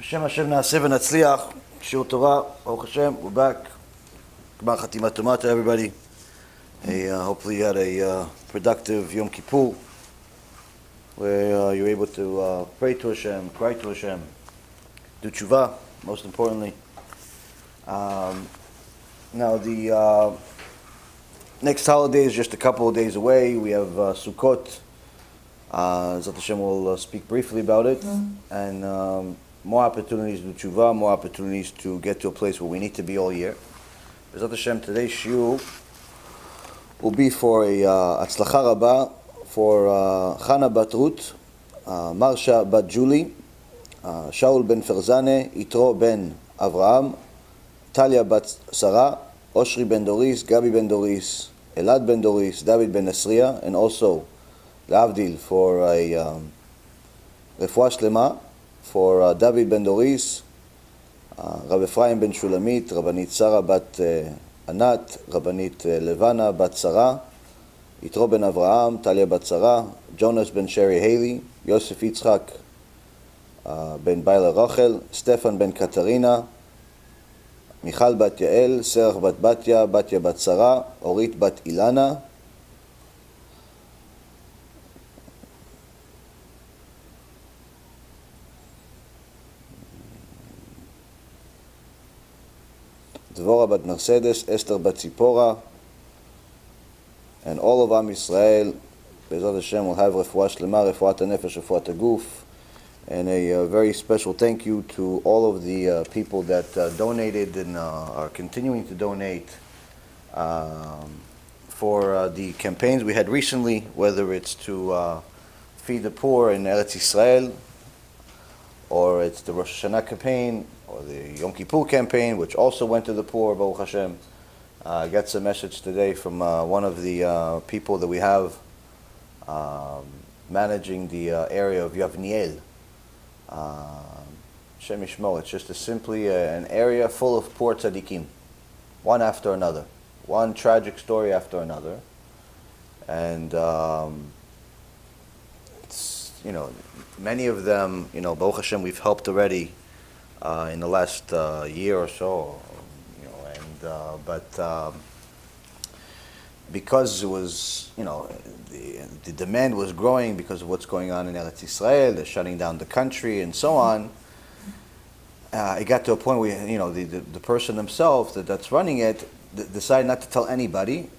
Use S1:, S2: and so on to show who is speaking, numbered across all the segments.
S1: Hashem Na'aseh v'Natzliach. Shir Torah. Baruch Hashem. We're back. Gmar Chatimat Tumah to everybody. Hopefully you had a productive Yom Kippur where you're able to pray to Hashem, cry to Hashem, do TeShuva, most importantly. Now the next holiday is just a couple of days away. We have Sukkot. Zat Hashem will speak briefly about it, and more opportunities to do TeShuva, more opportunities to get to a place where we need to be all year. Zat Hashem, today's shiur will be for a Atzlacha Rabba for Chana Bat Ruth, Marsha Bat Julie, Shaul Ben Ferzane, Yitro Ben Avraham, Talia Bat Sarah, Oshri Ben Doris, Gabi Ben Doris, Elad Ben Doris, David Ben Nasriya, and also L'Avdil for a Refuah Shlema for David Ben Doris, Rabbi Ephraim Ben Shulamit, Rabbanit Sarah Bat Anat, Rabbanit Levana Bat Sarah, Yitro Ben Avraham, Talia Bat Sarah, Jonas Ben Sherry Haley, Yosef Yitzchak Ben Baila Rachel, Stefan Ben Katarina, Michal Bat Yael, Serach Bat Batya, Batya Bat Sarah, Orit Bat Ilana, Dvorah Bat Mercedes, Esther Bat Zipora, and all of Am Yisrael, Be'ezrat Hashem, will have Refuah Shlema, Refuat HaNefesh, Refuat HaGuf, and a very special thank you to all of the people that donated and are continuing to donate for the campaigns we had recently, whether it's to feed the poor in Eretz Yisrael, or it's the Rosh Hashanah campaign, or the Yom Kippur campaign, which also went to the poor, Baruch Hashem. I got some message today from one of the people that we have managing the area of Yavniel. Shem Yishmo, it's just simply an area full of poor tzaddikim, one after another, one tragic story after another. And it's, many of them, Baruch Hashem, we've helped already in the last year or so, but because it was, the demand was growing because of what's going on in Eretz Yisrael, they're shutting down the country and so on. It got to a point where, the person themselves that's running it decided not to tell anybody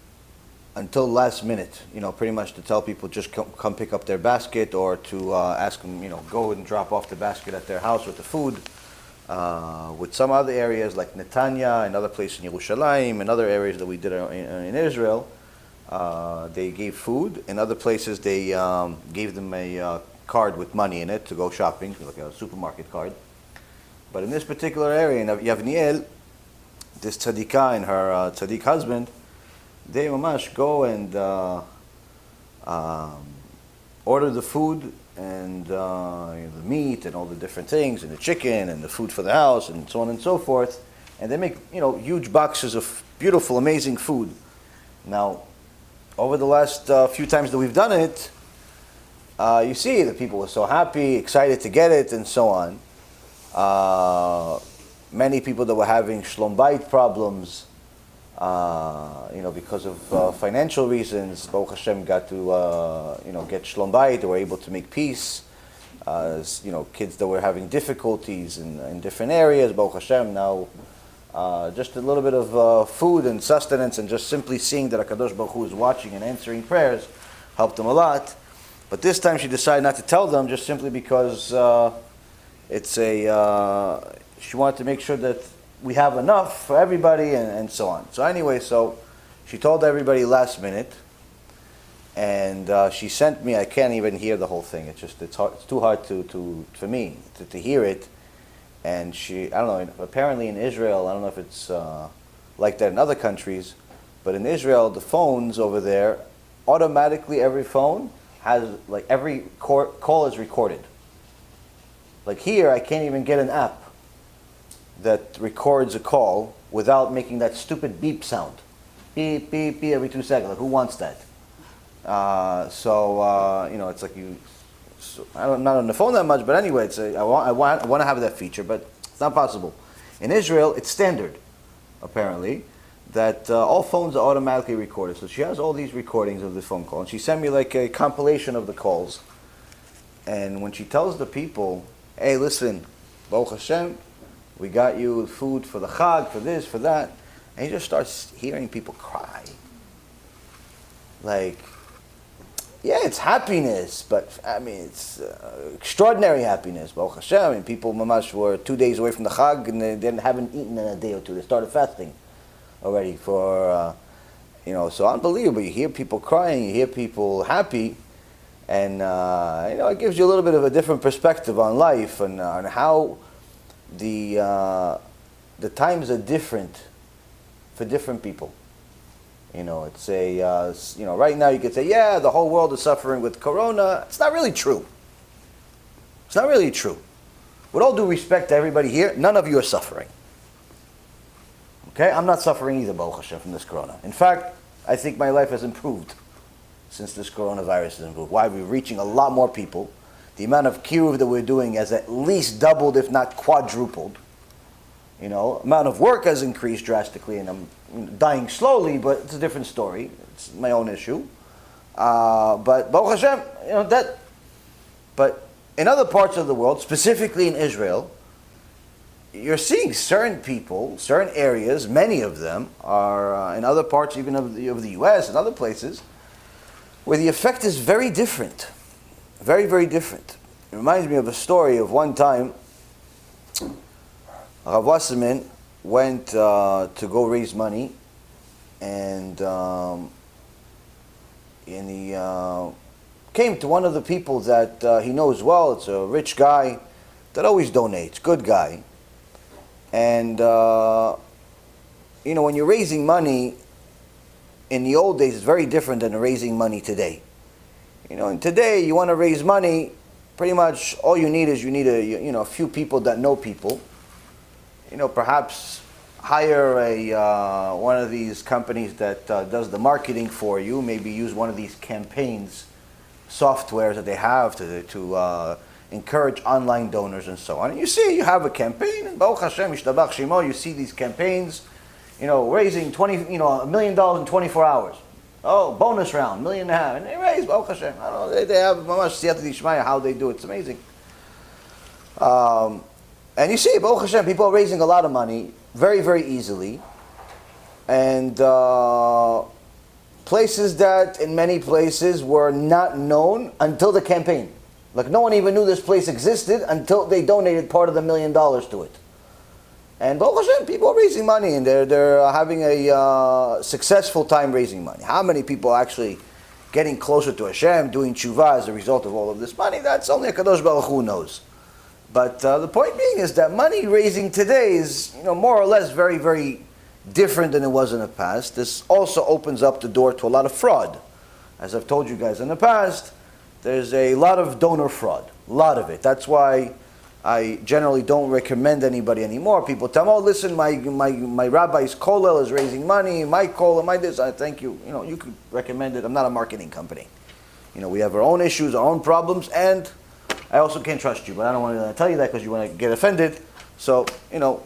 S1: until last minute, pretty much to tell people just come pick up their basket, or to ask them, go and drop off the basket at their house with the food. With some other areas like Netanya and other places in Yerushalayim and other areas that we did in Israel, they gave food. In other places they gave them a card with money in it to go shopping, like a supermarket card. But in this particular area, in Yavniel, this tzaddikah and her tzaddik husband, they mamash go and order the food and the meat and all the different things, and the chicken and the food for the house and so on and so forth, and they make huge boxes of beautiful, amazing food. Now, over the last few times that we've done it, you see that people were so happy, excited to get it, and so on. Many people that were having shlom bayit problems, because of financial reasons, Baruch Hashem got to, get shlom bayit. They were able to make peace. Kids that were having difficulties in different areas, Baruch Hashem, now just a little bit of food and sustenance, and just simply seeing that HaKadosh Baruch Hu is watching and answering prayers helped them a lot. But this time she decided not to tell them, just simply because she wanted to make sure that we have enough for everybody, and so on. So anyway, so she told everybody last minute, and she sent me. I can't even hear the whole thing. It's too hard for me to hear it. And I don't know. Apparently in Israel, I don't know if it's like that in other countries, but in Israel, the phones over there, automatically every phone has, like, every call is recorded. Like here, I can't even get an app that records a call without making that stupid beep sound. Beep, beep, beep every 2 seconds. Like, who wants that? It's like So I'm not on the phone that much, but anyway, I want to have that feature, but it's not possible. In Israel, it's standard, apparently, that all phones are automatically recorded. So she has all these recordings of the phone call, and she sent me like a compilation of the calls. And when she tells the people, hey, listen, Baruch Hashem, we got you food for the Chag, for this, for that, and he just starts hearing people cry. Like, yeah, it's happiness, but I mean, it's extraordinary happiness. Baruch Hashem, I mean, people mamash were 2 days away from the Chag and they haven't eaten in a day or two. They started fasting already for, so unbelievable. You hear people crying, you hear people happy, and, it gives you a little bit of a different perspective on life and on how the times are different for different people. It's right now you could say, yeah, the whole world is suffering with Corona. It's not really true. It's not really true. With all due respect to everybody here, none of you are suffering. Okay? I'm not suffering either, Baruch Hashem, from this Corona. In fact, I think my life has improved since this coronavirus has improved. Why? We're reaching a lot more people. The amount of kiruv that we're doing has at least doubled, if not quadrupled. Amount of work has increased drastically, and I'm dying slowly, but it's a different story. It's my own issue. But Baruch Hashem, but in other parts of the world, specifically in Israel, you're seeing certain people, certain areas, many of them are in other parts even of the U.S. and other places, where the effect is very different. Very, very different. It reminds me of a story of one time Rav Wasserman went to go raise money, and he came to one of the people that he knows well. It's a rich guy that always donates, good guy. And when you're raising money in the old days, it's very different than raising money today. And today you want to raise money, pretty much all you need is a few people that know people. Perhaps hire one of these companies that does the marketing for you. Maybe use one of these campaigns, softwares that they have to encourage online donors and so on. And you have a campaign, and Baruch Hashem, Yishtabach Shemo, you see these campaigns, raising $1 million in 24 hours. Oh, bonus round, $1.5 million, and they raise, Baruch Hashem. I don't know, they have mamash siyata d'ishmaya how they do it. It's amazing. And you see, Baruch Hashem, people are raising a lot of money very, very easily. And places that, in many places, were not known until the campaign. Like, no one even knew this place existed until they donated part of the $1 million to it. And Baruch Hashem, people are raising money, and they're having a successful time raising money. How many people are actually getting closer to Hashem, doing TeShuva as a result of all of this money? That's only HaKadosh Baruch Hu knows. But the point being is that money raising today is, more or less very, very different than it was in the past. This also opens up the door to a lot of fraud. As I've told you guys in the past, there's a lot of donor fraud, a lot of it. That's why I generally don't recommend anybody anymore. People tell me, oh, listen, my rabbi's kollel is raising money, my kollel, my this. I thank you. You could recommend it. I'm not a marketing company. We have our own issues, our own problems, and I also can't trust you, but I don't want to tell you that because you want to get offended. So,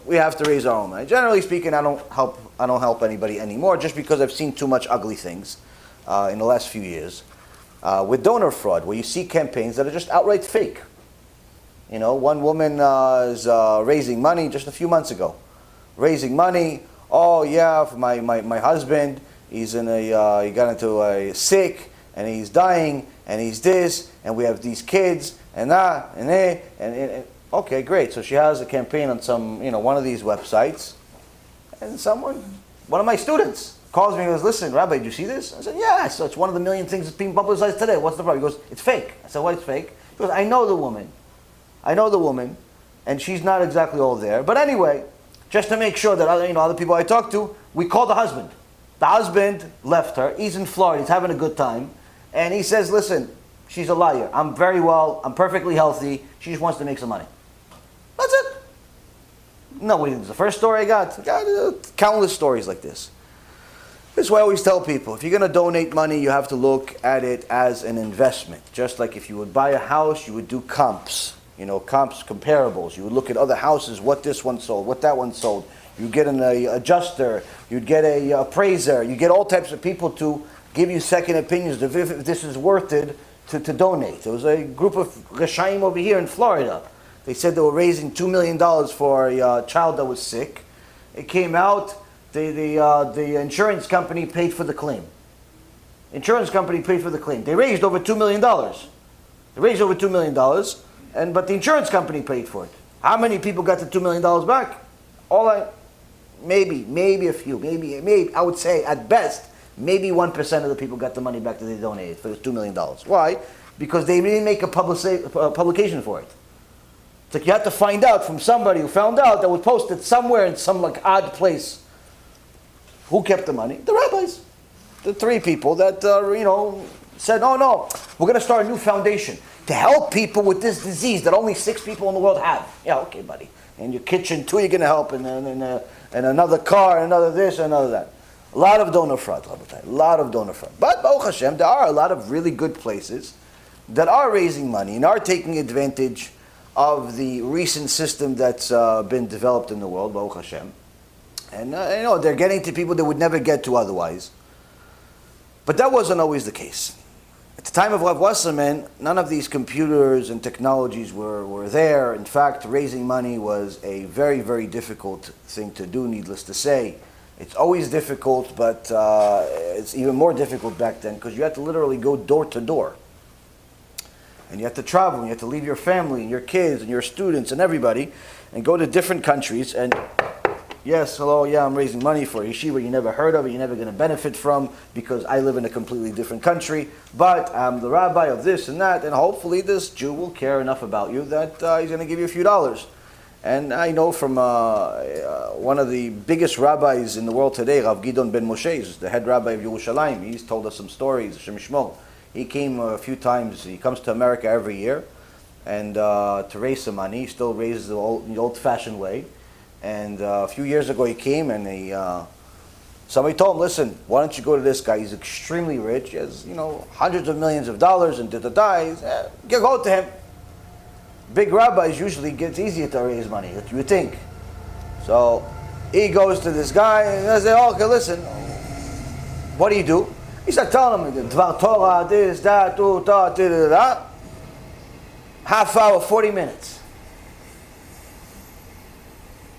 S1: we have to raise our own money. Generally speaking, I don't help anybody anymore, just because I've seen too much ugly things in the last few years. With donor fraud, where you see campaigns that are just outright fake. One woman is raising money just a few months ago. Raising money, oh yeah, for my husband, he got into a sick, and he's dying, and he's this, and we have these kids, and that, and okay, great. So she has a campaign on some, one of these websites, and one of my students calls me and goes, listen, Rabbi, did you see this? I said, yeah, so it's one of the million things that's being publicized today. What's the problem? He goes, it's fake. I said, why it's fake? He goes, I know the woman, and she's not exactly all there. But anyway, just to make sure that other people I talk to, we call the husband. The husband left her. He's in Florida. He's having a good time. And he says, listen, she's a liar. I'm very well. I'm perfectly healthy. She just wants to make some money. That's it. No, it's the first story I got. Countless stories like this. This is why I always tell people, if you're going to donate money, you have to look at it as an investment. Just like if you would buy a house, you would do comps. Comps, comparables. You would look at other houses, what this one sold, what that one sold. You'd get an adjuster, you'd get a appraiser, you get all types of people to give you second opinions of if this is worth it to donate. There was a group of Reshaim over here in Florida. They said they were raising $2 million for a child that was sick. It came out, the insurance company paid for the claim. Insurance company paid for the claim. They raised over $2 million. They raised over $2 million, but the insurance company paid for it. How many people got the $2 million back? Maybe a few. Maybe I would say at best, maybe 1% of the people got the money back that they donated for the $2 million. Why? Because they didn't make a publication for it. It's like you had to find out from somebody who found out that was posted somewhere in some odd place. Who kept the money? The rabbis. The three people that, said, oh no, we're going to start a new foundation to help people with this disease that only 6 people in the world have. Yeah, okay, buddy. In your kitchen, 2 you're going to help, and another car, and another this, and another that. A lot of donor fraud, Rabotai. A lot of donor fraud. But, Baruch Hashem, there are a lot of really good places that are raising money and are taking advantage of the recent system that's been developed in the world, Baruch Hashem. And, they're getting to people they would never get to otherwise. But that wasn't always the case. At the time of Rav Wasserman, none of these computers and technologies were there. In fact, raising money was a very, very difficult thing to do, needless to say. It's always difficult, but it's even more difficult back then because you had to literally go door to door. And you had to travel, and you had to leave your family and your kids and your students and everybody and go to different countries and yes, hello, yeah, I'm raising money for a yeshiva you never heard of, you're never going to benefit from because I live in a completely different country, but I'm the rabbi of this and that, and hopefully this Jew will care enough about you that he's going to give you a few dollars. And I know from one of the biggest rabbis in the world today, Rav Gidon ben Moshe, he's the head rabbi of Yerushalayim. He's told us some stories, Hashem Yishmor. He came a few times, he comes to America every year, and to raise some money. He still raises the old-fashioned way. And a few years ago he came and somebody told him, listen, why don't you go to this guy? He's extremely rich. He has, hundreds of millions of dollars and go to him. Big rabbis usually gets easier to raise money, that you would think. So he goes to this guy and I say, okay, listen, what do you do? He started telling him, Dvar Torah, this, that, da. Half hour, 40 minutes.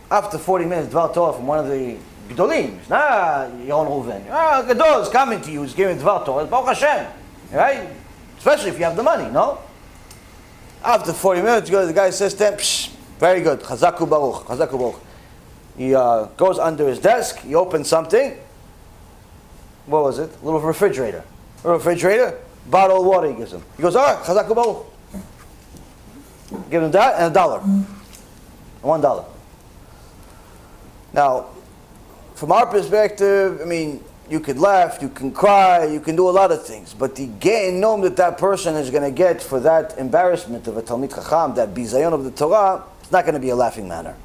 S1: After 40 minutes, Dvar Torah from one of the Gedolim, Yaron Reuven. Gadol is coming to you, he's giving Dvar Torah, Baruch Hashem, right? Especially if you have the money, no? After 40 minutes, the guy says to him, very good, Chazaku Baruch, Chazaku Baruch. He goes under his desk, he opens something. What was it? A little refrigerator. A refrigerator, bottle of water he gives him. He goes, Chazaku Baruch. Give him that and $1. $1. Now, from our perspective, you could laugh, you can cry, you can do a lot of things, but the gehenom that person is going to get for that embarrassment of a Talmid Chacham, that bizayon of the Torah, it's not going to be a laughing matter.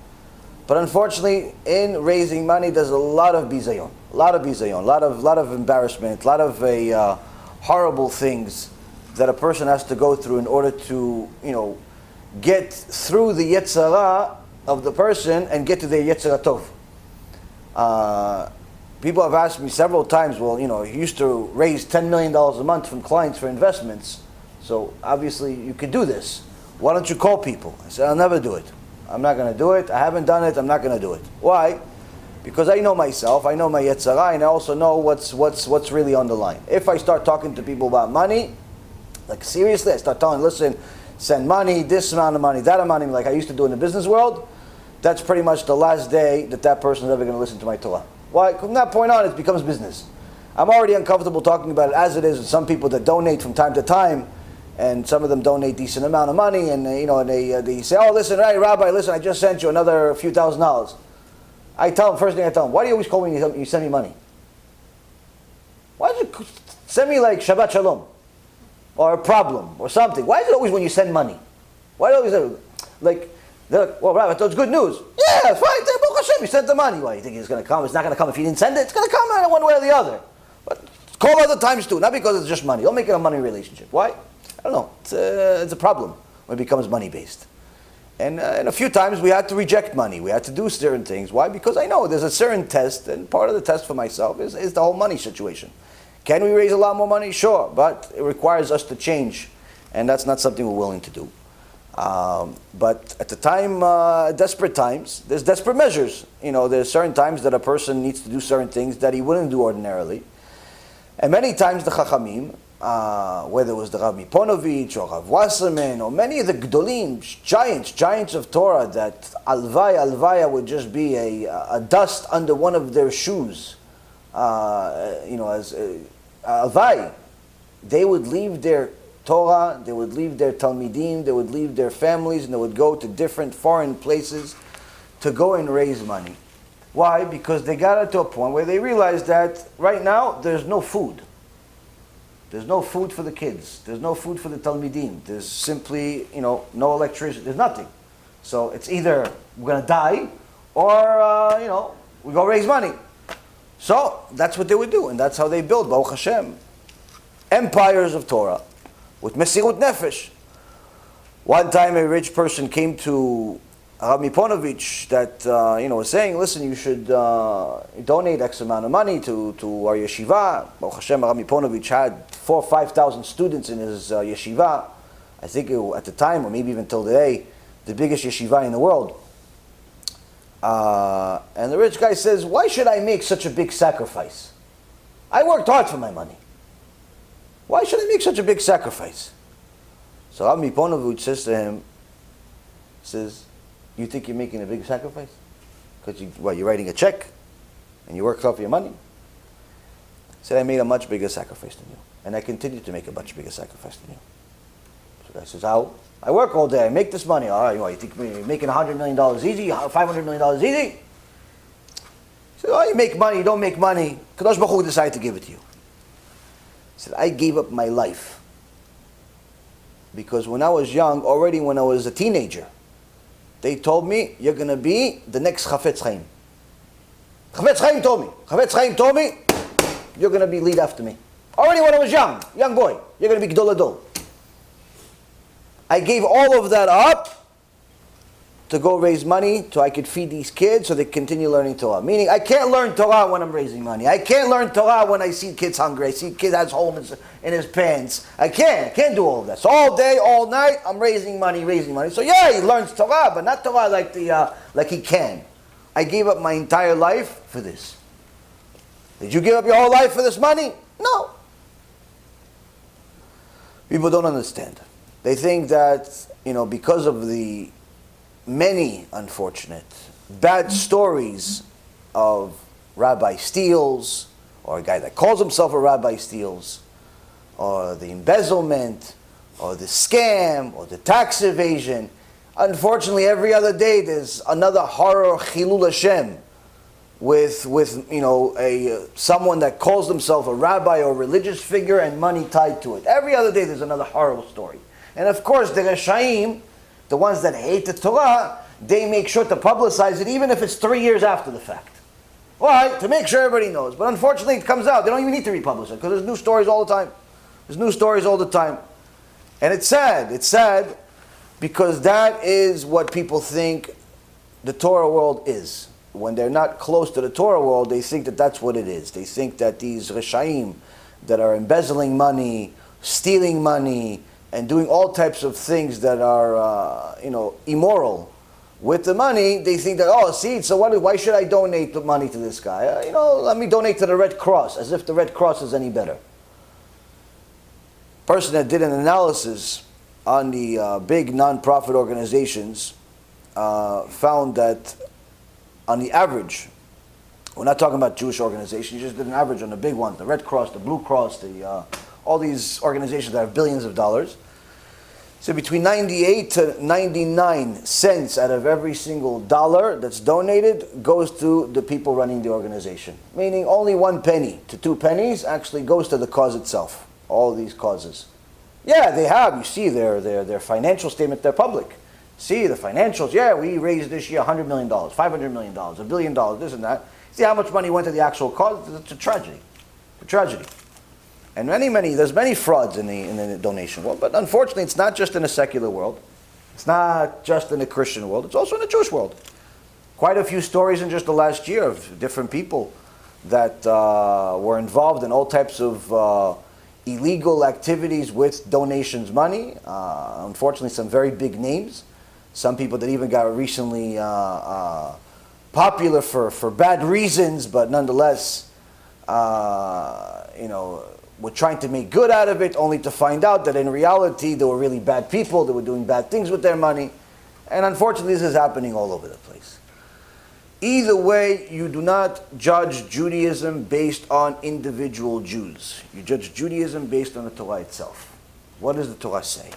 S1: But unfortunately, in raising money, there's a lot of bizayon, a lot of embarrassment, a lot of horrible things that a person has to go through in order to, get through the Yetzirah of the person and get to the Yetzirah Tov. People have asked me several times, he used to raise $10 million a month from clients for investments, so obviously you could do this. Why don't you call people? I said, I'll never do it. I'm not going to do it. I haven't done it. I'm not going to do it. Why? Because I know myself. I know my Yetzirah, and I also know what's really on the line. If I start talking to people about money, like seriously, I start telling, listen, send money, this amount of money, that amount of money, like I used to do in the business world, that's pretty much the last day that person is ever going to listen to my Torah. Why? From that point on, it becomes business. I'm already uncomfortable talking about it as it is with some people that donate from time to time, and some of them donate decent amount of money, and they say, oh, listen, hey, Rabbi, listen, I just sent you another few $1,000s. First thing I tell them, why do you always call me when you send me money? Why don't you send me like Shabbat Shalom, or a problem, or something? Why is it always when you send money? Why do you always, they're like, well, Rabbi, I thought it's good news. Yeah, fine, Baruch Hashem, you sent the money. Why, you think it's going to come? It's not going to come if you didn't send it. It's going to come one way or the other. But call other times too, not because it's just money. Don't make it a money relationship. Why? I don't know. It's a problem when it becomes money-based. And a few times we had to reject money. We had to do certain things. Why? Because I know there's a certain test, and part of the test for myself is the whole money situation. Can we raise a lot more money? Sure, but it requires us to change, and that's not something we're willing to do. But at the time, desperate times, there's desperate measures. There's certain times that a person needs to do certain things that he wouldn't do ordinarily. And many times the Chachamim, whether it was the Rabbi Ponovich or Rav Wasserman or many of the Gdolim, giants of Torah, that Alvaya would just be a dust under one of their shoes. As Alvai, they would leave their Torah, they would leave their Talmidim, they would leave their families, and they would go to different foreign places to go and raise money. Why? Because they got to a point where they realized that right now there's no food. There's no food for the kids. There's no food for the Talmidim. There's simply, no electricity. There's nothing. So it's either we're going to die or, we go raise money. So that's what they would do, and that's how they build, Baruch Hashem, empires of Torah with Mesirut Nefesh. One time a rich person came to Rabbi Ponovich that was saying, listen, you should donate X amount of money to our yeshiva. Baruch Hashem, Rabbi Ponovich had 4,000 or 5,000 students in his yeshiva. I think at the time, or maybe even till today, the biggest yeshiva in the world. And the rich guy says, why should I make such a big sacrifice? I worked hard for my money. Why should I make such a big sacrifice? So Rabbi Ponovich says to him, you think you're making a big sacrifice? Because you're writing a check and you worked hard for your money? He said, I made a much bigger sacrifice than you. And I continue to make a much bigger sacrifice than you. So the guy says, how? I work all day, I make this money. You think you're making $100 million easy, $500 million easy? He said, you make money, you don't make money. Kadosh Baruch Hu decided to give it to you. He said, I gave up my life. Because when I was young, already when I was a teenager, they told me, you're going to be the next Chafetz Chaim. Chafetz Chaim told me, you're going to be lead after me. Already when I was young boy, you're going to be Gdol Adol. I gave all of that up to go raise money so I could feed these kids so they continue learning Torah. Meaning, I can't learn Torah when I'm raising money. I can't learn Torah when I see kids hungry. I see kids has holes in his pants. I can't do all of that. So all day, all night, I'm raising money. So yeah, he learns Torah, but not Torah like he can. I gave up my entire life for this. Did you give up your whole life for this money? No. People don't understand. They think that, because of the many unfortunate, bad stories of rabbi steals, or a guy that calls himself a rabbi steals, or the embezzlement, or the scam, or the tax evasion. Unfortunately, every other day there's another horror chilul Hashem with someone that calls himself a rabbi or religious figure and money tied to it. Every other day there's another horrible story. And of course, the Reshaim, the ones that hate the Torah, they make sure to publicize it even if it's 3 years after the fact. Why? To make sure everybody knows. But unfortunately, it comes out. They don't even need to republish it because there's new stories all the time. And it's sad. It's sad because that is what people think the Torah world is. When they're not close to the Torah world, they think that that's what it is. They think that these Reshaim that are embezzling money, stealing money, and doing all types of things that are, immoral with the money, they think that, so why should I donate the money to this guy? Let me donate to the Red Cross, as if the Red Cross is any better. Person that did an analysis on the big non-profit organizations found that on the average, we're not talking about Jewish organizations, you just did an average on the big ones, the Red Cross, the Blue Cross, all these organizations that have billions of dollars. So between 98 to 99 cents out of every single dollar that's donated goes to the people running the organization. Meaning only 1 penny to 2 pennies actually goes to the cause itself. All these causes. Yeah, they have. You see their financial statement, they're public. See the financials. Yeah, we raised this year $100 million, $500 million, $1 billion, this and that. See how much money went to the actual cause? It's a tragedy. It's a tragedy. And there's many frauds in the donation world, but unfortunately it's not just in the secular world. It's not just in the Christian world, it's also in the Jewish world. Quite a few stories in just the last year of different people that were involved in all types of illegal activities with donations money. Unfortunately, some very big names. Some people that even got recently popular for bad reasons, but nonetheless, were trying to make good out of it, only to find out that in reality they were really bad people, they were doing bad things with their money. And unfortunately, this is happening all over the place. Either way, you do not judge Judaism based on individual Jews. You judge Judaism based on the Torah itself. What does the Torah say?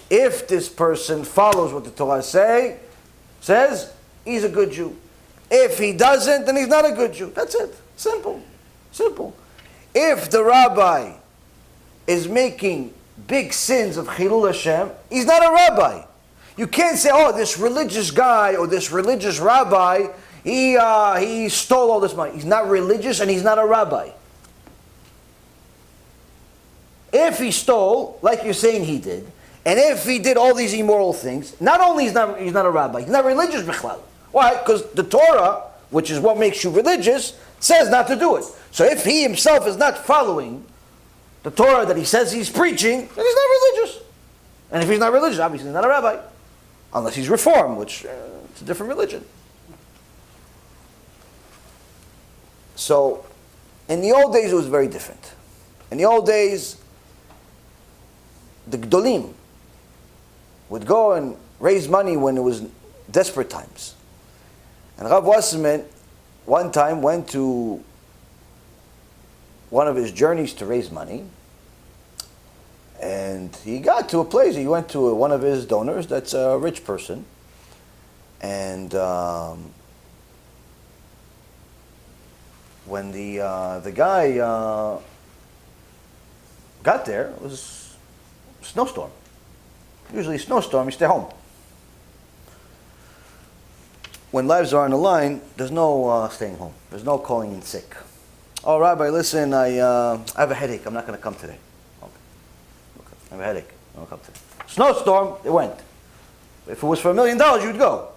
S1: If this person follows what the Torah says, he's a good Jew. If he doesn't, then he's not a good Jew. That's it. Simple. Simple. If the rabbi is making big sins of Chilul Hashem, he's not a rabbi. You can't say, oh, this religious guy or this religious rabbi, he stole all this money. He's not religious and he's not a rabbi. If he stole, like you're saying he did, and if he did all these immoral things, not only he's not a rabbi, he's not religious b'chlal. Why? Because the Torah, which is what makes you religious, says not to do it. So if he himself is not following the Torah that he says he's preaching, then he's not religious. And if he's not religious, obviously he's not a rabbi. Unless he's Reformed, which it's a different religion. So, in the old days it was very different. In the old days, the Gdolim would go and raise money when it was desperate times. And Rav Wasserman one time went to one of his journeys to raise money, and he got to a place, he went to one of his donors that's a rich person, and when the guy got there, it was a snowstorm. Usually a snowstorm, you stay home. When lives are on the line, there's no staying home. There's no calling in sick. Oh, Rabbi, listen, I have a headache. I'm not going to come today. Okay. I have a headache. I don't come today. Snowstorm, they went. If it was for $1 million, you'd go.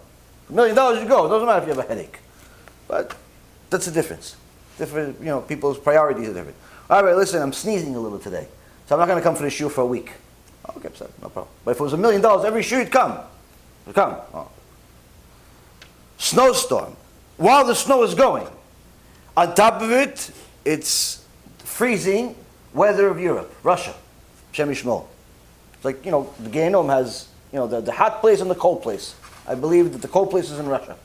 S1: $1 million, you'd go. It doesn't matter if you have a headache. But that's the difference. Different, people's priorities are different. Rabbi, listen, I'm sneezing a little today, so I'm not going to come for the shiur for a week. Okay, no problem. But if it was $1 million, every shiur you'd come. You'd come. Oh. Snowstorm. While the snow is going, on top of it, it's freezing weather of Europe, Russia, Shem Yishmol. It's like, the Gehenom has, the hot place and the cold place. I believe that the cold place is in Russia.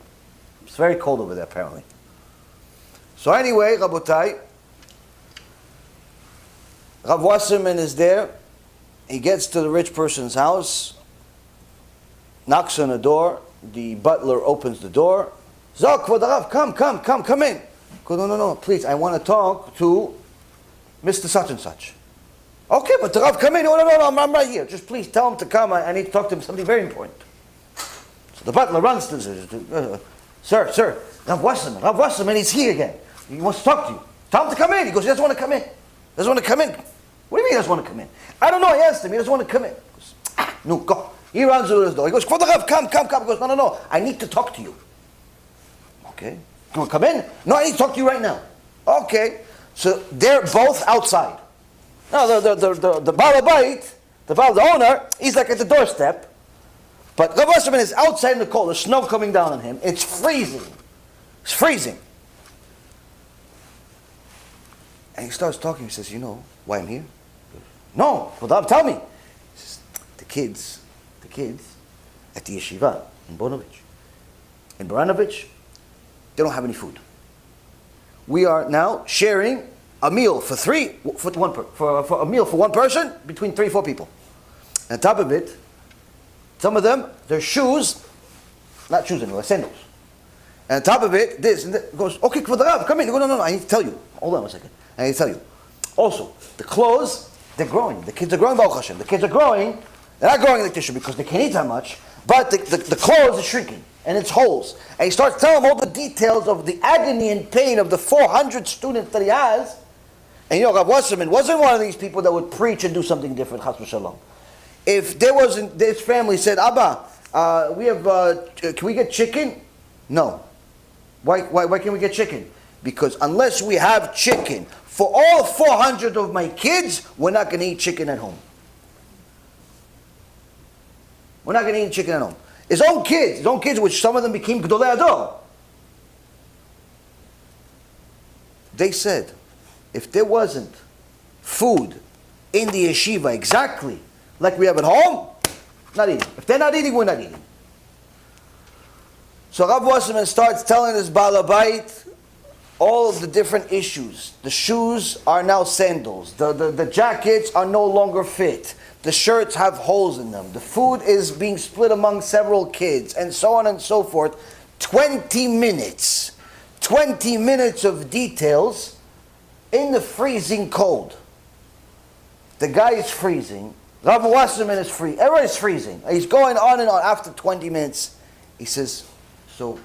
S1: It's very cold over there, apparently. So anyway, Rabotai, Rav Wasserman is there. He gets to the rich person's house, knocks on the door. The butler opens the door. Zok, Kvod Rav, come in. Goes, no, please, I want to talk to Mr. Such and Such. Okay, but the Rav, come in. No, I'm right here. Just please tell him to come. I need to talk to him, something very important. So the butler runs to Sir, Rav Wasserman, he's here again. He wants to talk to you. Tell him to come in. He goes, he doesn't want to come in. Doesn't want to come in. What do you mean he doesn't want to come in? I don't know, I asked him, he doesn't want to come in. He goes, no, go. He runs to his door. He goes, Kvod Rav, come. He goes, no, I need to talk to you. Okay. You want to come in? No, I need to talk to you right now. Okay. So they're both outside. Now the Baal Bayit, the owner, he's like at the doorstep. But Rav Wasserman is outside in the cold. There's snow coming down on him. It's freezing. It's freezing. And he starts talking. He says, you know why I'm here? No, Rav, tell me. He says, the kids at the yeshiva in Baranovich, they don't have any food. We are now sharing a meal for a meal for one person between 3-4 people. And on top of it, some of them, their shoes, not shoes anymore, sandals. And on top of it, this and that. Goes, okay, Kvod Rav, come in. He goes, no, I need to tell you. Hold on one second. I need to tell you. Also, the clothes, they're growing. The kids are growing, Baruch Hashem. The kids are growing. They're not growing like TeShuva because they can't eat that much. but the clothes is shrinking, and it's holes. And he starts telling him all the details of the agony and pain of the 400 students that he has. And you know, Rav Wasserman wasn't one of these people that would preach and do something different, chas v'shalom. If there wasn't, this family said, Abba, can we get chicken? No. Why can't we get chicken? Because unless we have chicken for all 400 of my kids, we're not going to eat chicken at home. We're not going to eat chicken at home. His own kids, which some of them became Gdolei Ador. They said, if there wasn't food in the yeshiva exactly like we have at home, not eating. If they're not eating, we're not eating. So Rav Wasserman starts telling his Baal Habayit all of the different issues. The shoes are now sandals. The jackets are no longer fit. The shirts have holes in them. The food is being split among several kids, and so on and so forth. 20 minutes. 20 minutes of details in the freezing cold. The guy is freezing. Rav Wasserman is free. Everybody's freezing. He's going on and on. After 20 minutes, he says, so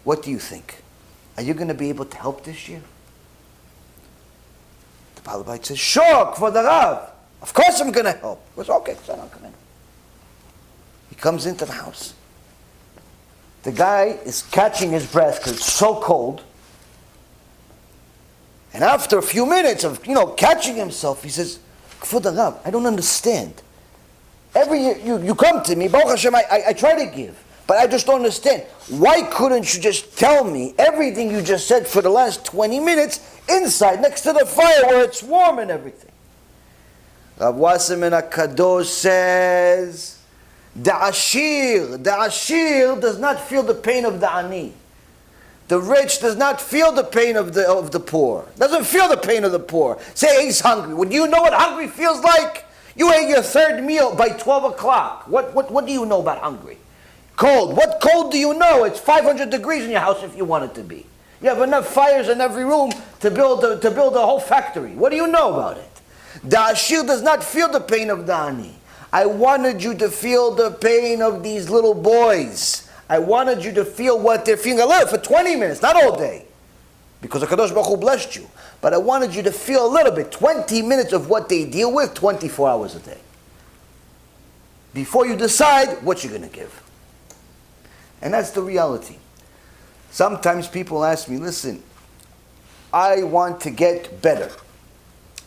S1: what do you think? Are you going to be able to help this year? The Baal Habayit says, sure, for the Rav. Of course I'm going to help. He goes, okay, son, I'll come in. He comes into the house. The guy is catching his breath because it's so cold. And after a few minutes of, catching himself, he says, Kfod Rav, I don't understand. Every year you come to me, Baruch Hashem, I try to give, but I just don't understand. Why couldn't you just tell me everything you just said for the last 20 minutes inside, next to the fire where it's warm and everything? Rav Wasserman HaKadosh says, the Ashir does not feel the pain of the Ani. The rich does not feel the pain of the poor. Doesn't feel the pain of the poor. Say he's hungry. Well, do you know what hungry feels like? You ate your third meal by 12 o'clock. What do you know about hungry? Cold. What cold do you know? It's 500 degrees in your house if you want it to be. You have enough fires in every room to build a whole factory. What do you know about it? The Ashir does not feel the pain of the Ani. I wanted you to feel the pain of these little boys. I wanted you to feel what they're feeling a little for 20 minutes, not all day. Because HaKadosh Baruch Hu blessed you. But I wanted you to feel a little bit, 20 minutes of what they deal with, 24 hours a day. Before you decide what you're going to give. And that's the reality. Sometimes people ask me, listen, I want to get better.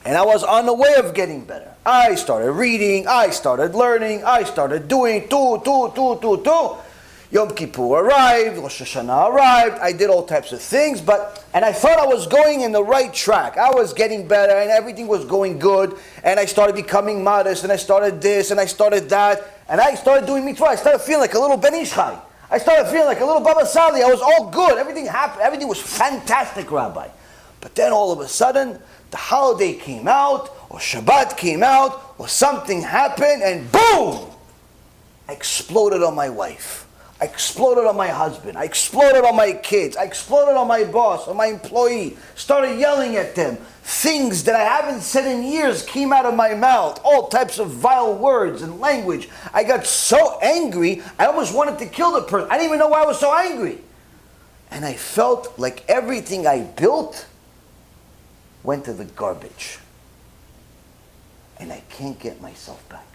S1: And I was on the way of getting better. I started reading, I started learning, I started doing, Yom Kippur arrived, Rosh Hashanah arrived, I did all types of things, and I thought I was going in the right track. I was getting better and everything was going good, and I started becoming modest, and I started this, and I started that, and I started doing mitzvah. I started feeling like a little Ben Ishchai. I started feeling like a little Baba Sali. I was all good. Everything happened. Everything was fantastic, Rabbi. But then all of a sudden, the holiday came out, or Shabbat came out, or something happened, and boom! I exploded on my wife. I exploded on my husband. I exploded on my kids. I exploded on my boss, on my employee. Started yelling at them. Things that I haven't said in years came out of my mouth. All types of vile words and language. I got so angry, I almost wanted to kill the person. I didn't even know why I was so angry. And I felt like everything I built went to the garbage. And I can't get myself back.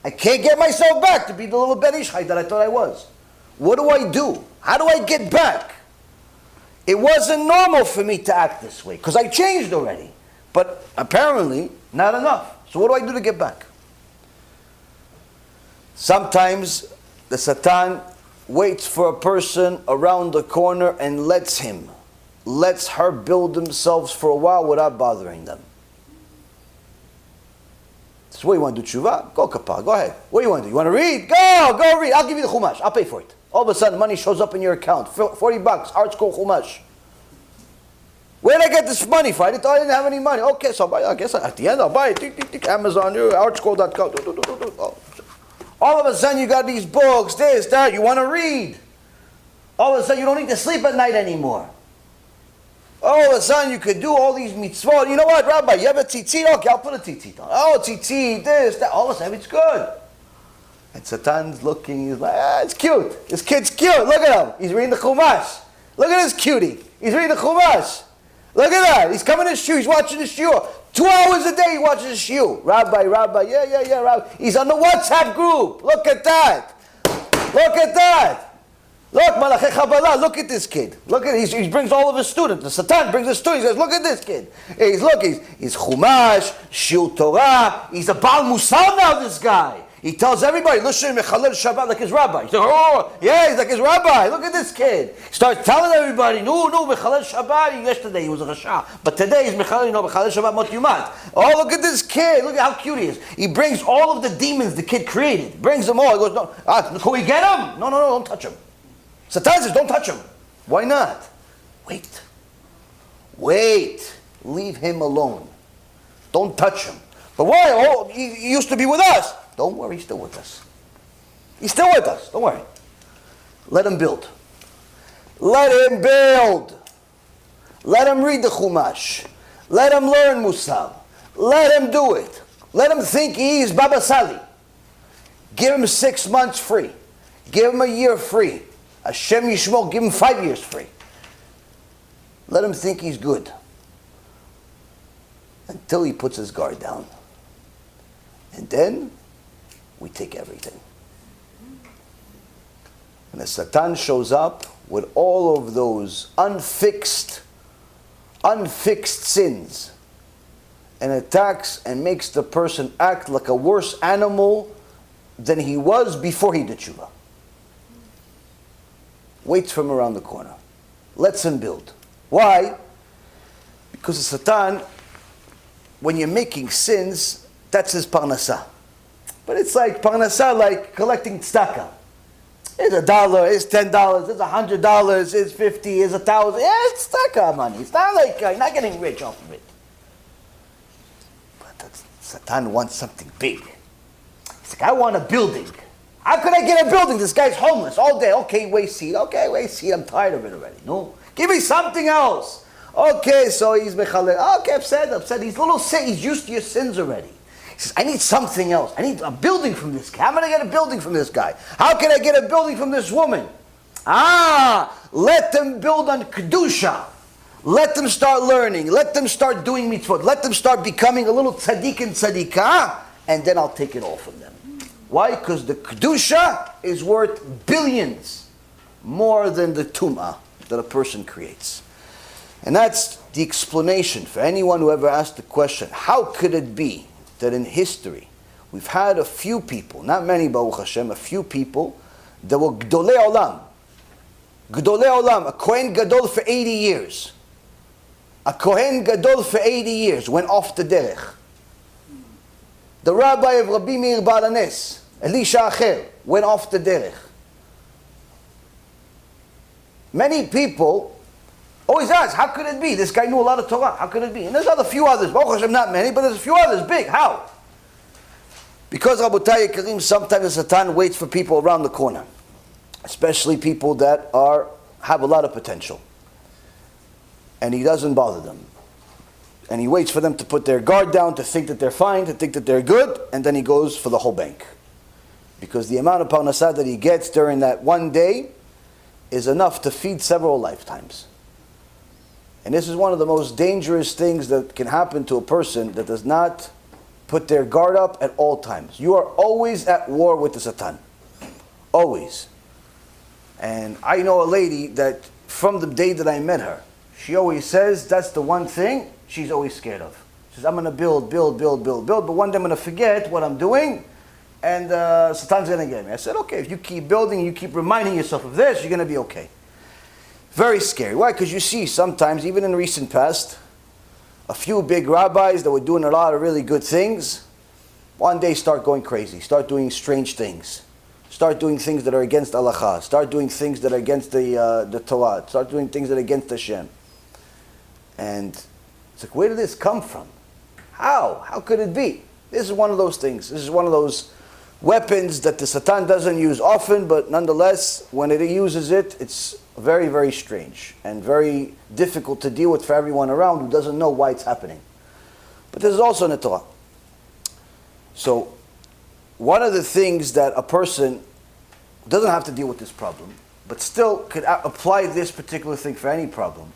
S1: I can't get myself back to be the little Ben Ishchai that I thought I was. What do I do? How do I get back? It wasn't normal for me to act this way because I changed already. But apparently, not enough. So what do I do to get back? Sometimes the Satan waits for a person around the corner and lets her build themselves for a while without bothering them. So what do you want to do, tshuva? Go kapar, go ahead. What do you want to do? You want to read? Go read. I'll give you the chumash. I'll pay for it. All of a sudden, money shows up in your account. $40, Art Scroll Chumash. Where did I get this money from? I didn't have any money. Okay, so I guess at the end I'll buy it. Amazon, artscroll.com. All of a sudden you got these books, this, that, you want to read. All of a sudden you don't need to sleep at night anymore. All of a sudden you could do all these mitzvot. You know what, Rabbi, you have a tzitzit? Okay, I'll put a tzitzit on. Oh, tzitzit, this, that. All of a sudden it's good. And And Satan's looking, he's like, it's cute. This kid's cute. Look at him. He's reading the Chumash. Look at this cutie. He's reading the Chumash. Look at that. He's coming to the shiur. He's watching the shiur. 2 hours a day he watches the shiur. Rabbi, yeah, Rabbi. He's on the WhatsApp group. Look at that. Look at that. Look, Malachei Kabbalah, look at this kid. Look at he brings all of his students. The Satan brings his students. He says, look at this kid. He's Chumash, Shiur Torah. He's a Baal Musar now, this guy. He tells everybody, listen, Mechalel Shabbat like his rabbi. He says, oh, yeah, he's like his rabbi. Look at this kid. He starts telling everybody, no, Mechalel Shabbat. Yesterday he was a Rasha. But today he's Mechalel Shabbat Mot Yumat. Oh, look at this kid. Look at how cute he is. He brings all of the demons the kid created. Brings them all. He goes, no, can we get him? No, don't touch him. Satan says, don't touch him. Why not? Wait. Leave him alone. Don't touch him. But why? Oh, he used to be with us. Don't worry, he's still with us. He's still with us. Don't worry. Let him build. Let him build. Let him read the Chumash. Let him learn Musar. Let him do it. Let him think he is Baba Sali. Give him 6 months free. Give him a year free. Hashem Yishmor, give him 5 years free. Let him think he's good. Until he puts his guard down. And then, we take everything. And the Satan shows up with all of those unfixed sins, and attacks and makes the person act like a worse animal than he was before he did tshuva. Waits for him around the corner. Lets him build. Why? Because the Satan, when you're making sins, that's his parnasah. But it's like parnasah, like collecting tzedakah. It's $1, it's $10, it's $100, it's $50, it's $1,000. Yeah, it's tzedakah money. It's not like you're not getting rich off of it. But Satan wants something big. He's like, I want a building. How could I get a building? This guy's homeless all day. Okay, waste seed. I'm tired of it already. No, give me something else. Okay, so he's mechalel. Okay, upset. He's a little sick. He's used to your sins already. He says, I need something else. I need a building from this guy. How am I going to get a building from this guy? How can I get a building from this woman? Let them build on Kedusha. Let them start learning. Let them start doing mitzvot. Let them start becoming a little tzaddik and tzaddikah, and then I'll take it all from them. Why? Because the Kedusha is worth billions more than the Tum'ah that a person creates. And that's the explanation for anyone who ever asked the question, how could it be that in history we've had a few people, not many, Baruch Hashem, a few people that were Gdolei Olam. Gdolei Olam, a Kohen Gadol for 80 years. A Kohen Gadol for 80 years went off the derech. The rabbi of Rabbi Meir Baal HaNes, Elisha Acher, went off the derech. Many people always ask, how could it be? This guy knew a lot of Torah. How could it be? And there's a few others. Baruch Hashem, not many, but there's a few others. Big. How? Because Rabotai Yekarim, sometimes the Satan waits for people around the corner. Especially people that have a lot of potential. And he doesn't bother them. And he waits for them to put their guard down, to think that they're fine, to think that they're good, and then he goes for the whole bank. Because the amount of parnasah that he gets during that one day is enough to feed several lifetimes. And this is one of the most dangerous things that can happen to a person that does not put their guard up at all times. You are always at war with the Satan. Always. And I know a lady that from the day that I met her, she always says that's the one thing she's always scared of. She says, I'm going to build, but one day I'm going to forget what I'm doing, and Satan's going to get me. I said, okay, if you keep building, you keep reminding yourself of this, you're going to be okay. Very scary. Why? Because you see sometimes, even in recent past, a few big rabbis that were doing a lot of really good things, one day start going crazy, start doing strange things. Start doing things that are against halacha. Start doing things that are against the Torah. Start doing things that are against Hashem. And it's like, where did this come from? How? How could it be? This is one of those things. This is one of those weapons that the Satan doesn't use often, but nonetheless, when it uses it, it's very, very strange and very difficult to deal with for everyone around who doesn't know why it's happening. But this is also in the Torah. So, one of the things that a person doesn't have to deal with this problem, but still could apply this particular thing for any problem,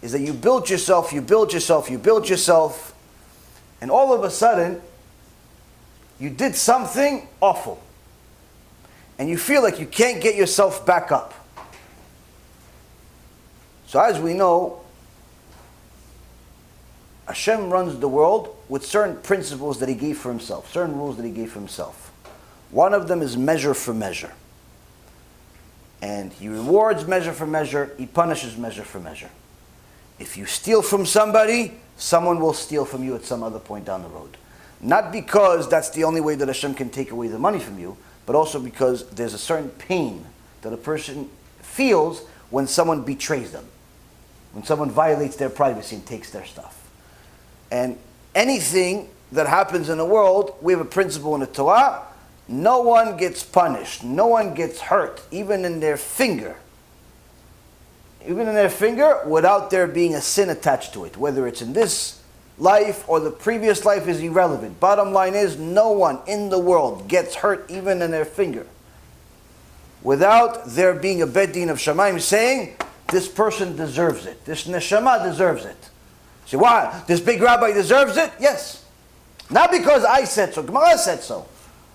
S1: is that you build yourself, you build yourself, you build yourself, and all of a sudden, you did something awful. And you feel like you can't get yourself back up. So as we know, Hashem runs the world with certain principles that He gave for Himself, certain rules that He gave for Himself. One of them is measure for measure. And He rewards measure for measure, He punishes measure for measure. If you steal from somebody, someone will steal from you at some other point down the road. Not because that's the only way that Hashem can take away the money from you, but also because there's a certain pain that a person feels when someone betrays them, when someone violates their privacy and takes their stuff. And anything that happens in the world, we have a principle in the Torah: no one gets punished, no one gets hurt, even in their finger. Even in their finger, without there being a sin attached to it. Whether it's in this life or the previous life is irrelevant. Bottom line is, no one in the world gets hurt even in their finger without there being a beit din of Shamayim saying, this person deserves it. This neshama deserves it. Say, why? This big rabbi deserves it? Yes. Not because I said so. Gemara said so.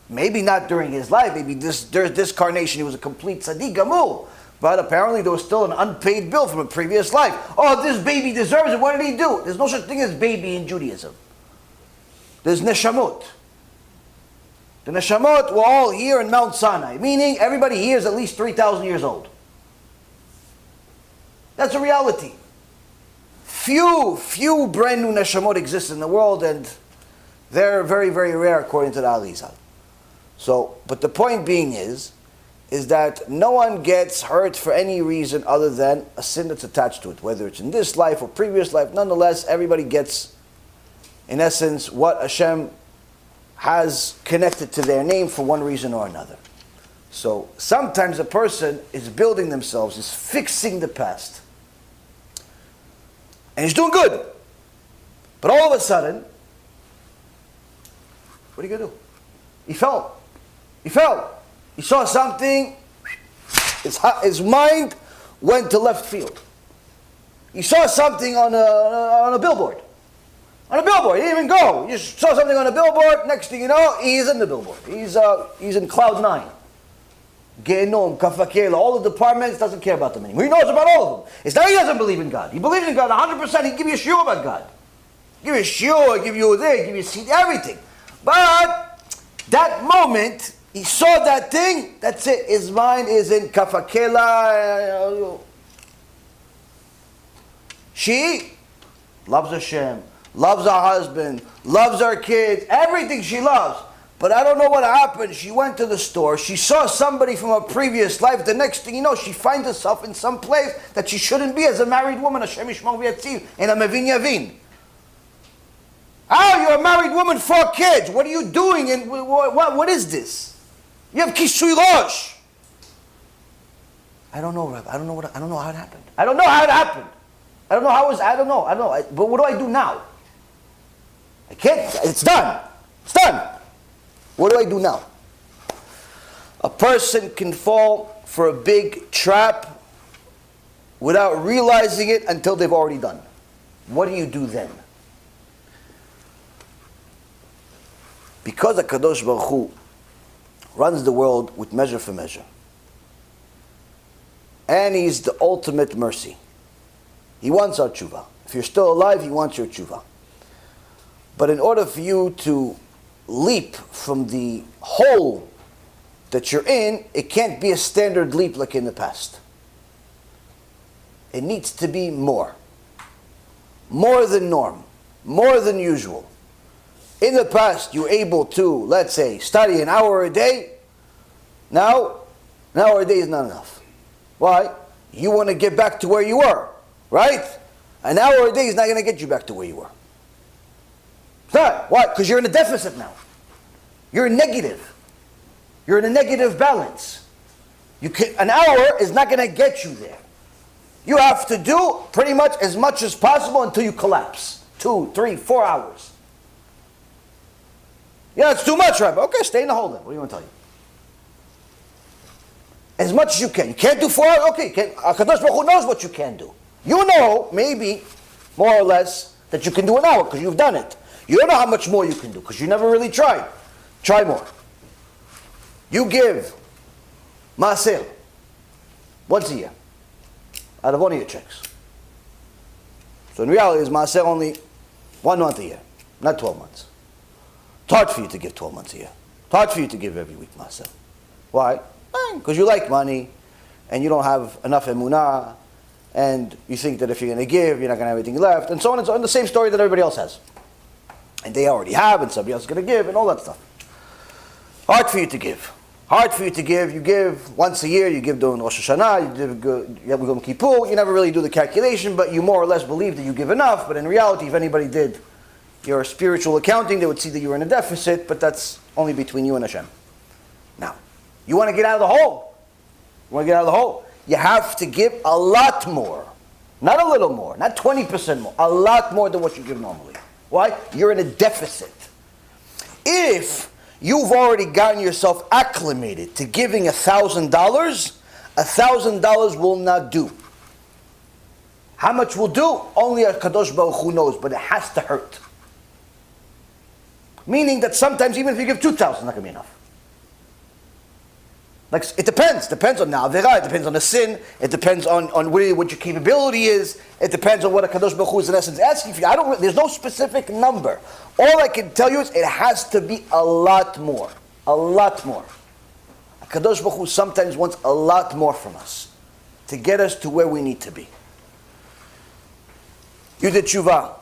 S1: Maybe not during his life. Maybe this carnation he was a complete tzaddik gamur. But apparently there was still an unpaid bill from a previous life. Oh, this baby deserves it. What did he do? There's no such thing as baby in Judaism. There's neshamot. The neshamot were all here in Mount Sinai. Meaning everybody here is at least 3,000 years old. That's a reality. Few brand new neshamot exist in the world, and they're very, very rare according to the Arizal. So, but the point being is that no one gets hurt for any reason other than a sin that's attached to it, whether it's in this life or previous life. Nonetheless, everybody gets, in essence, what Hashem has connected to their name for one reason or another. So sometimes a person is building themselves, is fixing the past, and he's doing good. But all of a sudden, what are you going to do? He fell. He saw something, his mind went to left field. He saw something on a billboard. On a billboard, he didn't even go. He just saw something on a billboard, next thing you know, he's in the billboard. He's in cloud 9. Genom, Kafakela, all the departments, doesn't care about them anymore. He knows about all of them. It's not he doesn't believe in God. He believes in God 100%. He'd give you a shiur about God. Give you a shiur, give you this, give you a seed, everything. But that moment, he saw that thing, that's it. His mind is in Kafakela. She loves Hashem, loves her husband, loves her kids, everything she loves. But I don't know what happened. She went to the store, she saw somebody from a previous life. The next thing you know, she finds herself in some place that she shouldn't be as a married woman. Hashem yishmor v'yatziv, and a mevin yavin. Oh, you're a married woman, 4 kids. What are you doing? And what is this? You have kisui rosh. I don't know, Rabbi. I don't know how it happened. I don't know how it happened. I don't know. But what do I do now? I can't. It's done. It's done. What do I do now? A person can fall for a big trap without realizing it until they've already done. What do you do then? Because HaKadosh Baruch Hu runs the world with measure for measure, and He's the ultimate mercy. He wants our tshuva. If you're still alive, He wants your tshuva. But in order for you to leap from the hole that you're in, it can't be a standard leap like in the past. It needs to be more. More than norm. More than usual. In the past, you were able to, let's say, study an hour a day. Now, an hour a day is not enough. Why? You want to get back to where you were, right? An hour a day is not going to get you back to where you were. It's not. Why? Because you're in a deficit now. You're in negative. You're in a negative balance. An hour is not going to get you there. You have to do pretty much as possible until you collapse. 2, 3, 4 hours. Yeah, it's too much, Rabbi. Okay, stay in the hole then. What do you want to tell you? As much as you can. You can't do 4 hours? Okay, HaKadosh Baruch Hu knows what you can do. You know, maybe, more or less, that you can do an hour because you've done it. You don't know how much more you can do because you never really tried. Try more. You give Maaser once a year out of one of your checks. So in reality, it's Maaser only 1 month a year, not 12 months. It's hard for you to give 12 months a year. It's hard for you to give every week Maaser. Why? Because you like money and you don't have enough emunah and you think that if you're going to give, you're not going to have anything left, and so on and so on. The same story that everybody else has. And they already have, and somebody else is going to give, and all that stuff. Hard for you to give. Hard for you to give. You give once a year, you give during Rosh Hashanah, you have Yom Kippur, you never really do the calculation, but you more or less believe that you give enough, but in reality, if anybody did your spiritual accounting, they would see that you were in a deficit, but that's only between you and Hashem. Now, you want to get out of the hole. You want to get out of the hole. You have to give a lot more. Not a little more, not 20% more, a lot more than what you give normally. Why? You're in a deficit. If you've already gotten yourself acclimated to giving $1,000, $1,000 will not do. How much will do? Only HaKadosh Baruch Hu knows, but it has to hurt. Meaning that sometimes even if you give 2,000, it's not going to be enough. Like, it depends. It depends on the Avera, it depends on the sin, it depends on what your capability is, it depends on what HaKadosh Baruch Hu is in essence asking for you. There's no specific number. All I can tell you is it has to be a lot more. A lot more. HaKadosh Baruch Hu sometimes wants a lot more from us to get us to where we need to be. You did TeShuva.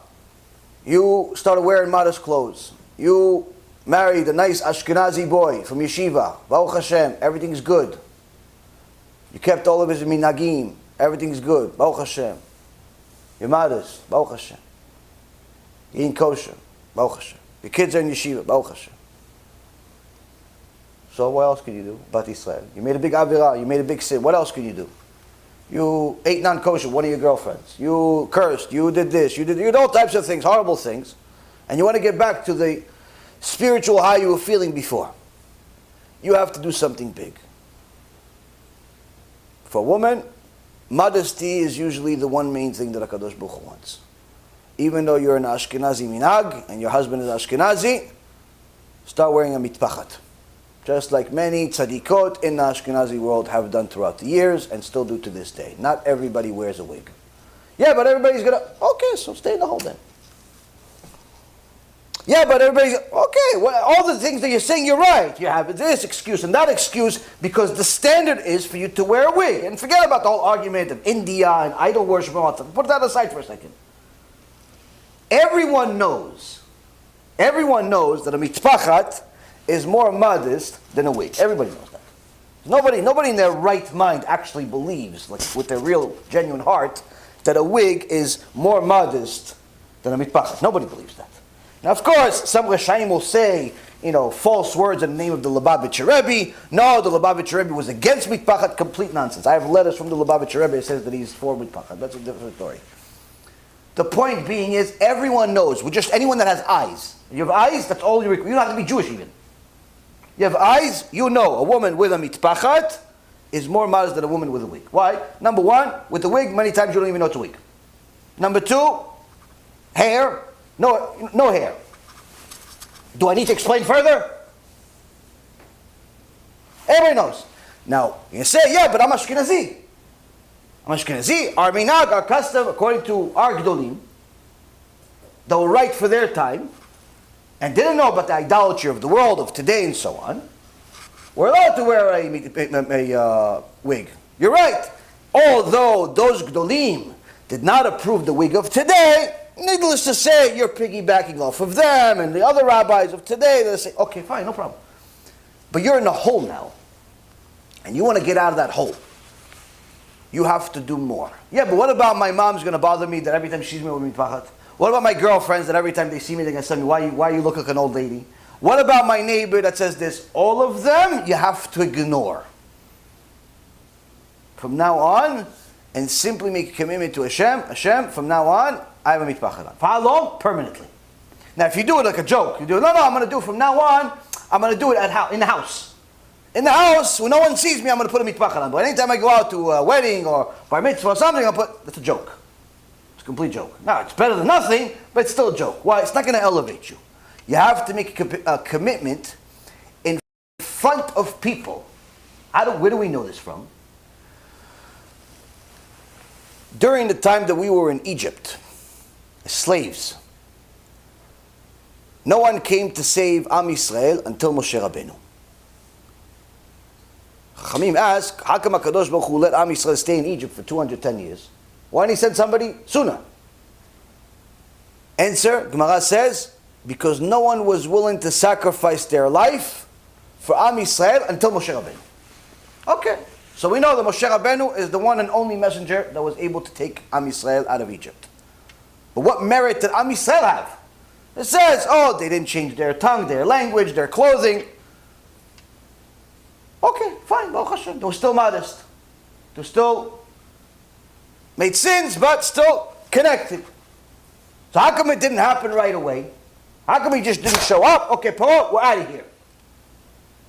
S1: You started wearing modest clothes. You married a nice Ashkenazi boy from yeshiva. Baruch Hashem, everything's good. You kept all of his minagim. Everything's good. Baruch Hashem. You're modest. Baruch Hashem. You eat kosher. Baruch Hashem. Your kids are in yeshiva. Baruch Hashem. So what else can you do? Bat Israel. You made a big avira. You made a big sin. What else can you do? You ate non-kosher, one of your girlfriends. You cursed. You did this. You did all types of things, horrible things. And you want to get back to the spiritual high you were feeling before. You have to do something big. For a woman, modesty is usually the one main thing that HaKadosh Baruch Hu wants. Even though you're an Ashkenazi minag and your husband is Ashkenazi, start wearing a mitpachat. Just like many tzadikot in the Ashkenazi world have done throughout the years and still do to this day. Not everybody wears a wig. Yeah, but everybody's gonna, okay, so stay in the hole then. Yeah, but everybody's, okay, well, all the things that you're saying, you're right. You have this excuse and that excuse because the standard is for you to wear a wig. And forget about the whole argument of India and idol worship and all that. Put that aside for a second. Everyone knows that a mitpachat is more modest than a wig. Everybody knows that. Nobody in their right mind actually believes, like with their real, genuine heart, that a wig is more modest than a mitpachat. Nobody believes that. Now, of course, some Rishaim will say, false words in the name of the Lubavitcher Rebbe. No, the Lubavitcher Rebbe was against mitpachat. Complete nonsense. I have letters from the Lubavitcher Rebbe that says that he's for mitpachat. That's a different story. The point being is, everyone knows, with just anyone that has eyes. You have eyes, that's all you require. You don't have to be Jewish even. You have eyes, you know a woman with a mitpachat is more modest than a woman with a wig. Why? Number one, with the wig, many times you don't even know it's a wig. Number two, hair. No hair. Do I need to explain further? Everybody knows. Now, you say, yeah, but I'm Ashkenazi. Our minhag, our custom, according to our Gdolim, they were right for their time, and didn't know about the idolatry of the world of today and so on, we're allowed to wear a wig. You're right. Although those Gdolim did not approve the wig of today, needless to say, you're piggybacking off of them and the other rabbis of today. They say, okay, fine, no problem. But you're in a hole now, and you want to get out of that hole. You have to do more. Yeah, but what about my mom's going to bother me that every time she sees me with mitpachat? What about my girlfriends that every time they see me they're going to tell me, why you look like an old lady? What about my neighbor that says this? All of them you have to ignore. From now on, and simply make a commitment to Hashem, from now on, I have a mitpachat on. For how long? Permanently. Now, if you do it like a joke, you do, no, I'm going to do it from now on, I'm going to do it in the house. In the house, when no one sees me, I'm going to put a mitpach on. But anytime I go out to a wedding or bar mitzvah or something, that's a joke. It's a complete joke. Now, it's better than nothing, but it's still a joke. Why? It's not going to elevate you. You have to make a commitment in front of people. Where do we know this from? During the time that we were in Egypt, as slaves, no one came to save Am Yisrael until Moshe Rabbeinu. Chamim asked, how come HaKadosh Baruch Hu let Am Yisrael stay in Egypt for 210 years? Why didn't he send somebody sooner? Answer, Gemara says, because no one was willing to sacrifice their life for Am Yisrael until Moshe Rabbeinu. Okay, so we know that Moshe Rabbeinu is the one and only messenger that was able to take Am Yisrael out of Egypt. But what merit did Am Yisrael have? It says, they didn't change their tongue, their language, their clothing. Okay, fine, Baruch Hashem. They were still modest. They still made sins, but still connected. So how come it didn't happen right away? How come he just didn't show up? Okay, Paro, we're out of here.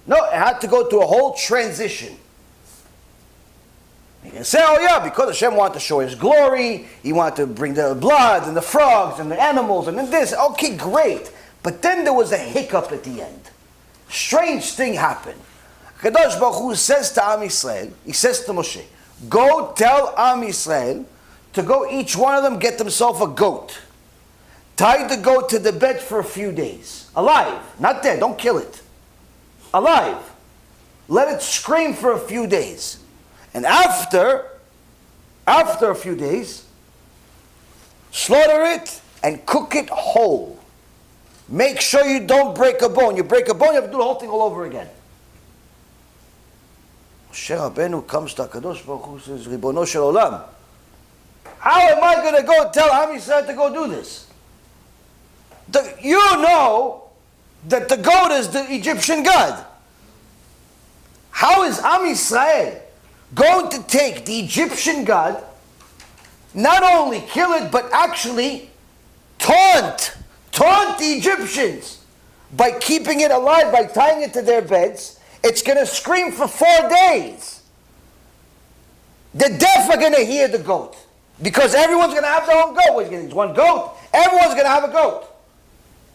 S1: No, it had to go through a whole transition. You can say, because Hashem wanted to show His glory, He wanted to bring the blood and the frogs and the animals and this. Okay, great. But then there was a hiccup at the end. Strange thing happened. Kadosh Baruch Hu says to Am Yisrael, He says to Moshe, go tell Am Yisrael to go each one of them get themselves a goat. Tie the goat to the bed for a few days. Alive, not dead, don't kill it. Alive. Let it scream for a few days. And after a few days, slaughter it and cook it whole. Make sure you don't break a bone. You break a bone, you have to do the whole thing all over again. Moshe Rabbeinu comes to HaKadosh Baruch Hu, says, Ribono shel Olam, how am I going to go tell Am Yisrael to go do this? You know that the goat is the Egyptian god. How is Am Yisrael going to take the Egyptian god, not only kill it, but actually taunt the Egyptians by keeping it alive, by tying it to their beds? It's going to scream for 4 days. The deaf are going to hear the goat, because everyone's going to have their own goat. There's one goat. Everyone's going to have a goat.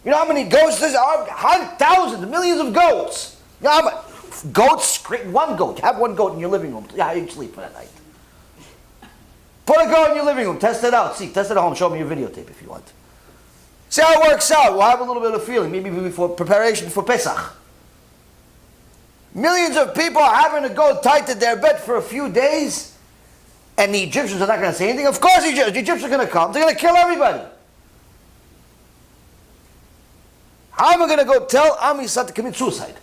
S1: You know how many goats there are? Thousands, millions of goats. You know how many goats scream? One goat. Have one goat in your living room. Yeah, you sleep for that night. Put a goat in your living room. Test it out. See, test it at home. Show me your videotape if you want. See how it works out. We'll have a little bit of feeling. Maybe before preparation for Pesach. Millions of people are having to go tied to their bed for a few days, and the Egyptians are not going to say anything. Of course the Egyptians are going to come. They're going to kill everybody. How am I going to go tell Am Yisrael to commit suicide?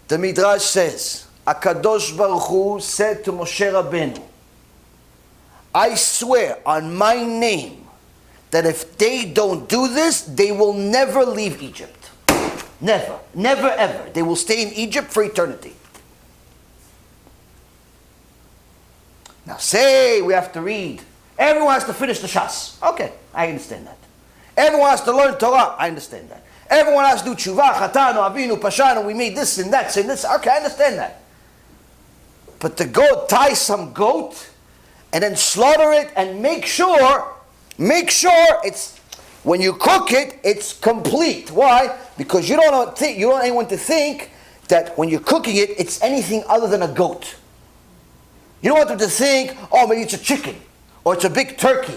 S1: The Midrash says, HaKadosh Baruch Hu said to Moshe Rabbeinu, I swear on my name that if they don't do this, they will never leave Egypt. Never. Never ever. They will stay in Egypt for eternity. Now say we have to read. Everyone has to finish the Shas. Okay, I understand that. Everyone has to learn Torah. I understand that. Everyone has to do TeShuva, Chatanu, Avinu, Pashanu. We made this and that, and this. Okay, I understand that. But to go tie some goat and then slaughter it and make sure it's, when you cook it, it's complete. Why? Because you don't want anyone to think that when you're cooking it, it's anything other than a goat. You don't want them to think, maybe it's a chicken, or it's a big turkey,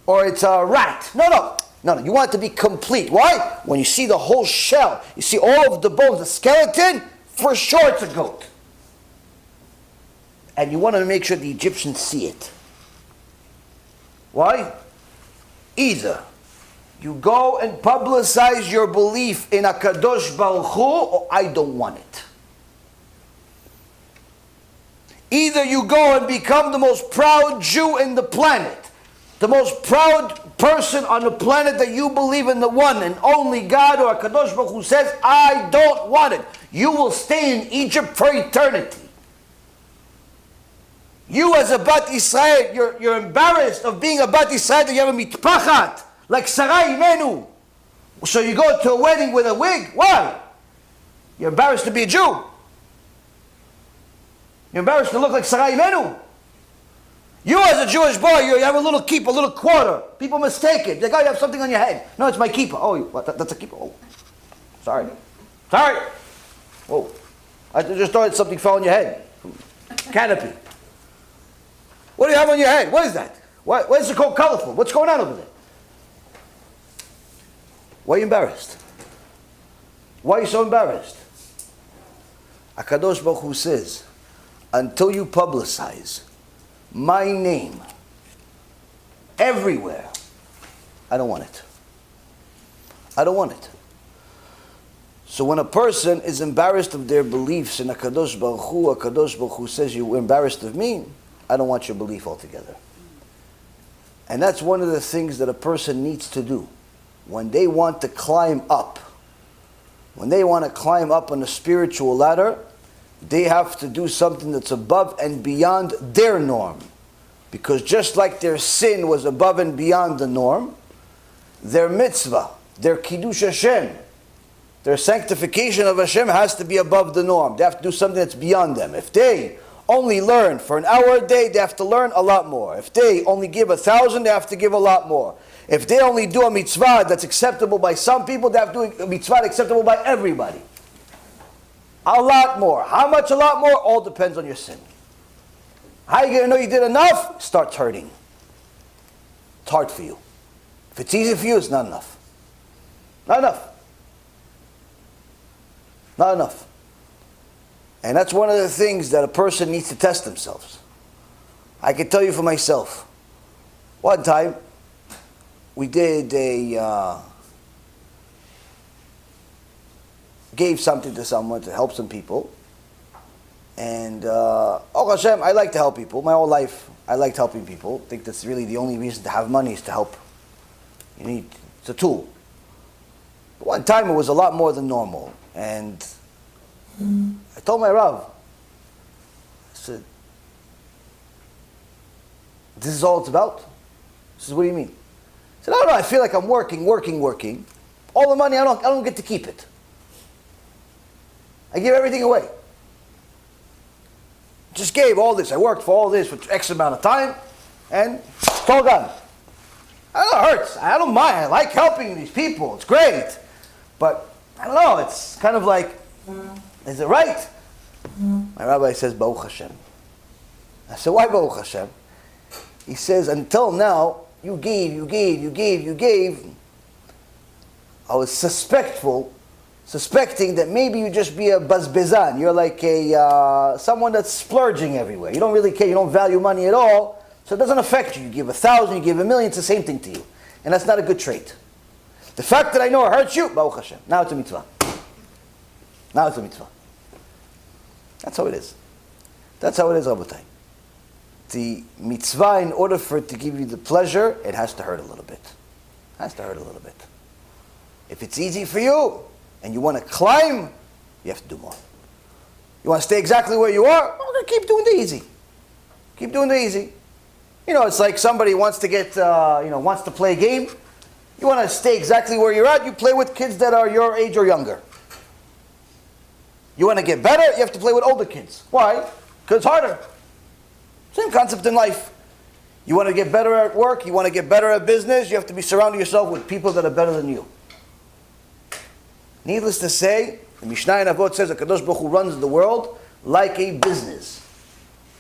S1: or it's a rat. No. You want it to be complete. Why? When you see the whole shell, you see all of the bones, the skeleton, for sure it's a goat. And you want to make sure the Egyptians see it. Why? Either you go and publicize your belief in HaKadosh Baruch Hu, or I don't want it. Either you go and become the most proud Jew in the planet, the most proud person on the planet that you believe in the one and only God, or HaKadosh Baruch Hu says, I don't want it. You will stay in Egypt for eternity. You as a Bat Israel, you're embarrassed of being a Bat Israel that you have a mitpachat, like Sarai Imenu. So you go to a wedding with a wig? Why? You're embarrassed to be a Jew. You're embarrassed to look like Sarai Imenu. You as a Jewish boy, you have a little kippah, a little quarter. People mistake it. They go, you have something on your head. No, it's my kippah. Oh, what, that's a kippah. Oh, sorry. Whoa. I just thought something fell on your head. Canopy. What do you have on your head? What is that? Why is it called colorful? What's going on over there? Why are you embarrassed? Why are you so embarrassed? HaKadosh Baruch Hu says, until you publicize my name everywhere, I don't want it. I don't want it. So when a person is embarrassed of their beliefs in HaKadosh Baruch Hu says, you're embarrassed of me, I don't want your belief altogether. And that's one of the things that a person needs to do. When they want to climb up, when they want to climb up on a spiritual ladder, they have to do something that's above and beyond their norm. Because just like their sin was above and beyond the norm, their mitzvah, their kiddush Hashem, their sanctification of Hashem has to be above the norm. They have to do something that's beyond them. If they only learn for an hour a day, they have to learn a lot more. If they only give 1,000, they have to give a lot more. If they only do a mitzvah that's acceptable by some people, they have to do a mitzvah that's acceptable by everybody. A lot more. How much a lot more? All depends on your sin. How are you going to know you did enough? Start hurting. It's hard for you. If it's easy for you, it's not enough. Not enough. Not enough. And that's one of the things that a person needs to test themselves. I can tell you for myself. One time, we did gave something to someone to help some people. And, oh Hashem, I like to help people. My whole life, I liked helping people. I think that's really the only reason to have money is to help. It's a tool. But one time it was a lot more than normal. And I told my Rav, I said, this is all it's about? He says, what do you mean? I said, I don't know, I feel like I'm working. All the money, I don't get to keep it. I give everything away. Just gave all this. I worked for all this for X amount of time, and it's all gone. I know it hurts. I don't mind. I like helping these people. It's great. But, I don't know, it's kind of like, is it right? My rabbi says, Baruch Hashem. I said, why Baruch Hashem? He says, until now, you gave. I was suspecting that maybe you just be a bazbezan. You're like someone that's splurging everywhere. You don't really care. You don't value money at all. So it doesn't affect you. You give 1,000, you give 1,000,000, it's the same thing to you. And that's not a good trait. The fact that I know it hurts you, Baruch Hashem. Now it's a mitzvah. That's how it is. That's how it is, Rabotai. The mitzvah, in order for it to give you the pleasure, it has to hurt a little bit. If it's easy for you, and you want to climb, you have to do more. You want to stay exactly where you are? Well, keep doing the easy. It's like somebody wants to get, wants to play a game. You want to stay exactly where you're at, you play with kids that are your age or younger. You want to get better, you have to play with older kids. Why? Because it's harder. Same concept in life. You want to get better at work, you want to get better at business, you have to be surrounding yourself with people that are better than you. Needless to say, the Mishnah in Avot says that HaKadosh Baruch Hu runs the world like a business.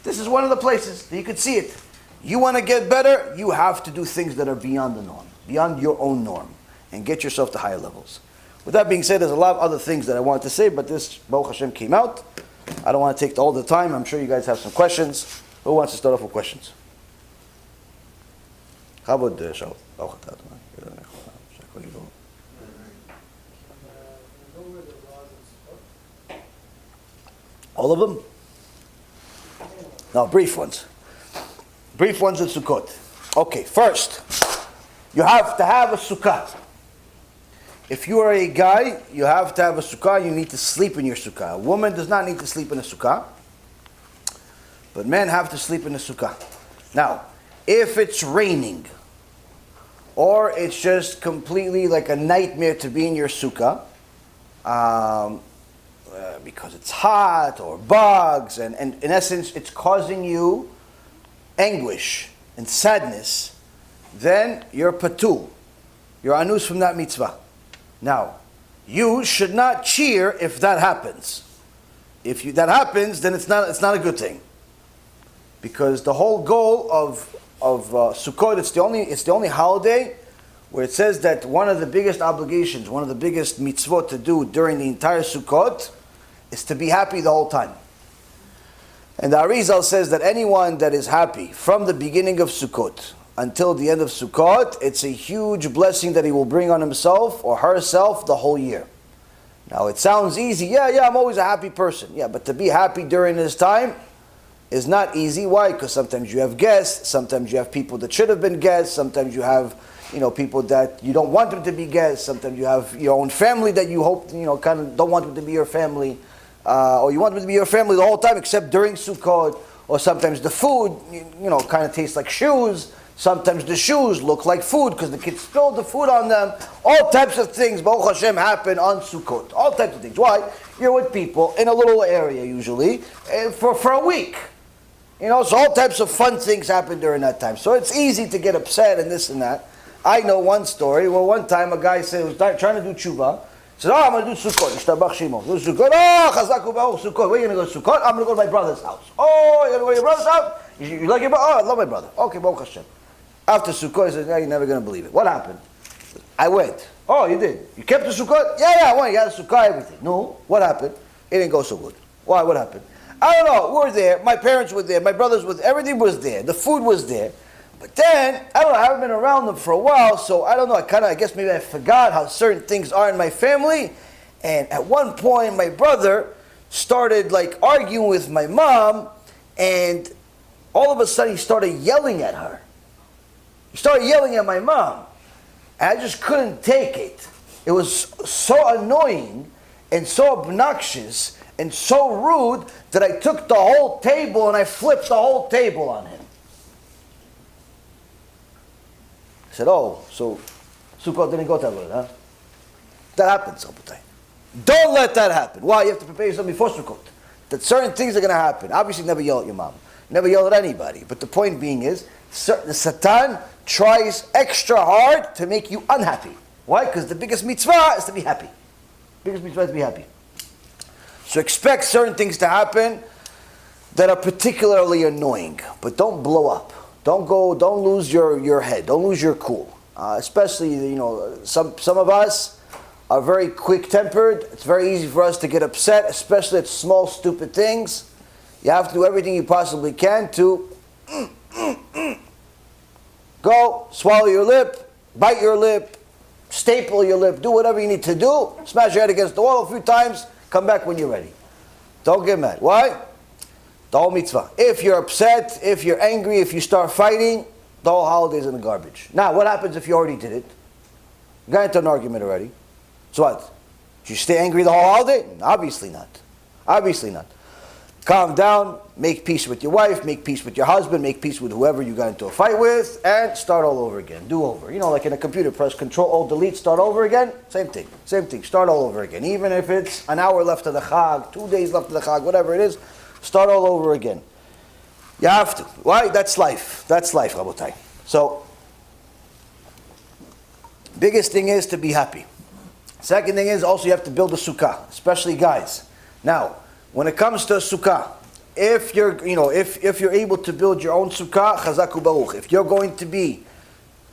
S1: This is one of the places that you could see it. You want to get better, you have to do things that are beyond the norm, beyond your own norm, and get yourself to higher levels. With that being said, there's a lot of other things that I wanted to say, but this, Baruch Hashem, came out. I don't want to take all the time. I'm sure you guys have some questions. Who wants to start off with questions? All of them? No, brief ones. Brief ones in Sukkot. Okay, first, you have to have a sukkah. If you are a guy, you have to have a sukkah, you need to sleep in your sukkah. A woman does not need to sleep in a sukkah, but men have to sleep in a sukkah. Now, if it's raining, or it's just completely like a nightmare to be in your sukkah because it's hot or bugs, and in essence it's causing you anguish and sadness, then you're patul. You're anus from that mitzvah. Now, you should not cheer if that happens. If that happens, then it's not a good thing. Because the whole goal of Sukkot, it's the only holiday where it says that one of the biggest obligations, one of the biggest mitzvot to do during the entire Sukkot is to be happy the whole time. And the Arizal says that anyone that is happy from the beginning of Sukkot until the end of Sukkot, it's a huge blessing that he will bring on himself or herself the whole year. Now it sounds easy, yeah, I'm always a happy person. Yeah, but to be happy during this time is not easy. Why? Because sometimes you have guests, sometimes you have people that should have been guests, sometimes you have people that you don't want them to be guests, sometimes you have your own family that you hope, kind of don't want them to be your family, or you want them to be your family the whole time except during Sukkot, or sometimes the food, kind of tastes like shoes, sometimes the shoes look like food because the kids spilled the food on them. All types of things, Baruch Hashem, happen on Sukkot. All types of things. Why? You're with people in a little area usually for a week. So all types of fun things happen during that time. So it's easy to get upset and this and that. I know one story where one time a guy said, was trying to do tshuva. He said, I'm going to do Sukkot. Yishtabach Shemo. Do Sukkot. Chazak u'Baruch Sukkot. Where are you going to go to Sukkot? I'm going to go to my brother's house. Oh, you're going to go to your brother's house? You like your brother? Oh, I love my brother. Okay, Baruch Hashem. After Sukkot, he says, you're never going to believe it. What happened? I went. Oh, you did? You kept the Sukkot? Yeah, I went. You had the Sukkot, everything. No. What happened? It didn't go so good. Why? What happened? I don't know. We were there. My parents were there. My brothers were there. Everything was there. The food was there. But then, I don't know. I haven't been around them for a while, so I don't know. I guess maybe I forgot how certain things are in my family. And at one point, my brother started arguing with my mom, and all of a sudden he started yelling at her. He started yelling at my mom. And I just couldn't take it. It was so annoying and so obnoxious and so rude that I took the whole table and I flipped the whole table on him. I said, oh, so Sukkot didn't go that good, huh? That happens all the time. Don't let that happen. Why? You have to prepare yourself before Sukkot. That certain things are going to happen. Obviously, never yell at your mom. Never yell at anybody. But the point being is, the Satan tries extra hard to make you unhappy. Why? Because the biggest mitzvah is to be happy. Biggest mitzvah is to be happy. So expect certain things to happen that are particularly annoying. But don't blow up. Don't lose your head. Don't lose your cool. Especially, some of us are very quick-tempered. It's very easy for us to get upset, especially at small, stupid things. You have to do everything you possibly can to go, swallow your lip, bite your lip, staple your lip, do whatever you need to do, smash your head against the wall a few times, come back when you're ready. Don't get mad. Why? The whole mitzvah. If you're upset, if you're angry, if you start fighting, the whole holiday's in the garbage. Now, what happens if you already did it? You got into an argument already. So what? Did you stay angry the whole holiday? Obviously not. Obviously not. Calm down, make peace with your wife, make peace with your husband, make peace with whoever you got into a fight with, and start all over again. Do over. Like in a computer, press Control-Alt-Delete, start over again. Same thing. Start all over again. Even if it's an hour left of the Chag, 2 days left of the Chag, whatever it is, start all over again. You have to. Why? That's life. That's life, Rabotai. So, biggest thing is to be happy. Second thing is also you have to build a sukkah, especially guys. Now, when it comes to a sukkah, if you're able to build your own sukkah, chazak u'baruch. If you're going to be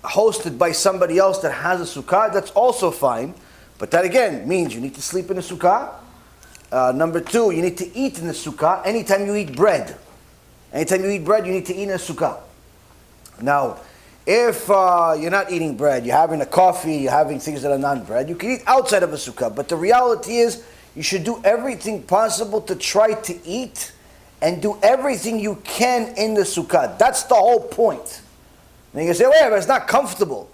S1: hosted by somebody else that has a sukkah, that's also fine. But that again means you need to sleep in a sukkah. Number two, you need to eat in the sukkah anytime you eat bread. Anytime you eat bread, you need to eat in a sukkah. Now, if you're not eating bread, you're having a coffee, you're having things that are non-bread, you can eat outside of a sukkah. But the reality is, you should do everything possible to try to eat and do everything you can in the sukkah. That's the whole point. And you can say, wait, but it's not comfortable.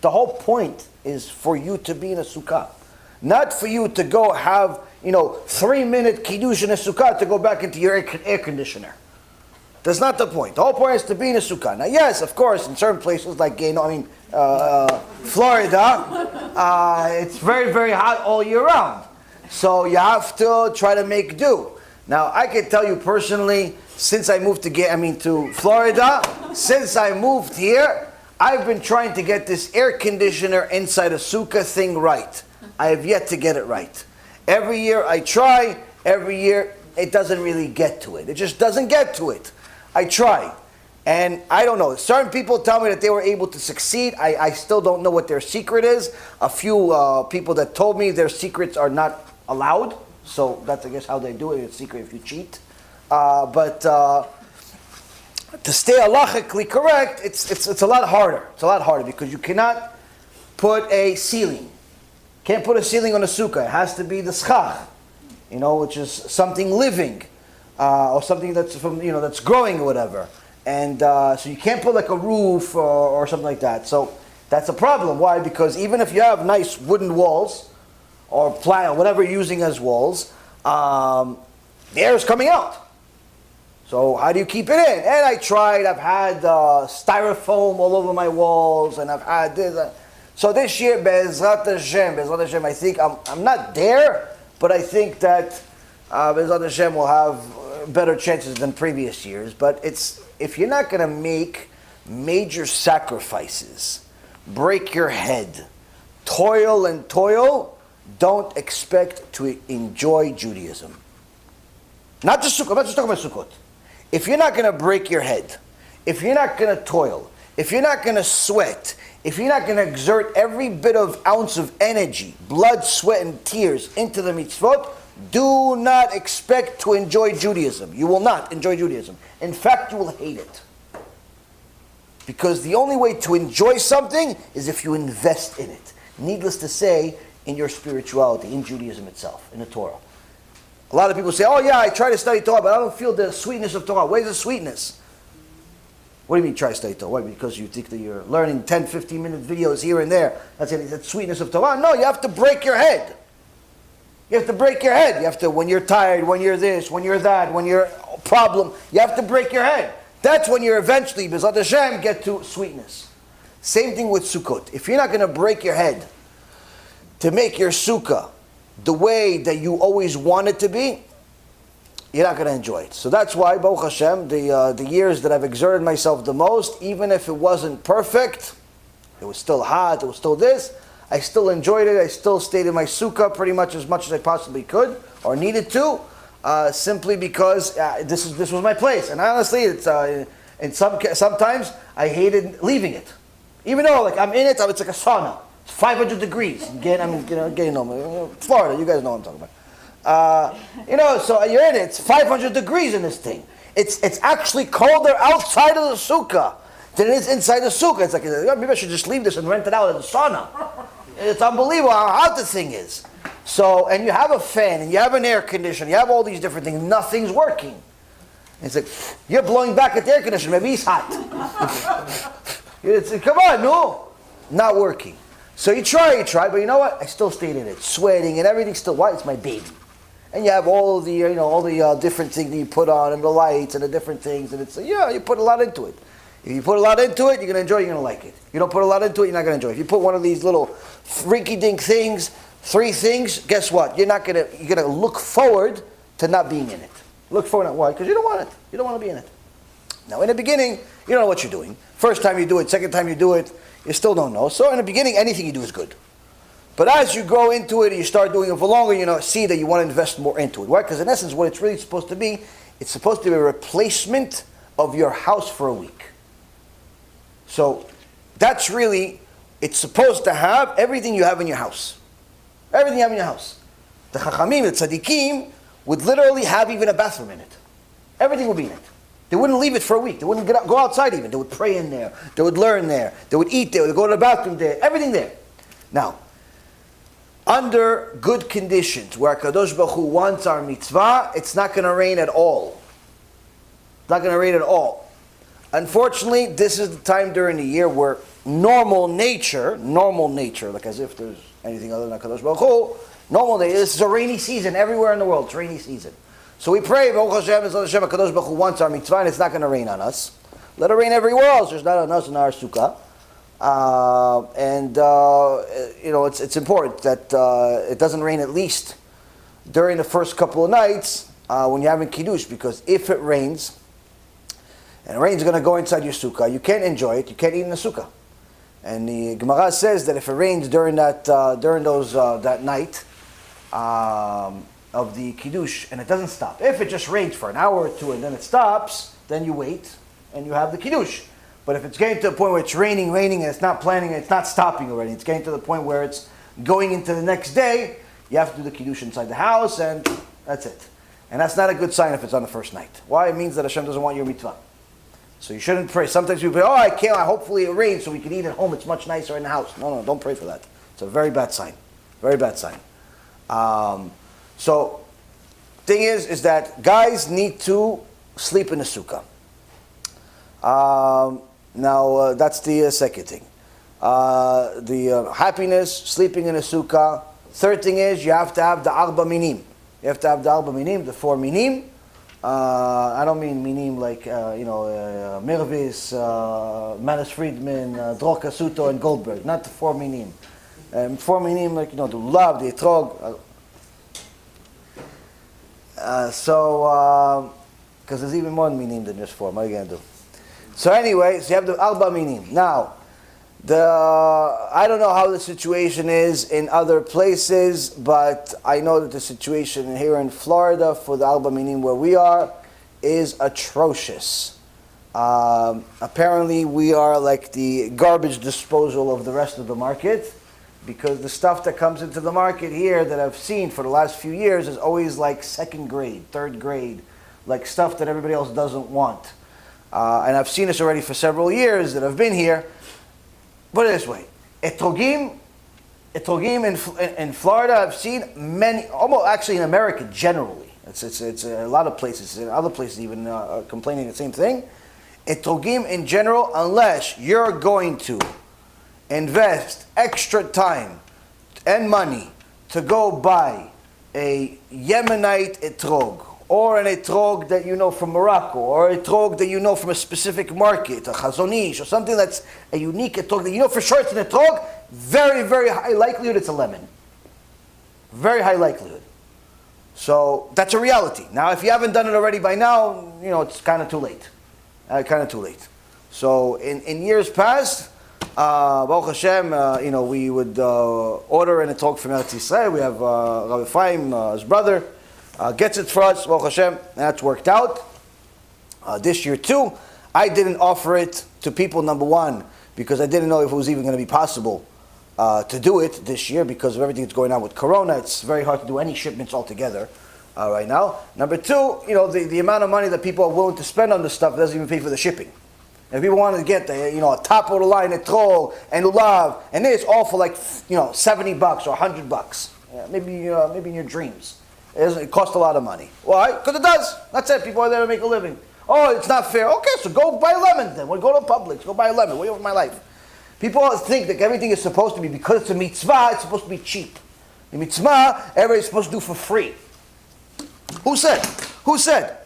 S1: The whole point is for you to be in a sukkah. Not for you to go have, 3-minute kiddush in a sukkah to go back into your air conditioner. That's not the point. The whole point is to be in a sukkah. Now, yes, of course, in certain places like Florida, it's very, very hot all year round. So you have to try to make do. Now, I can tell you personally, since I moved to Florida, since I moved here, I've been trying to get this air conditioner inside a sukkah thing right. I have yet to get it right. Every year I try, every year it doesn't really get to it. It just doesn't get to it. I try. And I don't know. Certain people tell me that they were able to succeed. I still don't know what their secret is. A few people that told me their secrets are not allowed. So that's, I guess, how they do it. It's secret if you cheat. But to stay halachically correct, it's a lot harder. It's a lot harder because you cannot put a ceiling. Can't put a ceiling on a sukkah. It has to be the schach, which is something living, or something that's that's growing or whatever. And so you can't put like a roof or something like that. So that's a problem. Why? Because even if you have nice wooden walls or ply or whatever you're using as walls, the air is coming out. So how do you keep it in? And I tried. I've had styrofoam all over my walls, and I've had this. So this year, Be'ezrat Hashem, I think I'm not there, but I think that Be'ezrat Hashem will have better chances than previous years. But if you're not going to make major sacrifices, break your head, toil, don't expect to enjoy Judaism. Not just Sukkot. I'm not just talking about Sukkot. If you're not going to break your head, if you're not going to toil, if you're not going to sweat, if you're not going to exert every bit of ounce of energy, blood, sweat, and tears into the mitzvot, do not expect to enjoy Judaism. You will not enjoy Judaism. In fact, you will hate it. Because the only way to enjoy something is if you invest in it. Needless to say, in your spirituality, in Judaism itself, in the Torah. A lot of people say, oh yeah, I try to study Torah, but I don't feel the sweetness of Torah. Where's the sweetness? What do you mean try to study Torah? Why? Because you think that you're learning 10, 15-minute videos here and there. That's it. That's sweetness of Torah. No, you have to break your head. You have to break your head. You have to, when you're tired, when you're this, when you're that, when you're a problem, you have to break your head. That's when you're eventually, B'ezrat Hashem, get to sweetness. Same thing with Sukkot. If you're not going to break your head to make your sukkah the way that you always want it to be, you're not going to enjoy it. So that's why, Baruch Hashem, the years that I've exerted myself the most, even if it wasn't perfect, it was still hot, it was still this, I still enjoyed it. I still stayed in my sukkah pretty much as I possibly could or needed to, simply because this was my place. And honestly, it's sometimes I hated leaving it, even though I'm in it. It's like a sauna. It's 500 degrees. Florida, you guys know what I'm talking about. So you're in it. It's 500 degrees in this thing. It's actually colder outside of the sukkah than it is inside the sukkah. It's like, maybe I should just leave this and rent it out as a sauna. It's unbelievable how hot the thing is. So, and you have a fan, and you have an air conditioner, you have all these different things. Nothing's working. It's like, you're blowing back at the air conditioner. Maybe he's hot. Come on, no. Not working. So you try, but you know what? I still stayed in it, sweating and everything. Still, why? It's my baby. And you have all the different things that you put on, and the lights and the different things, and it's you put a lot into it. If you put a lot into it, you're gonna enjoy it. You're gonna like it. You don't put a lot into it, you're not gonna enjoy it. If you put one of these little freaky-dink things, 3 things, guess what? You're gonna look forward to not being in it. Look forward, why? Because you don't want it. You don't want to be in it. Now, in the beginning, you don't know what you're doing. First time you do it, second time you do it, you still don't know. So in the beginning, anything you do is good. But as you grow into it and you start doing it for longer, see that you want to invest more into it. Why? Because in essence, what it's really supposed to be, it's supposed to be a replacement of your house for a week. So that's really, it's supposed to have everything you have in your house. Everything you have in your house. The Chachamim, the Tzaddikim, would literally have even a bathroom in it. Everything would be in it. They wouldn't leave it for a week. They wouldn't go outside even. They would pray in there. They would learn there. They would eat there. They would go to the bathroom there. Everything there. Now, under good conditions, where HaKadosh Baruch Hu wants our mitzvah, it's not going to rain at all. It's not going to rain at all. Unfortunately, this is the time during the year where normal nature, like as if there's anything other than HaKadosh Baruch Hu, normal nature, this is a rainy season everywhere in the world. It's rainy season. So we pray, Baruch Hashem, Hashem HaKadosh Baruch Hu wants our mitzvah, and it's not going to rain on us. Let it rain everywhere else, just not on us in our sukkah. It's important that it doesn't rain at least during the first couple of nights when you're having kiddush, because if it rains, and the rain's going to go inside your sukkah, you can't enjoy it, you can't eat in the sukkah. And the Gemara says that if it rains during that night of the kiddush, and it doesn't stop. If it just rains for an hour or two and then it stops, then you wait and you have the kiddush. But if it's getting to the point where it's raining, and it's not it's not stopping already, it's getting to the point where it's going into the next day, you have to do the kiddush inside the house, and that's it. And that's not a good sign if it's on the first night. Why? It means that Hashem doesn't want your mitzvah. So you shouldn't pray. Sometimes people say, I can't, hopefully it rains so we can eat at home, it's much nicer in the house. No, don't pray for that. It's a very bad sign. Very bad sign. So, thing is that guys need to sleep in the sukkah. Now, that's the second thing. The happiness, sleeping in a sukkah. Third thing is you have to have the arba minim. You have to have the arba minim, the 4 minim. I don't mean minim like, Mirvis, Manis Friedman, Droka Suto, and Goldberg. Not the 4 minim. 4 minim like, the lulav, the etrog. Because there's even more minim than just 4. What are you going to do? So anyway, so you have the arba minim. Now, I don't know how the situation is in other places, but I know that the situation here in Florida for the arba minim where we are is atrocious. Apparently we are like the garbage disposal of the rest of the market, because the stuff that comes into the market here that I've seen for the last few years is always like 2nd grade, 3rd grade, like stuff that everybody else doesn't want. And I've seen this already for several years that I've been here. Put it this way, etrogim in Florida, I've seen many, almost actually in America generally. It's a lot of places, in other places even complaining the same thing. Etrogim in general, unless you're going to invest extra time and money to go buy a Yemenite etrog, or an etrog that you know from Morocco, or a etrog that you know from a specific market, a chazonish, or something that's a unique etrog that you know for sure it's an etrog, very, very high likelihood it's a lemon. Very high likelihood. So that's a reality. Now, if you haven't done it already by now, it's kind of too late. So in years past, Baruch Hashem, we would order an etrog from Eretz Yisrael. We have Rabbi Chaim, his brother, gets it for us, Baruch Hashem, and that's worked out. This year too, I didn't offer it to people, number one, because I didn't know if it was even going to be possible to do it this year because of everything that's going on with Corona. It's very hard to do any shipments altogether right now. Number two, the amount of money that people are willing to spend on this stuff doesn't even pay for the shipping. And people want to get a top of the line etrog and lulav, and it's all for like $70 or $100. Maybe in your dreams. It costs a lot of money. Why? Because it does. That's it. People are there to make a living. Oh, it's not fair. Okay, so go buy a lemon then. We'll go to Publix. Go buy a lemon. Way over my life. People always think that everything is supposed to be, because it's a mitzvah, it's supposed to be cheap. The mitzvah, everybody's supposed to do for free. Who said? Who said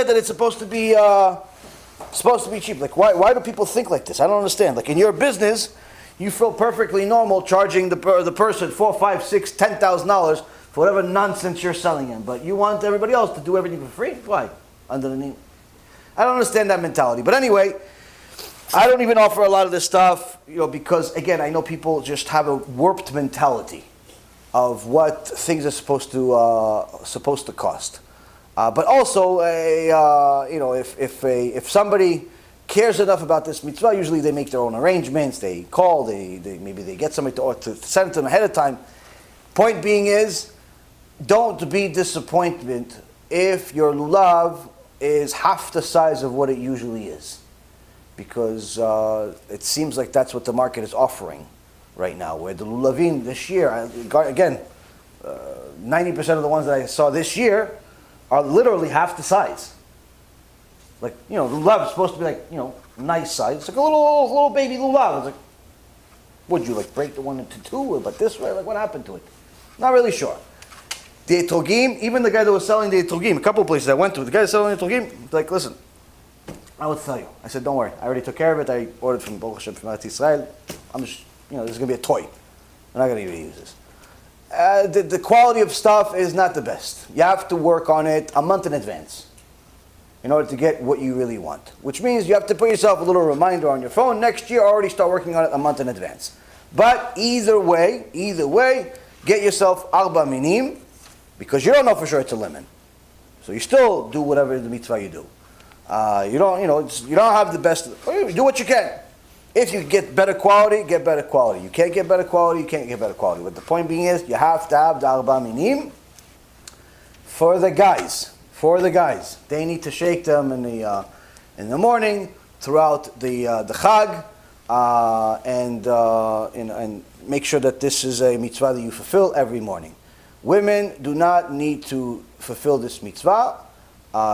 S1: that it's supposed to be cheap? Like, why do people think like this? I don't understand. Like, in your business, you feel perfectly normal charging the person $4, $5, $6, $10,000 for whatever nonsense you're selling him, but you want everybody else to do everything for free? Why? Under the knee. I don't understand that mentality. But anyway, I don't even offer a lot of this stuff, because again, I know people just have a warped mentality of what things are supposed to cost. But also, if somebody cares enough about this mitzvah, usually they make their own arrangements. They call. Maybe they get somebody to send it to them ahead of time. Point being is, don't be disappointed if your lulav is half the size of what it usually is, because it seems like that's what the market is offering right now. Where the lulavim this year, again, 90% of the ones that I saw this year are literally half the size. Like, the lulav is supposed to be like, nice size. It's like a little baby lulav. It's like, would you break the one into two, but this way? Like, what happened to it? Not really sure. The etrogim, even the guy that was selling the etrogim, a couple of places I went to, the guy selling the etrogim, like, listen, I will tell you. I said, don't worry. I already took care of it. I ordered from Baruch Hashem from Eretz Israel. I'm just, this is going to be a toy. I'm not going to use this. The quality of stuff is not the best. You have to work on it a month in advance in order to get what you really want. Which means you have to put yourself a little reminder on your phone. Next year, already start working on it a month in advance. But either way, get yourself arba minim, because you don't know for sure it's a lemon. So you still do whatever the mitzvah you do. You don't have the best. Do what you can. If you get better quality, get better quality. You can't get better quality, you can't get better quality. But the point being is, you have to have the arba minim for the guys. For the guys, they need to shake them in the morning throughout the Chag, and make sure that this is a mitzvah that you fulfill every morning. Women do not need to fulfill this mitzvah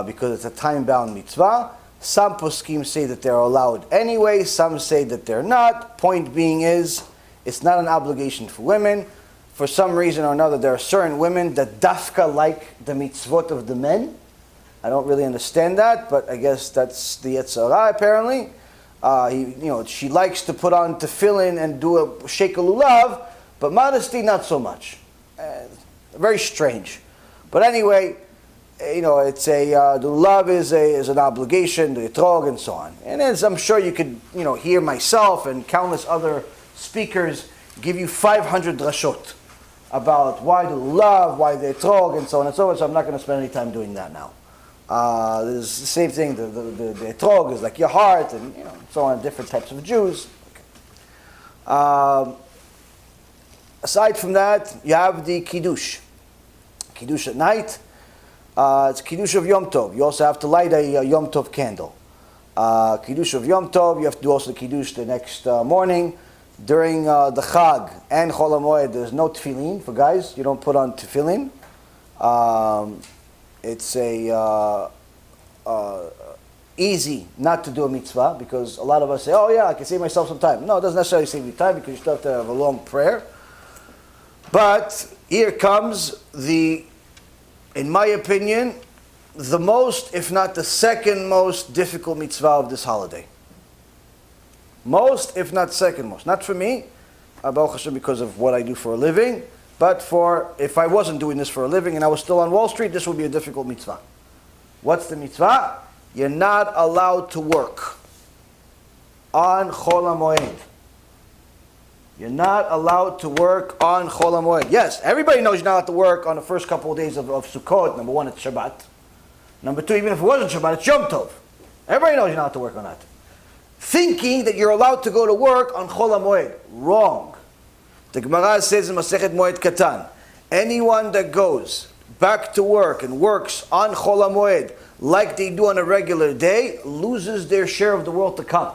S1: because it's a time-bound mitzvah. Some poskim say that they're allowed anyway. Some say that they're not. Point being is, it's not an obligation for women. For some reason or another, there are certain women that dafka like the mitzvot of the men. I don't really understand that, but I guess that's the Yetzer Hara apparently. She likes to put on tefillin and do a shake a lulav, but modesty not so much. Very strange. But anyway, it's the lulav is an obligation, the etrog and so on. And as I'm sure you could, hear myself and countless other speakers give you 500 drashot about why the lulav, why the etrog, and so on and so on. So I'm not going to spend any time doing that now. There's the same thing. The etrog is like your heart, and so on. Different types of Jews. Okay. Aside from that, you have the kiddush. Kiddush at night. It's Kiddush of Yom Tov. You also have to light a Yom Tov candle. Kiddush of Yom Tov, you have to do also the Kiddush the next morning. During the Chag and Chol Hamoed, there's no tefillin for guys. You don't put on tefillin. It's easy not to do a mitzvah, because a lot of us say, oh yeah, I can save myself some time. No, it doesn't necessarily save you time, because you still have to have a long prayer. But here comes in my opinion, the most, if not the second most difficult mitzvah of this holiday. Most, if not second most. Not for me, Baruch Hashem, because of what I do for a living, but if I wasn't doing this for a living and I was still on Wall Street, this would be a difficult mitzvah. What's the mitzvah? You're not allowed to work on Chol Hamoed. You're not allowed to work on Chol Hamoed. Yes, everybody knows you're not allowed to work on the first couple of days of Sukkot. Number one, it's Shabbat. Number two, even if it wasn't Shabbat, it's Yom Tov. Everybody knows you're not allowed to work on that. Thinking that you're allowed to go to work on Chol Hamoed. Wrong. The Gemara says in Masechet Moed Katan, anyone that goes back to work and works on Chol Hamoed like they do on a regular day loses their share of the world to come.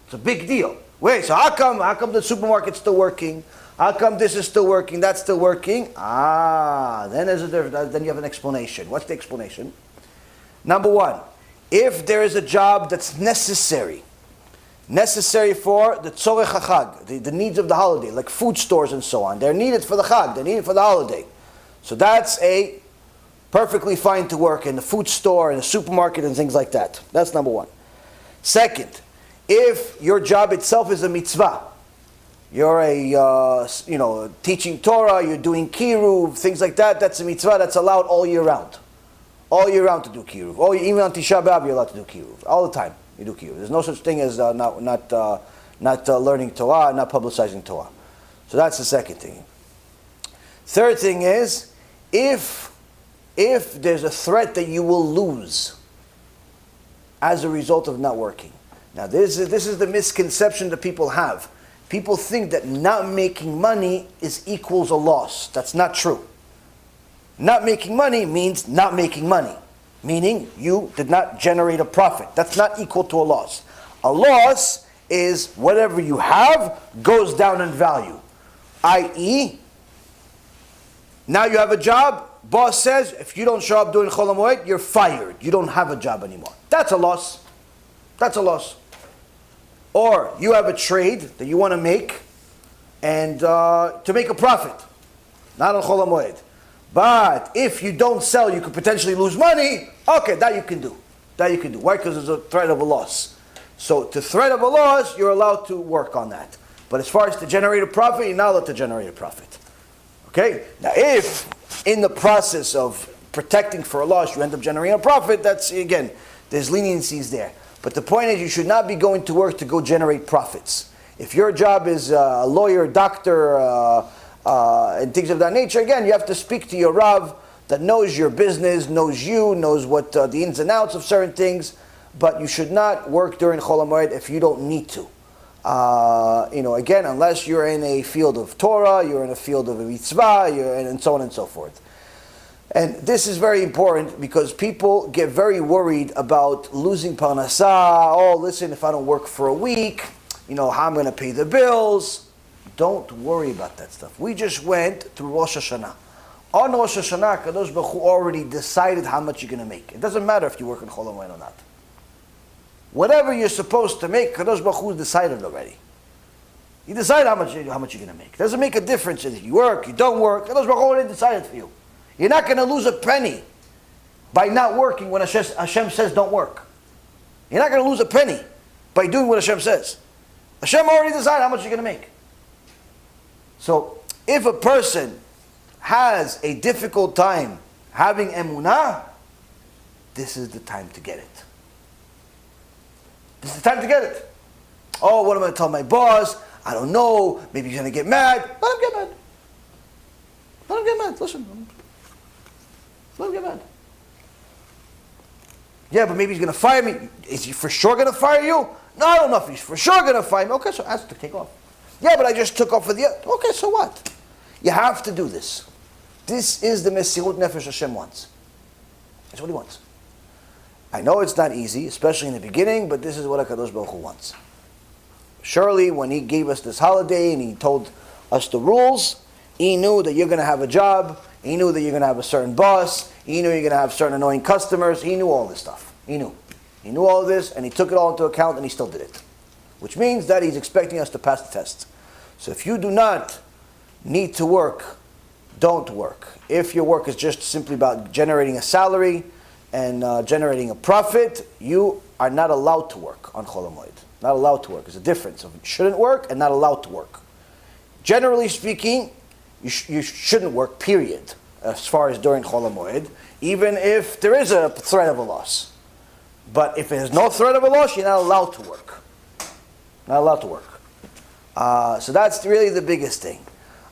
S1: It's a big deal. Wait, so how come the supermarket's still working? How come this is still working, that's still working? Then there's then you have an explanation. What's the explanation? Number one, if there is a job that's necessary for the tzorech hachag, the needs of the holiday, like food stores and so on, they're needed for the chag, they're needed for the holiday. So that's a perfectly fine to work in the food store, in the supermarket, and things like that. That's number one. Second, if your job itself is a mitzvah, you're teaching Torah, you're doing kiruv, things like that, that's a mitzvah that's allowed all year round. All year round to do kiruv. Even on Tisha B'Av, you're allowed to do kiruv. All the time you do kiruv. There's no such thing as not learning Torah, not publicizing Torah. So that's the second thing. Third thing is, if there's a threat that you will lose as a result of not working. Now this is the misconception that people have. People think that not making money equals a loss. That's not true. Not making money means not making money. Meaning you did not generate a profit. That's not equal to a loss. A loss is whatever you have goes down in value. I.e., now you have a job, boss says, if you don't show up doing Chol Hamoed, you're fired. You don't have a job anymore. That's a loss. That's a loss. Or you have a trade that you want to make, and to make a profit. Not on Chol Hamoed. But if you don't sell, you could potentially lose money. Okay, that you can do. That you can do. Why? Because there's a threat of a loss. So to threat of a loss, you're allowed to work on that. But as far as to generate a profit, you're not allowed to generate a profit. Okay? Now if in the process of protecting for a loss, you end up generating a profit, that's, again, there's leniencies there. But the point is, you should not be going to work to go generate profits. If your job is a lawyer, doctor, and things of that nature, again, you have to speak to your Rav that knows your business, knows you, knows what the ins and outs of certain things, but you should not work during Chol Hamoed if you don't need to. Again, unless you're in a field of Torah, you're in a field of a mitzvah, and so on and so forth. And this is very important because people get very worried about losing parnasah. Oh, listen, if I don't work for a week, how I'm going to pay the bills. Don't worry about that stuff. We just went through Rosh Hashanah. On Rosh Hashanah, Kadosh Baruch Hu already decided how much you're going to make. It doesn't matter if you work in Chol Hamoed or not. Whatever you're supposed to make, Kadosh Baruch Hu decided already. He decided how much you're going to make. It doesn't make a difference if you work, you don't work. Kadosh Baruch Hu already decided for you. You're not going to lose a penny by not working when Hashem says don't work. You're not going to lose a penny by doing what Hashem says. Hashem already decided how much you're going to make. So, if a person has a difficult time having emunah, this is the time to get it. This is the time to get it. Oh, what am I going to tell my boss? I don't know. Maybe he's going to get mad. Let him get mad. Let him get mad. Listen. Let him get mad. Yeah, but maybe he's going to fire me. Is he for sure going to fire you? No, I don't know if he's for sure going to fire me. Okay, so ask to take off. Yeah, but I just took off for the... Okay, so what? You have to do this. This is the Mesirut Nefesh Hashem wants. That's what He wants. I know it's not easy, especially in the beginning, but this is what HaKadosh Baruch Hu wants. Surely, when He gave us this holiday and He told us the rules, He knew that you're going to have a job. He knew that you're going to have a certain boss. He knew you're going to have certain annoying customers. He knew all this stuff. He knew. He knew all of this, and He took it all into account, and He still did it. Which means that He's expecting us to pass the test. So if you do not need to work, don't work. If your work is just simply about generating a salary and generating a profit, you are not allowed to work on Chol Hamoed. Not allowed to work. There's a difference of shouldn't work and not allowed to work. Generally speaking, you shouldn't work, period, as far as during Chol Hamoed, even if there is a threat of a loss. But if there's no threat of a loss, you're not allowed to work. Not allowed to work. So that's really the biggest thing.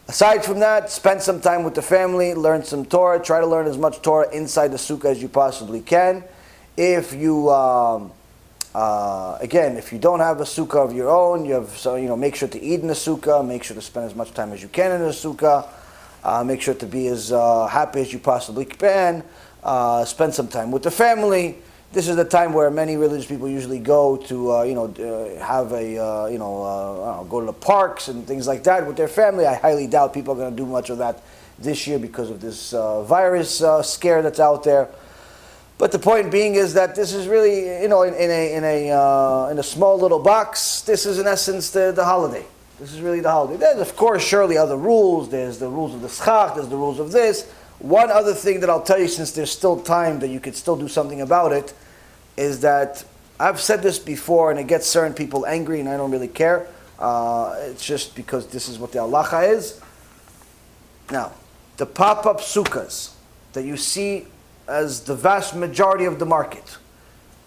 S1: Aside from that, spend some time with the family, learn some Torah, try to learn as much Torah inside the sukkah as you possibly can. If you, again, if you don't have a sukkah of your own, make sure to eat in the sukkah, make sure to spend as much time as you can in the sukkah, make sure to be as happy as you possibly can, spend some time with the family. This is the time where many religious people usually go to, go to the parks and things like that with their family. I highly doubt people are going to do much of that this year because of this virus scare that's out there. But the point being is that this is really, in a small little box, this is in essence the holiday. This is really the holiday. There's, of course, surely other rules. There's the rules of the schach. There's the rules of this. One other thing that I'll tell you, since there's still time that you could still do something about it, is that I've said this before and it gets certain people angry and I don't really care. It's just because this is what the halacha is. Now, the pop-up sukkahs that you see as the vast majority of the market.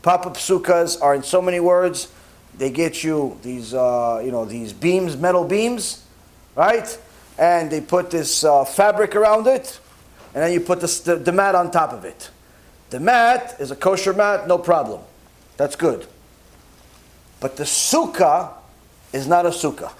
S1: Pop-up sukkahs are, in so many words, they get you these, these beams, metal beams, right? And they put this fabric around it, and then you put the mat on top of it. The mat is a kosher mat, no problem. That's good. But the sukkah is not a sukkah.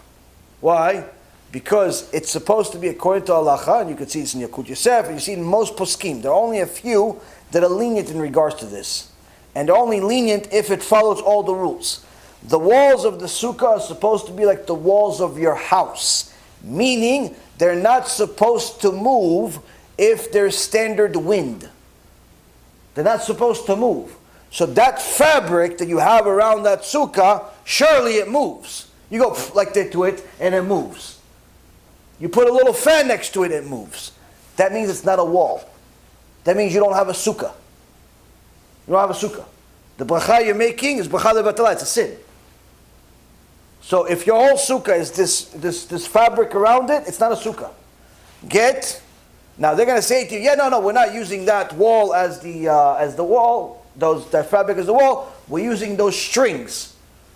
S1: Why? Because it's supposed to be according to halacha, and you can see this in Yakut Yosef, and you see it in most poskim. There are only a few that are lenient in regards to this. And they're only lenient if it follows all the rules. The walls of the sukkah are supposed to be like the walls of your house. Meaning, they're not supposed to move if there's standard wind. They're not supposed to move. So that fabric that you have around that sukkah, surely it moves. You go like that to it, and it moves. You put a little fan next to it, it moves. That means it's not a wall. That means you don't have a sukkah. You don't have a sukkah. The bracha you're making is bracha levatala. It's a sin. So if your whole sukkah is this fabric around it, it's not a sukkah. Now they're going to say to you, yeah, no, we're not using that wall as the wall. That fabric is the wall. We're using those strings.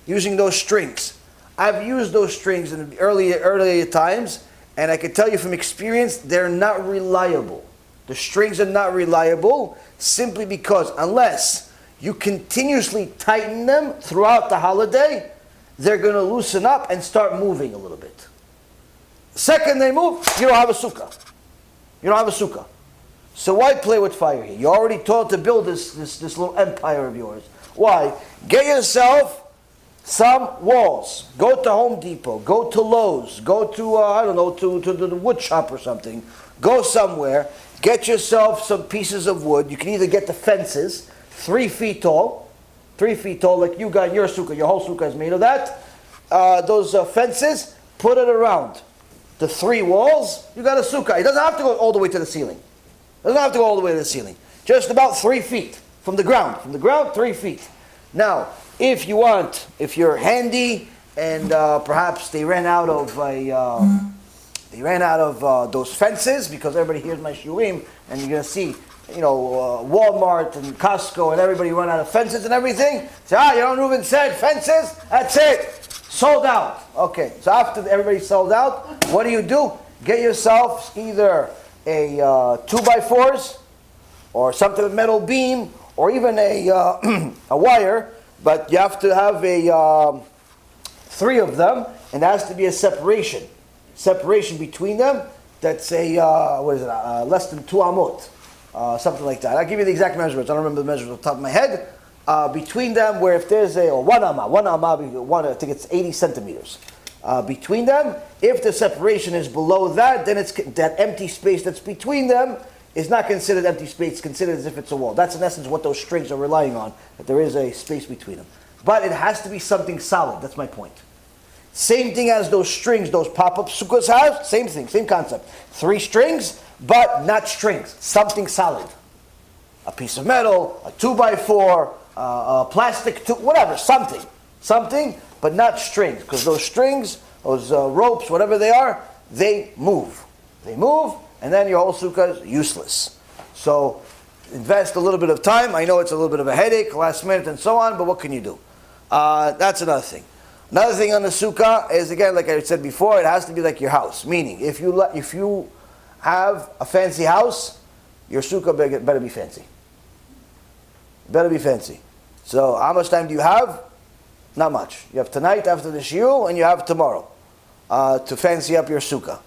S1: I've used those strings in earlier times, and I can tell you from experience, they're not reliable. The strings are not reliable simply because unless you continuously tighten them throughout the holiday, they're going to loosen up and start moving a little bit. Second they move, you don't have a sukkah. So why play with fire here? You're already taught to build this little empire of yours. Why? Get yourself some walls. Go to Home Depot. Go to Lowe's. Go to, to the wood shop or something. Go somewhere. Get yourself some pieces of wood. You can either get the fences, 3 feet tall, like you got in your sukkah. Your whole sukkah is made of that. Those fences, put it around the 3 walls. You got a sukkah. It doesn't have to go all the way to the ceiling. Just about 3 feet from the ground. 3 feet. Now, if you're handy and perhaps they ran out of those fences because everybody hears my shurim, and you're going to see, Walmart and Costco and everybody run out of fences and everything. Say, Yaron Reuven said fences. That's it. Sold out. Okay. So after everybody's sold out, what do? Get yourself either a 2x4s or something with metal beam or even a wire, but you have to have 3 of them, and there has to be a separation between them. That's less than 2 amot, something like that. I'll give you the exact measurements. I don't remember the measurements off the top of my head. Between them, where if there's one amma, I think it's 80 centimeters. Between them, if the separation is below that, then it's that empty space that's between them is not considered empty space. It's considered as if it's a wall. That's in essence what those strings are relying on, that there is a space between them. But it has to be something solid. That's my point. Same thing as those strings, those pop-up sukkahs have. Same thing, same concept. 3 strings, but not strings. Something solid. A piece of metal, a 2x4, a plastic, whatever, something, but not strings. Because those strings, those ropes, whatever they are, they move. And then your whole sukkah is useless. So invest a little bit of time. I know it's a little bit of a headache, last minute and so on, but what can you do? That's another thing. Another thing on the sukkah is, again, like I said before, it has to be like your house. Meaning, if you have a fancy house, your sukkah better be fancy. So how much time do you have? Not much. You have tonight after the shiur, and you have tomorrow to fancy up your sukkah.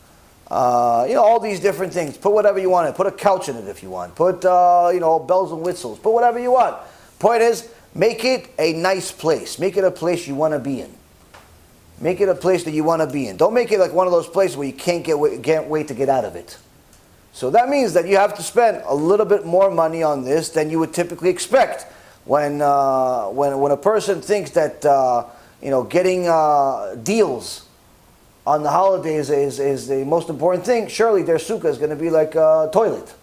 S1: All these different things. Put whatever you want in it. Put a couch in it if you want. Put, bells and whistles. Put whatever you want. Point is, make it a nice place. Make it a place you want to be in. Make it a place that you want to be in. Don't make it like one of those places where you can't wait to get out of it. So that means that you have to spend a little bit more money on this than you would typically expect. When a person thinks that getting deals on the holidays is the most important thing, surely their sukkah is going to be like a toilet.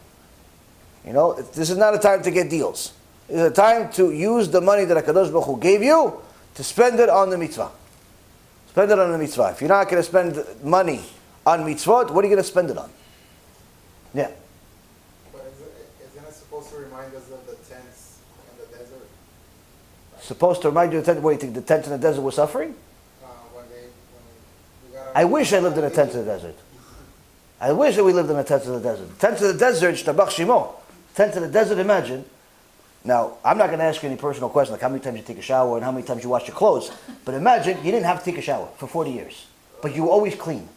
S1: This is not a time to get deals. It's a time to use the money that HaKadosh Baruch Hu gave you to spend it on the mitzvah. Spend it on the mitzvah. If you're not going to spend money on mitzvot, what are you going to spend it on? Yeah.
S2: But isn't it supposed to remind us of the tents in the desert?
S1: Supposed to remind you of the tent? What do you think, the tents in the desert were suffering? I wish I lived in a tent in the desert. I wish that we lived in a tent in the desert. Tent in the desert, shtabach shimo. Tent in the desert, imagine. Now, I'm not going to ask you any personal questions, like how many times you take a shower and how many times you wash your clothes. But imagine you didn't have to take a shower for 40 years. But you were always clean.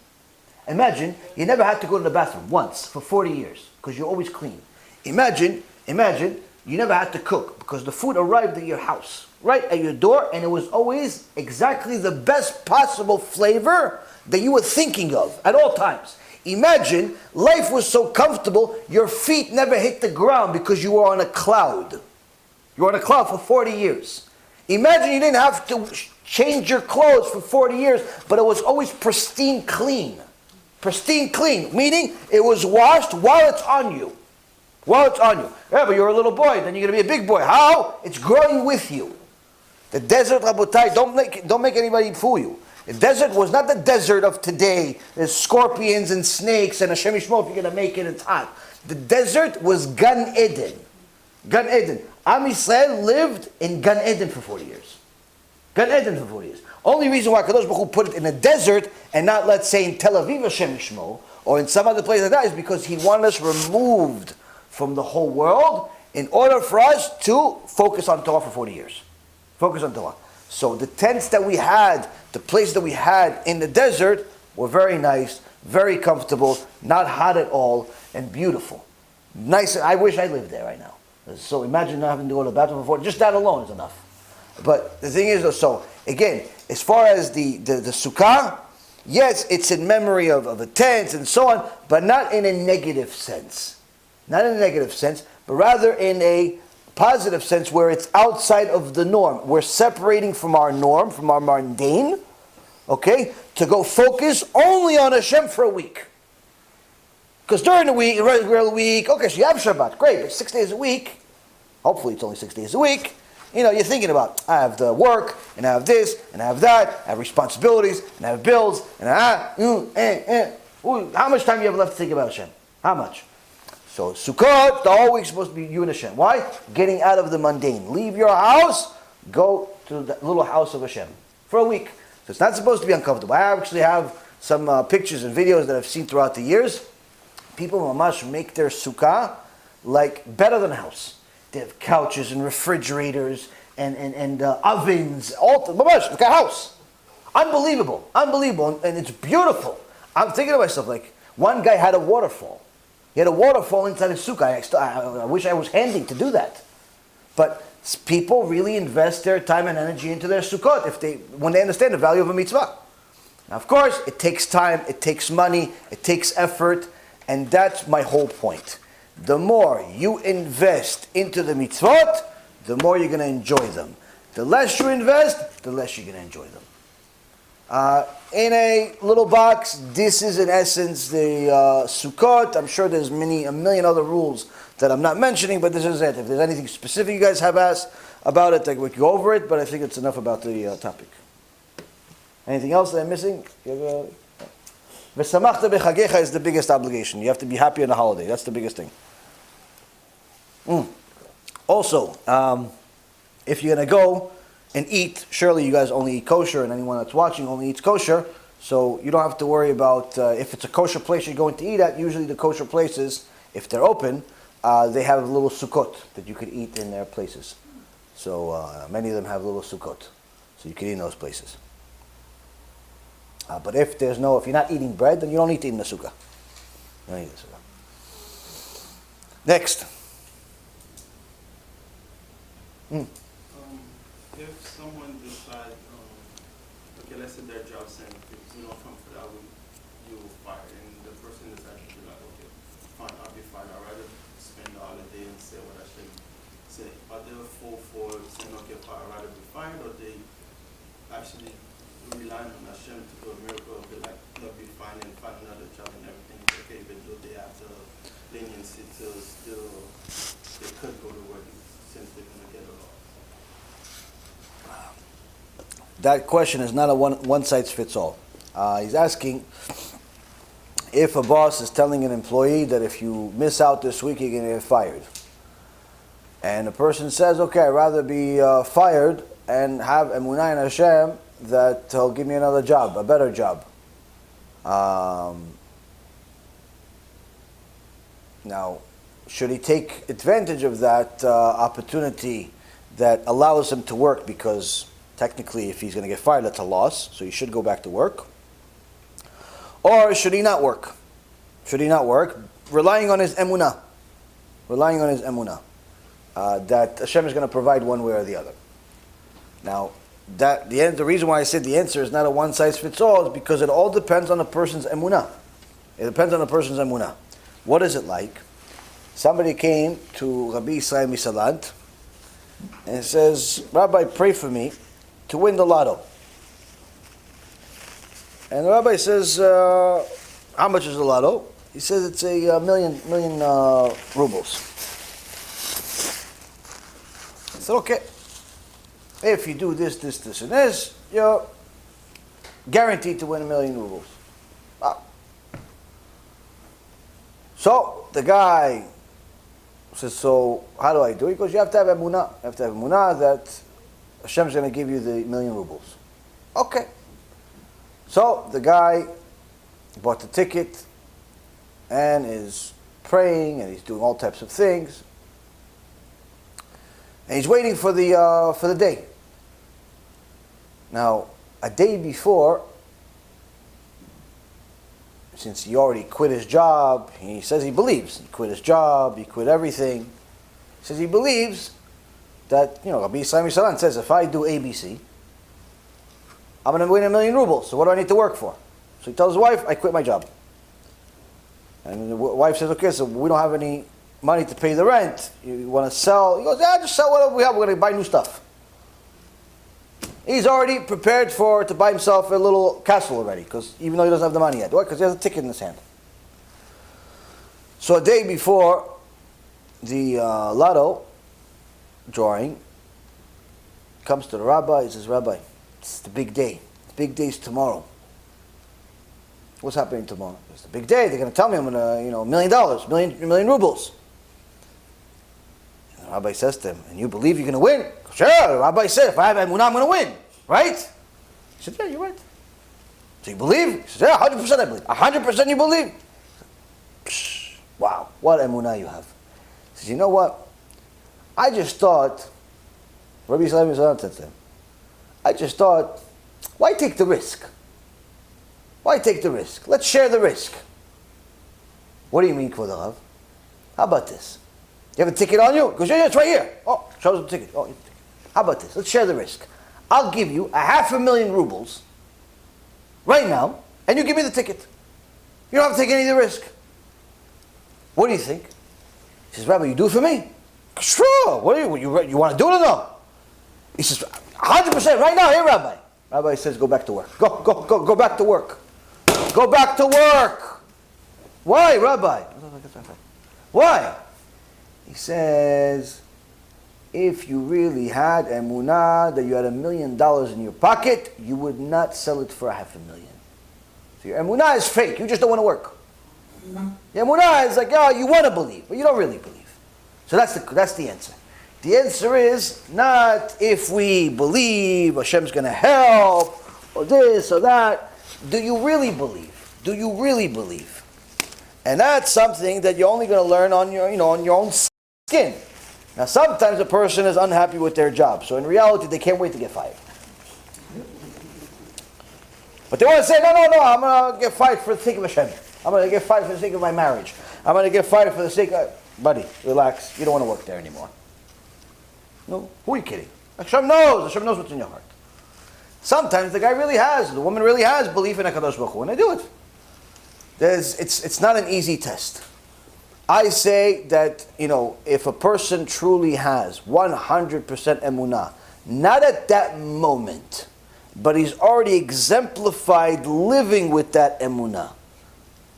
S1: Imagine you never had to go to the bathroom once for 40 years because you're always clean. Imagine you never had to cook because the food arrived at your house, right at your door, and it was always exactly the best possible flavor that you were thinking of at all times. Imagine life was so comfortable, your feet never hit the ground because you were on a cloud. You were on a cloud for 40 years. Imagine you didn't have to change your clothes for 40 years, but it was always pristine clean. Pristine, clean. Meaning, it was washed while it's on you. While it's on you. Yeah, but you're a little boy, then you're going to be a big boy. How? It's growing with you. The desert, Rabotai, don't make anybody fool you. The desert was not the desert of today. There's scorpions and snakes and Hashem Yishmo if you're going to make it, it's hot. The desert was Gan Eden. Gan Eden. Am Yisrael lived in Gan Eden for 40 years. Gan Eden for 40 years. Only reason why Kadosh Baruch Hu put it in a desert and not, let's say, in Tel Aviv Hashem Yishmo or in some other place like that is because He wanted us removed from the whole world in order for us to focus on Torah for 40 years. Focus on Torah. So the tents that we had, the place that we had in the desert were very nice, very comfortable, not hot at all, and beautiful. Nice. I wish I lived there right now. So imagine not having to go to the bathroom before. Just that alone is enough. But the thing is, so again, as far as the sukkah, yes, it's in memory of the tents and so on, but not in a negative sense. Not in a negative sense, but rather in a positive sense where it's outside of the norm. We're separating from our norm, from our mundane, okay, to go focus only on Hashem for a week. Because during the week, regular week, okay, so you have Shabbat, great, but 6 days a week, hopefully it's only 6 days a week, you know, you're thinking about, I have the work, and I have this, and I have that, I have responsibilities, and I have bills, and how much time do you have left to think about Hashem? How much? So Sukkot, the whole week's supposed to be you and Hashem. Why? Getting out of the mundane. Leave your house, go to the little house of Hashem for a week. So it's not supposed to be uncomfortable. I actually have some pictures and videos that I've seen throughout the years. People mamash make their sukkah like better than a house. They have couches and refrigerators and ovens, all mamash like a house. Unbelievable, unbelievable, and it's beautiful. I'm thinking to myself, like, one guy had a waterfall. He had a waterfall inside his sukkah. I wish I was handy to do that. But people really invest their time and energy into their sukkot when they understand the value of a mitzvah. Now, of course, it takes time, it takes money, it takes effort, and that's my whole point. The more you invest into the mitzvot, the more you're going to enjoy them. The less you invest, the less you're going to enjoy them. In a little box, this is in essence the Sukkot. I'm sure there's a million other rules that I'm not mentioning, but this is it. If there's anything specific you guys have asked about it, we can go over it, but I think it's enough about the topic. Anything else that I'm missing? V'samachta b'chagecha is the biggest obligation. You have to be happy on the holiday. That's the biggest thing. Also, if you're going to go and eat, surely you guys only eat kosher, and anyone that's watching only eats kosher, so you don't have to worry about if it's a kosher place you're going to eat at. Usually the kosher places, if they're open, they have little sukkot that you could eat in their places. So many of them have little sukkot, so you can eat in those places. But if you're not eating bread, then you don't need to eat in the sukkah. You don't eat in the sukkah. Next.
S3: If someone decides, okay, let's say their job saying, you don't come for that week, you will fire, and the person decides to be like, okay, fine, I'll be fired. I'd rather spend the holiday and say what I should say. Are they full for saying, okay, fine, I'd rather be fired, or they actually relying on Hashem to do a miracle, like they'll be fine and find another job and everything is okay, even though they have the leniency to still, they could go to work since they're going to get a loss.
S1: That question is not a one size fits all. He's asking if a boss is telling an employee that if you miss out this week, you're going to get fired. And the person says, okay, I'd rather be fired and have emunah in Hashem that he'll give me another job, a better job. Now, should he take advantage of that opportunity that allows him to work, because technically if he's going to get fired, that's a loss, so he should go back to work? Or should he not work? Should he not work? Relying on his emunah. Relying on his emunah. That Hashem is going to provide one way or the other. Now, the reason why I said the answer is not a one-size-fits-all is because it all depends on a person's emunah. It depends on a person's emunah. What is it like? Somebody came to Rabbi Yisrael Misalant and says, Rabbi, pray for me to win the lotto. And the rabbi says, how much is the lotto? He says it's a million rubles. I said, okay. If you do this, and this, you're guaranteed to win 1,000,000 rubles. Ah. So the guy says, so how do I do it? He goes, you have to have emunah. You have to have emunah that Hashem's going to give you the 1,000,000 rubles. Okay. So the guy bought the ticket and is praying and he's doing all types of things. And he's waiting for the day. Now, a day before, since he already quit his job, he says he believes. He quit his job, he quit everything. He says he believes that, Rabbi Yaron says, if I do ABC, I'm going to win 1,000,000 rubles. So what do I need to work for? So he tells his wife, I quit my job. And the wife says, okay, so we don't have any money to pay the rent. You want to sell? He goes, yeah, just sell whatever we have. We're going to buy new stuff. He's already prepared to buy himself a little castle already, because even though he doesn't have the money yet. Why? Because he has a ticket in his hand. So a day before the lotto drawing, comes to the rabbi. He says, Rabbi, it's the big day. The big day's tomorrow. What's happening tomorrow? It's the big day. They're going to tell me I'm going to, $1 million, 1,000,000 rubles. And the rabbi says to him, and you believe you're going to win? Sure, the rabbi said, if I have emunah, I'm going to win. Right? He said, yeah, you're right. So you believe? He said, yeah, 100% I believe. 100% you believe? Psh, wow, what emunah you have. He says, you know what? I just thought, Rabbi Yaron said to him, I just thought, why take the risk? Why take the risk? Let's share the risk. What do you mean, Kvod Harav? How about this? You have a ticket on you? He goes, yeah, it's right here. Oh, shows him the ticket. Oh, how about this? Let's share the risk. I'll give you 500,000 rubles right now, and you give me the ticket. You don't have to take any of the risk. What do you think? He says, Rabbi, you do it for me? Sure. What do you want to do it or no? He says, 100% right now. Here, Rabbi. Rabbi says, go back to work. Go back to work. Go back to work. Why, Rabbi? Why? He says, if you really had emunah, that you had $1 million in your pocket, you would not sell it for 500,000. So your emunah is fake. You just don't want to work. Your emunah is like, you want to believe, but you don't really believe. So that's the answer. The answer is not if we believe Hashem's going to help, or this or that. Do you really believe? Do you really believe? And that's something that you're only going to learn on your own skin. Now, sometimes a person is unhappy with their job, so in reality, they can't wait to get fired. But they want to say, no, I'm going to get fired for the sake of Hashem. I'm going to get fired for the sake of my marriage. I'm going to get fired for the sake of... Buddy, relax. You don't want to work there anymore. No, who are you kidding? Hashem knows what's in your heart. Sometimes the woman really has belief in HaKadosh Baruch Hu, and they do it. It's not an easy test. I say that, if a person truly has 100% emunah, not at that moment, but he's already exemplified living with that emunah,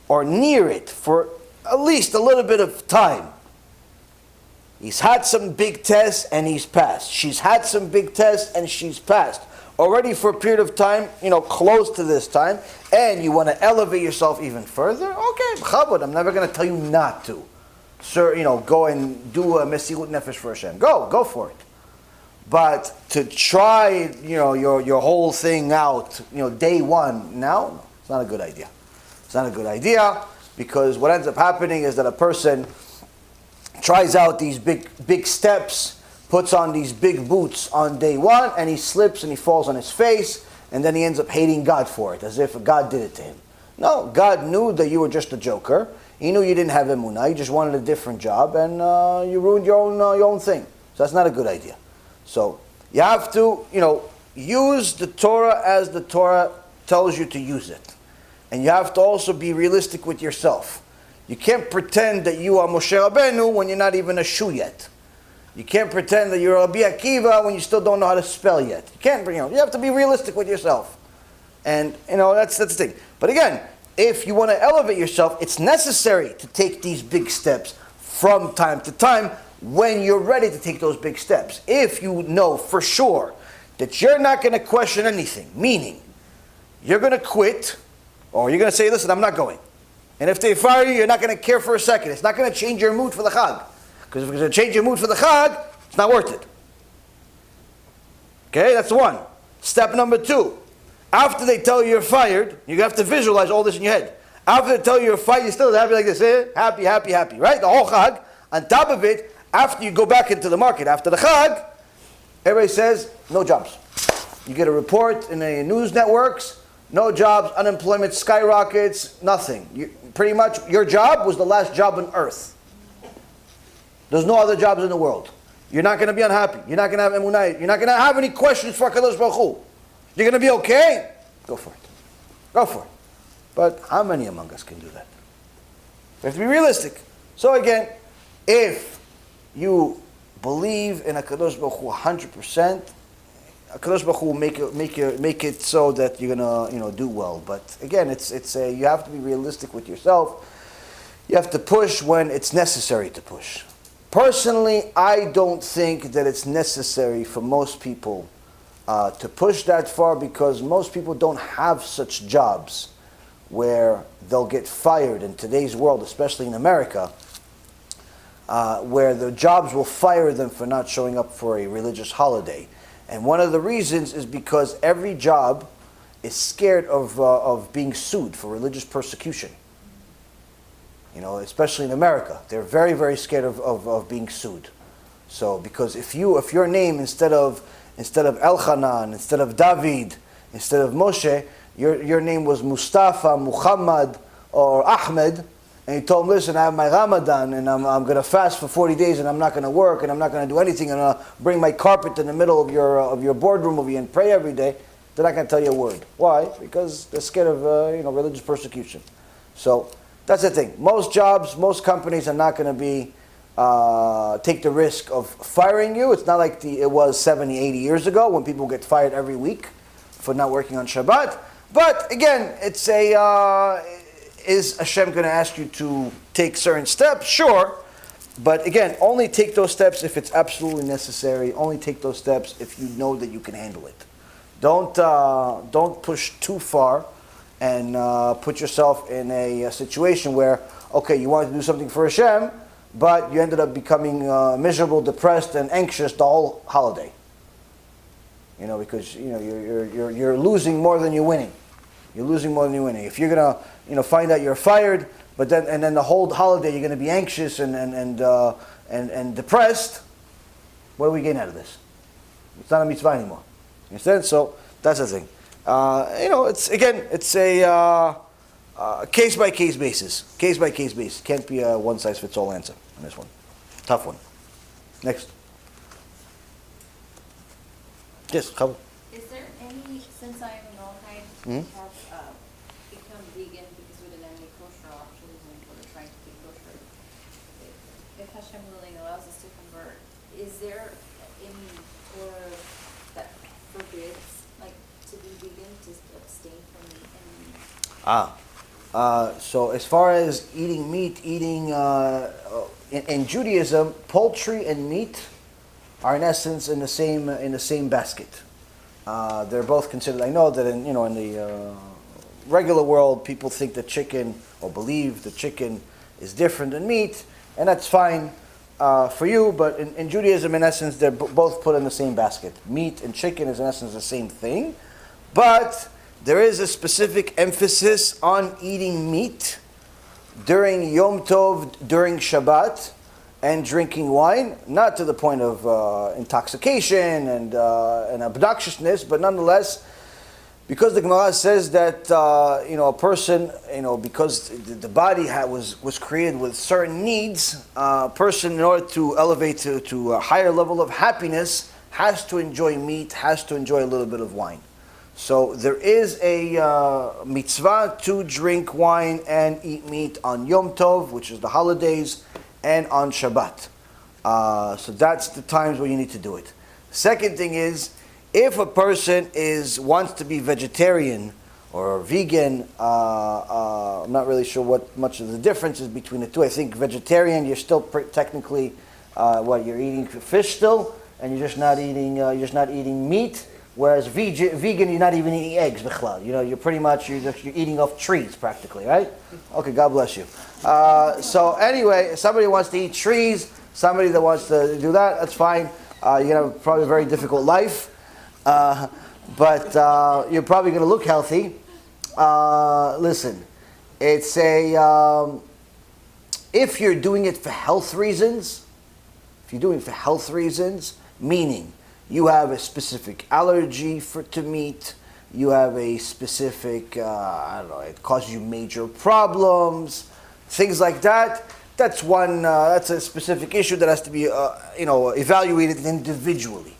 S1: or near it for at least a little bit of time. He's had some big tests and he's passed. She's had some big tests and she's passed. Already for a period of time, close to this time, and you want to elevate yourself even further, okay, chavod, I'm never going to tell you not to. Sir, go and do a mesirut nefesh for Hashem. Go for it. But to try, your whole thing out, day one, no, it's not a good idea. It's not a good idea, because what ends up happening is that a person tries out these big steps, puts on these big boots on day one, and he slips and he falls on his face, and then he ends up hating God for it, as if God did it to him. No, God knew that you were just a joker. He knew you didn't have emunah. You just wanted a different job, and you ruined your own thing. So that's not a good idea. So you have to, use the Torah as the Torah tells you to use it. And you have to also be realistic with yourself. You can't pretend that you are Moshe Rabbeinu when you're not even a shoe yet. You can't pretend that you're Rabbi Akiva when you still don't know how to spell yet. You can't, you have to be realistic with yourself. And, that's the thing. But again, if you want to elevate yourself, it's necessary to take these big steps from time to time when you're ready to take those big steps. If you know for sure that you're not going to question anything, meaning you're going to quit, or you're going to say, listen, I'm not going. And if they fire you, you're not going to care for a second. It's not going to change your mood for the Chag. Because if it's going to change your mood for the Chag, it's not worth it. Okay, that's one. Step number two. After they tell you you're fired, you have to visualize all this in your head. After they tell you you're fired, you're still happy like this. Happy, happy, happy. Right? The whole Chag. On top of it, after you go back into the market, after the Chag, everybody says, no jobs. You get a report in the news networks, no jobs, unemployment skyrockets, nothing. Pretty much, your job was the last job on earth. There's no other jobs in the world. You're not going to be unhappy. You're not going to have emunah. You're not going to have any questions for HaKadosh Baruch Hu. You're going to be okay? Go for it. Go for it. But how many among us can do that? We have to be realistic. So again, if you believe in HaKadosh Baruch Hu 100%, HaKadosh Baruch Hu will make it so that you're gonna do well. But again, you have to be realistic with yourself. You have to push when it's necessary to push. Personally, I don't think that it's necessary for most people to push that far, because most people don't have such jobs where they'll get fired in today's world, especially in America, where the jobs will fire them for not showing up for a religious holiday. And one of the reasons is because every job is scared of being sued for religious persecution. Especially in America, they're very, very scared of being sued. So, because if your name instead of Elchanan, instead of David, instead of Moshe, your name was Mustafa, Muhammad, or Ahmed, and you told him, listen, I have my Ramadan, and I'm going to fast for 40 days, and I'm not going to work, and I'm not going to do anything, and I'm going to bring my carpet in the middle of your boardroom over here and pray every day, they're not going to tell you a word. Why? Because they're scared of religious persecution. So that's the thing. Most jobs, most companies are not going to be take the risk of firing you. It's not like it was 70, 80 years ago when people get fired every week for not working on Shabbat. But again, it's is Hashem going to ask you to take certain steps? Sure. But again, only take those steps if it's absolutely necessary. Only take those steps if you know that you can handle it. Don't push too far and put yourself in a situation where, okay, you wanted to do something for Hashem, but you ended up becoming miserable, depressed, and anxious the whole holiday. Because you're losing more than you're winning. You're losing more than you're winning. If you're gonna find out you're fired, but then the whole holiday you're gonna be anxious and depressed, what do we gain out of this? It's not a mitzvah anymore. You understand? So that's the thing. It's a case by case basis. Case by case basis. Can't be a one size fits all answer on this one. Tough one. Next. Yes, Chol.
S4: Is there any, since I am Noahide, have become vegan because we didn't have any kosher options and we're trying to keep kosher? If Hashem willing allows us to convert, is there any Torah that forbids, to be vegan, to abstain from any?
S1: So as far as eating meat, in Judaism, poultry and meat are in essence in the same basket. They're both considered. I know that in the regular world, people think that chicken, or believe that chicken is different than meat, and that's fine for you. But in Judaism, in essence, they're both put in the same basket. Meat and chicken is in essence the same thing, but there is a specific emphasis on eating meat during Yom Tov, during Shabbat, and drinking wine, not to the point of intoxication and obnoxiousness, but nonetheless, because the Gemara says that a person, because the body was created with certain needs, a person, in order to elevate to a higher level of happiness, has to enjoy meat, has to enjoy a little bit of wine. So there is a mitzvah to drink wine and eat meat on Yom Tov, which is the holidays, and on Shabbat. So that's the times where you need to do it. Second thing is, if a person wants to be vegetarian or vegan. I'm not really sure what much of the difference is between the two. I think vegetarian, you're still technically, you're eating fish still, and you're just not eating meat. Whereas vegan, you're not even eating eggs, b'chlal. You're pretty much you're eating off trees practically, right? Okay, God bless you. So anyway, somebody wants to eat trees, somebody that wants to do that, that's fine. You're gonna have probably a very difficult life, but you're probably gonna look healthy. Listen, it's if you're doing it for health reasons, meaning you have a specific allergy to meat, you have a specific, it causes you major problems, things like that. That's a specific issue that has to be, evaluated individually.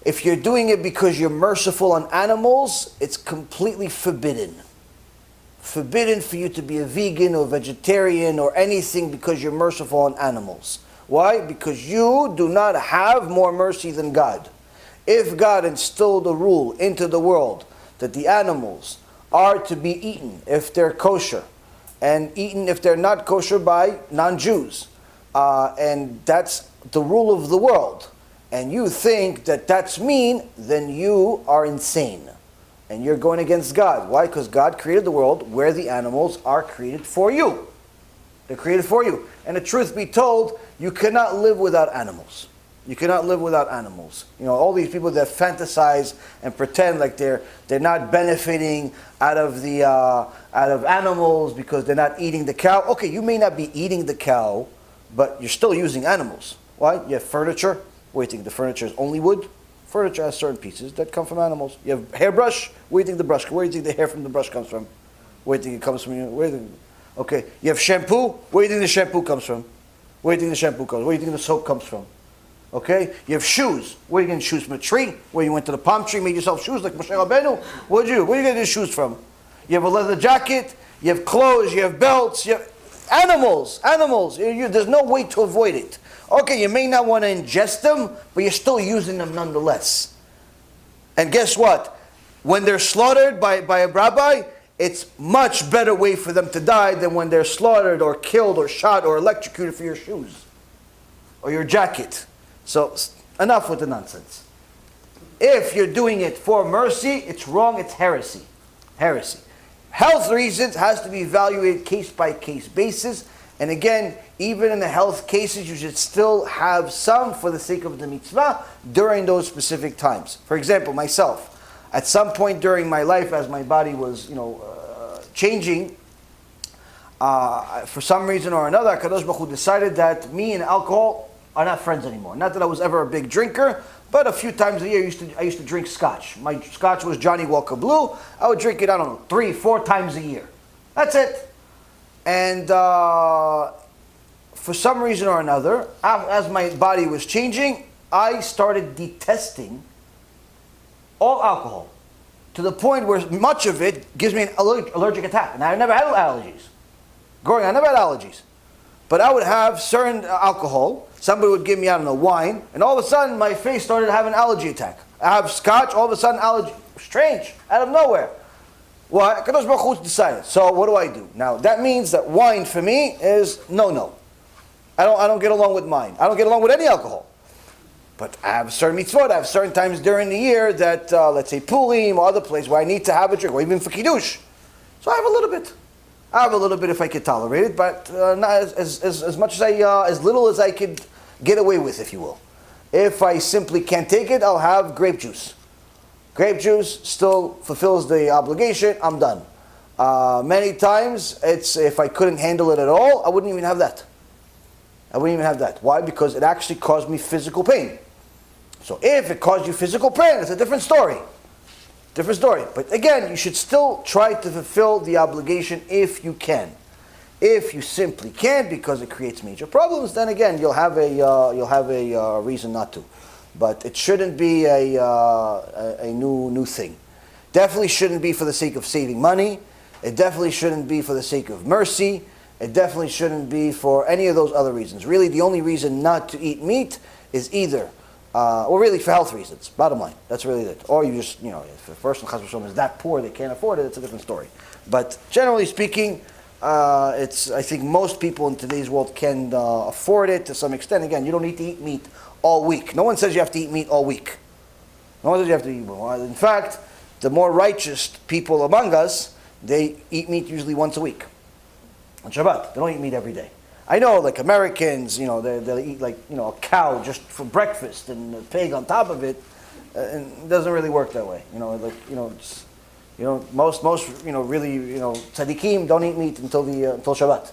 S1: If you're doing it because you're merciful on animals, it's completely forbidden. Forbidden for you to be a vegan or vegetarian or anything because you're merciful on animals. Why? Because you do not have more mercy than God. If God instilled a rule into the world that the animals are to be eaten if they're kosher, and eaten if they're not kosher by non-Jews, and that's the rule of the world, and you think that that's mean, then you are insane. And you're going against God. Why? Because God created the world where the animals are created for you. They're created for you. And the truth be told, you cannot live without animals. You cannot live without animals. All these people that fantasize and pretend like they're not benefiting out of animals because they're not eating the cow. Okay, you may not be eating the cow, but you're still using animals. Why? You have furniture. What do you think? The furniture is only wood? Furniture has certain pieces that come from animals. You have hairbrush. Where do you think the brush? Where do you think the hair from the brush comes from? Where do you think it comes from? Okay, you have shampoo. Where do you think the shampoo comes from? Where do you think the shampoo comes from? Where do you think the soap comes from? Okay, you have shoes. Where are you getting shoes from? A tree? Where you went to the palm tree, made yourself shoes like Moshe Rabbeinu? Where are you getting your shoes from? You have a leather jacket. You have clothes. You have belts. You have animals. There's no way to avoid it. Okay, you may not want to ingest them, but you're still using them nonetheless. And guess what? When they're slaughtered by a rabbi, it's much better way for them to die than when they're slaughtered or killed or shot or electrocuted for your shoes or your jacket. So enough with the nonsense. If you're doing it for mercy, it's wrong, it's heresy. Heresy. Health reasons has to be evaluated case by case basis. And again, even in the health cases, you should still have some for the sake of the mitzvah during those specific times. For example, myself, at some point during my life, as my body was, changing, for some reason or another, HaKadosh Baruch Hu decided that me and alcohol are not friends anymore. Not that I was ever a big drinker, but a few times a year I used to drink scotch. My scotch was Johnny Walker Blue. I would drink it, 3-4 times a year. That's it. And for some reason or another, as my body was changing, I started detesting all alcohol to the point where much of it gives me an allergic attack. And I never had allergies. Growing up, I never had allergies. But I would have certain alcohol. Somebody would give me, wine. And all of a sudden, my face started to have an allergy attack. I have scotch, all of a sudden, allergy. Strange, out of nowhere. Well, HaKadosh Baruch Hu decided. So what do I do? Now, that means that wine for me is no. I don't get along with wine. I don't get along with any alcohol. But I have certain mitzvot. I have certain times during the year that, let's say, Purim or other place where I need to have a drink, or even for Kiddush. So I have a little bit. I have a little bit if I could tolerate it, but not as much as little as I could get away with, if you will. If I simply can't take it, I'll have grape juice. Grape juice still fulfills the obligation. I'm done. Many times, if I couldn't handle it at all, I wouldn't even have that. Why? Because it actually caused me physical pain. So if it caused you physical pain, it's a different story. But again, you should still try to fulfill the obligation if you can. If you simply can't because it creates major problems, then again you'll have a reason not to. But it shouldn't be a new thing. Definitely shouldn't be for the sake of saving money. It definitely shouldn't be for the sake of mercy. It definitely shouldn't be for any of those other reasons. Really, the only reason not to eat meat is either or really for health reasons, bottom line. That's really it. Or you just, if a person, chas v'shalom, is that poor they can't afford it, it's a different story. But generally speaking, I think most people in today's world can afford it to some extent. Again, you don't need to eat meat all week. No one says you have to eat meat all week. No one says you have to eat meat. In fact, the more righteous people among us, they eat meat usually once a week. On Shabbat, they don't eat meat every day. I know, like Americans, they'll eat a cow just for breakfast and a pig on top of it, and it doesn't really work that way. Most really tzaddikim don't eat meat until Shabbat.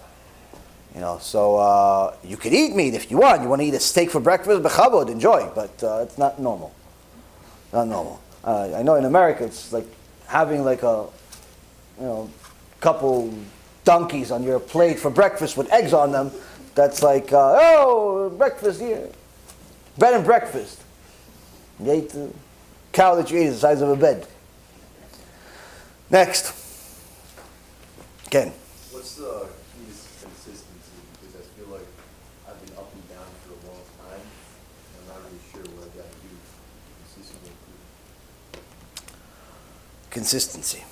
S1: So you could eat meat if you want. You want to eat a steak for breakfast, bechavod, enjoy, but it's not normal. Not normal. I know in America it's like having like a couple donkeys on your plate for breakfast with eggs on them. That's like breakfast here, bed and breakfast. You ate the cow that you ate is the size of a bed. Next. Ken.
S5: What's the key to consistency? Because I feel like I've been up and down for a long time. I'm not really sure what I got to do to consistently improve.
S1: Consistency.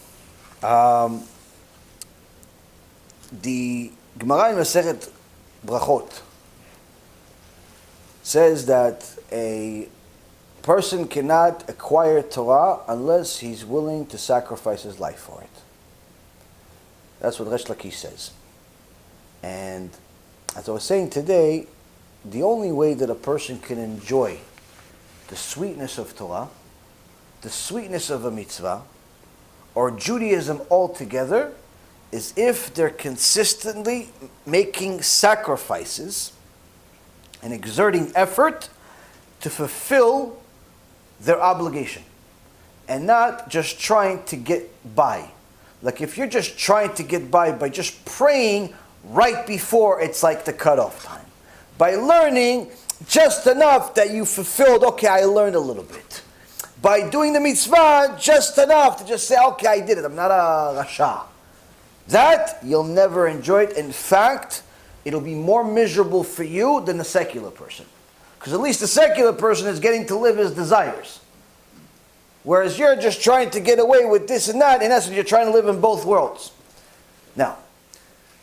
S1: The Gemara in Masechet Brachot says that a person cannot acquire Torah unless he's willing to sacrifice his life for it. That's what Resh Lakish says. And as I was saying today, the only way that a person can enjoy the sweetness of Torah, the sweetness of a mitzvah, or Judaism altogether, is if they're consistently making sacrifices and exerting effort to fulfill their obligation and not just trying to get by. Like if you're just trying to get by just praying right before it's like the cutoff time, by learning just enough that you fulfilled, okay, I learned a little bit, by doing the mitzvah just enough to just say, okay, I did it, I'm not a rasha. That, you'll never enjoy it. In fact, it'll be more miserable for you than the secular person. Because at least the secular person is getting to live his desires. Whereas you're just trying to get away with this and that. In essence, you're trying to live in both worlds. Now,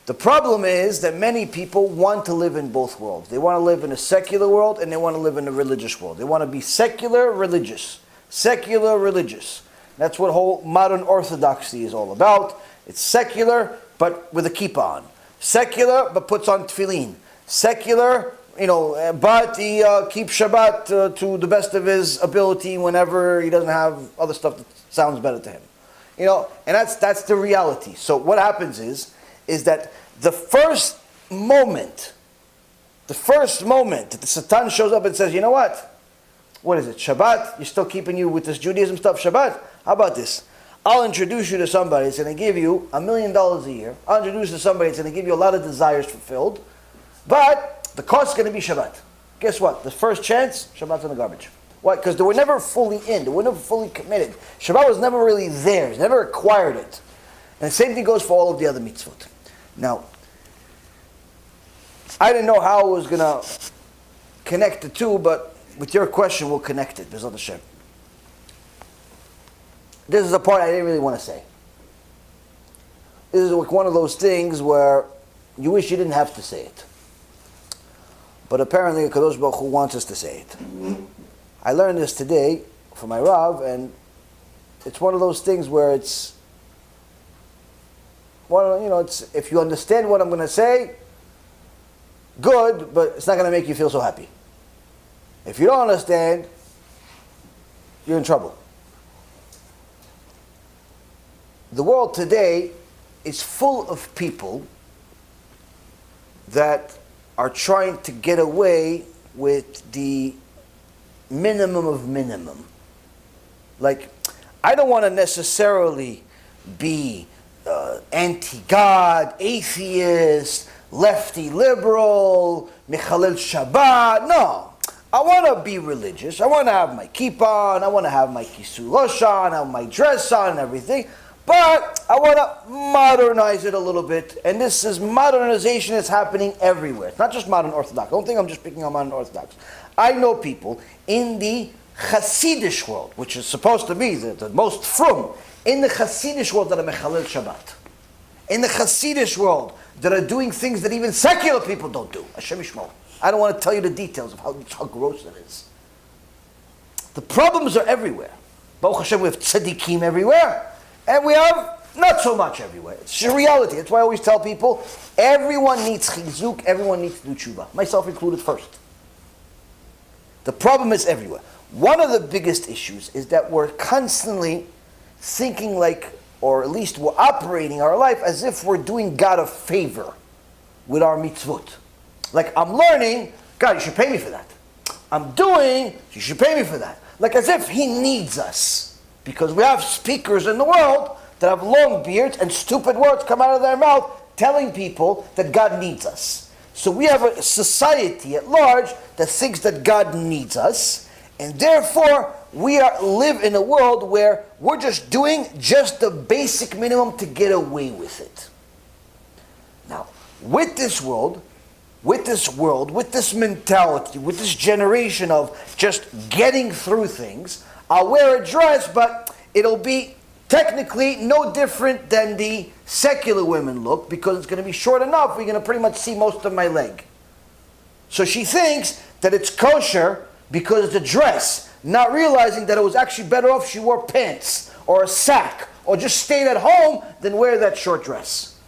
S1: the problem is that many people want to live in both worlds. They want to live in a secular world and they want to live in a religious world. They want to be secular, religious. Secular, religious. That's what whole modern orthodoxy is all about. It's secular, but with a kippah on. Secular, but puts on tefillin. Secular, but he keeps Shabbat to the best of his ability whenever he doesn't have other stuff that sounds better to him. And that's the reality. So what happens is that the first moment that the Satan shows up and says, you know what is it, Shabbat? You're still keeping you with this Judaism stuff, Shabbat? How about this? I'll introduce you to somebody that's going to give you $1 million a year. I'll introduce you to somebody that's going to give you a lot of desires fulfilled. But the cost is going to be Shabbat. Guess what? The first chance, Shabbat's in the garbage. Why? Because they were never fully in. They were never fully committed. Shabbat was never really theirs. Never acquired it. And the same thing goes for all of the other mitzvot. Now, I didn't know how I was going to connect the two, but with your question, we'll connect it. B'ezrat Hashem. This is the part I didn't really want to say. This is like one of those things where you wish you didn't have to say it. But apparently, Kadosh Baruch Hu wants us to say it. I learned this today from my Rav, and it's one of those things where it's if you understand what I'm going to say, good, but it's not going to make you feel so happy. If you don't understand, you're in trouble. The world today is full of people that are trying to get away with the minimum of minimum. Like, I don't want to necessarily be anti-God, atheist, lefty liberal, mechalel Shabbat. No. I want to be religious. I want to have my kippah on. I want to have my kisur rosh on, have my dress on and everything. But I want to modernize it a little bit. And this is modernization is happening everywhere. It's not just modern Orthodox. I don't think I'm just picking on modern Orthodox. I know people in the Hasidish world, which is supposed to be the most frum, in the Hasidish world that are mechalel Shabbat. In the Hasidish world that are doing things that even secular people don't do. Hashem Yishmor. I don't want to tell you the details of how gross that is. The problems are everywhere. Baruch Hashem, we have tzaddikim everywhere. And we have not so much everywhere. It's a reality. That's why I always tell people, everyone needs chizuk, everyone needs to do tshuva. Myself included first. The problem is everywhere. One of the biggest issues is that we're constantly thinking like, or at least we're operating our life as if we're doing God a favor with our mitzvot. Like, I'm learning, God, you should pay me for that. I'm doing, you should pay me for that. Like as if He needs us. Because we have speakers in the world that have long beards and stupid words come out of their mouth telling people that God needs us. So we have a society at large that thinks that God needs us, and therefore we live in a world where we're just doing just the basic minimum to get away with it. Now, with this mentality, with this generation of just getting through things, I'll wear a dress, but it'll be technically no different than the secular women look because it's going to be short enough. We're going to pretty much see most of my leg. So she thinks that it's kosher because it's a dress, not realizing that it was actually better off she wore pants or a sack or just stayed at home than wear that short dress.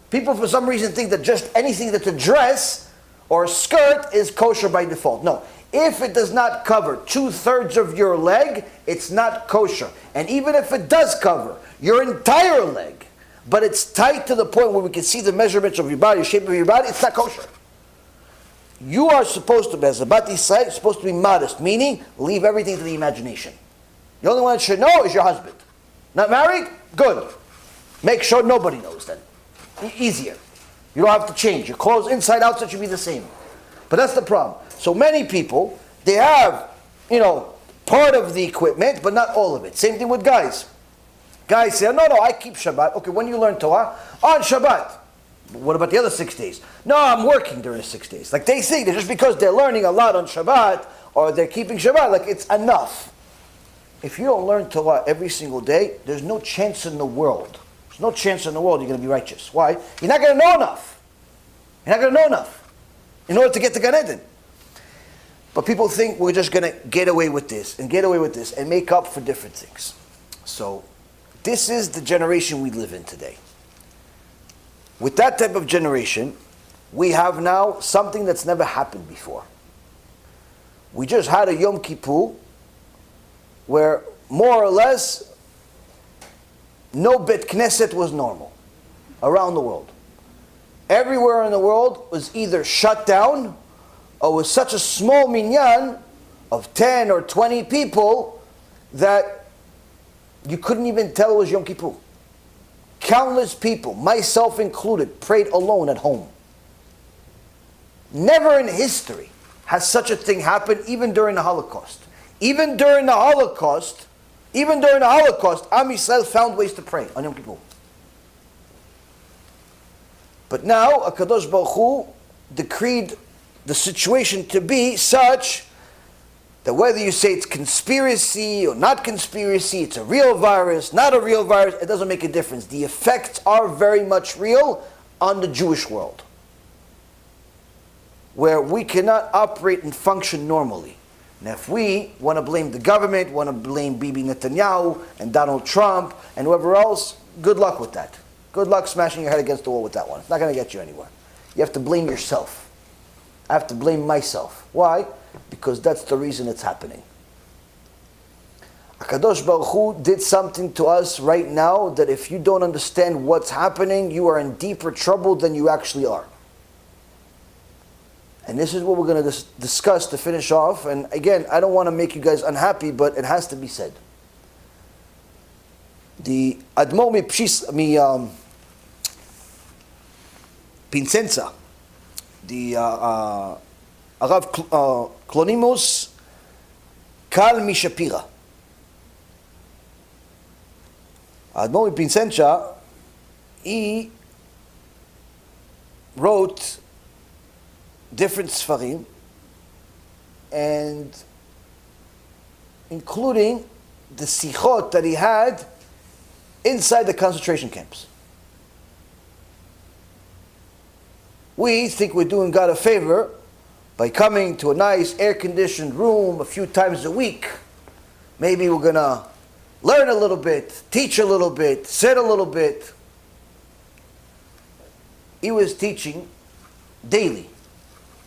S1: People for some reason think that just anything that's a dress or a skirt is kosher by default. No. If it does not cover 2/3 of your leg, it's not kosher. And even if it does cover your entire leg, but it's tight to the point where we can see the measurements of your body, the shape of your body, it's not kosher. You are supposed to be, as a Bat Yisrael, supposed to be modest, meaning leave everything to the imagination. The only one that should know is your husband. Not married? Good. Make sure nobody knows then. Easier. You don't have to change. Your clothes inside out should be the same. But that's the problem. So many people, they have, part of the equipment, but not all of it. Same thing with guys. Guys say, no, I keep Shabbat. Okay, when you learn Torah? On Shabbat. What about the other 6 days? No, I'm working during the 6 days. Like they think that just because they're learning a lot on Shabbat, or they're keeping Shabbat, like it's enough. If you don't learn Torah every single day, there's no chance in the world. There's no chance in the world you're going to be righteous. Why? You're not going to know enough. You're not going to know enough in order to get to Gan Eden. But people think we're just going to get away with this and make up for different things. So this is the generation we live in today. With that type of generation, we have now something that's never happened before. We just had a Yom Kippur where more or less no Bet Knesset was normal around the world. Everywhere in the world was either shut down or was such a small minyan of 10 or 20 people that you couldn't even tell it was Yom Kippur. Countless people, myself included, prayed alone at home. Never in history has such a thing happened, even during the Holocaust. Even during the Holocaust, Am Yisrael found ways to pray on Yom Kippur. But now, HaKadosh Baruch Hu decreed the situation to be such that whether you say it's conspiracy or not conspiracy, it's a real virus, not a real virus, it doesn't make a difference. The effects are very much real on the Jewish world, where we cannot operate and function normally. And if we want to blame the government, want to blame Bibi Netanyahu and Donald Trump and whoever else, good luck with that. Good luck smashing your head against the wall with that one. It's not going to get you anywhere. You have to blame yourself. I have to blame myself. Why? Because that's the reason it's happening. HaKadosh Baruch Hu did something to us right now that if you don't understand what's happening, you are in deeper trouble than you actually are. And this is what we're going to discuss to finish off. And again, I don't want to make you guys unhappy, but it has to be said. The Admo mi Pincenza, the Arav Clonimus Kal mi Shapira. Admor Pinsencha, he wrote different Sfarim, and including the Sichot that he had inside the concentration camps. We think we're doing God a favor by coming to a nice air-conditioned room a few times a week. Maybe we're going to learn a little bit, teach a little bit, sit a little bit. He was teaching daily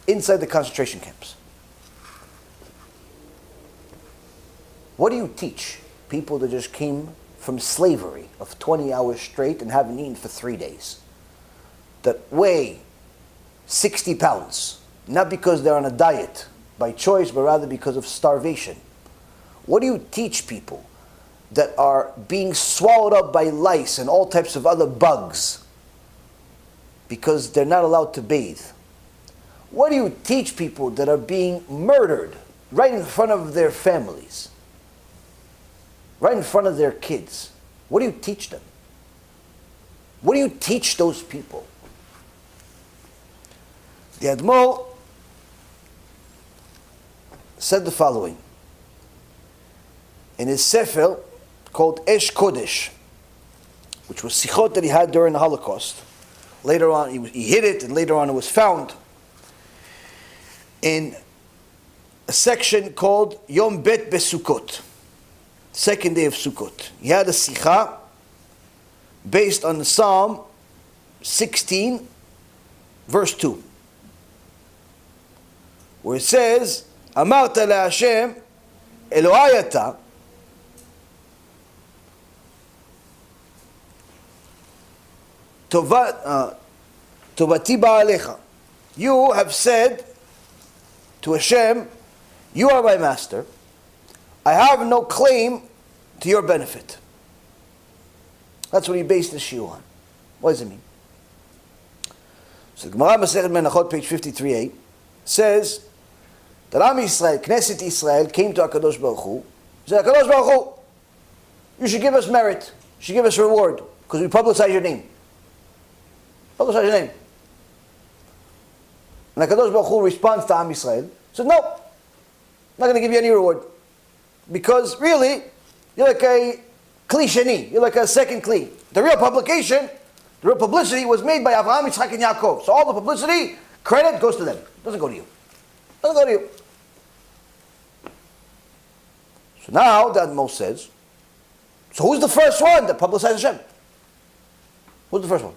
S1: inside the concentration camps. What do you teach people that just came from slavery of 20 hours straight and haven't eaten for 3 days, that weigh 60 pounds, not because they're on a diet by choice, but rather because of starvation? What do you teach people that are being swallowed up by lice and all types of other bugs because they're not allowed to bathe? What do you teach people that are being murdered right in front of their families, right in front of their kids? What do you teach them? What do you teach those people? The Admor said the following in his Sefer called Esh Kodesh, which was Sichot that he had during the Holocaust. Later on, he hid it, and later on it was found in a section called Yom Bet Besukot, second day of Sukkot. He had a Sicha based on the Psalm 16, verse 2, where it says, Amarta le'Hashem Elohai ata, Tovati ba'alecha. You have said to Hashem, you are my master. I have no claim to your benefit. That's what he based the shiur on. What does it mean? So the Gemara Masechet Menachot, page 53a, says that Am Yisrael, Knesset Yisrael, came to HaKadosh Baruch Hu, said, HaKadosh Baruch Hu, you should give us merit, you should give us reward, because we publicize your name. Publicize your name. And HaKadosh Baruch Hu responds to Am Yisrael, said, no, I'm not going to give you any reward. Because really, you're like a kli sheni, you're like a second kli. The real publication, the real publicity was made by Avraham, Yitzchak, and Yaakov. So all the publicity, credit goes to them. It doesn't go to you. It doesn't go to you. So now, the Admor says, so who's the first one that publicized Hashem? Who's the first one?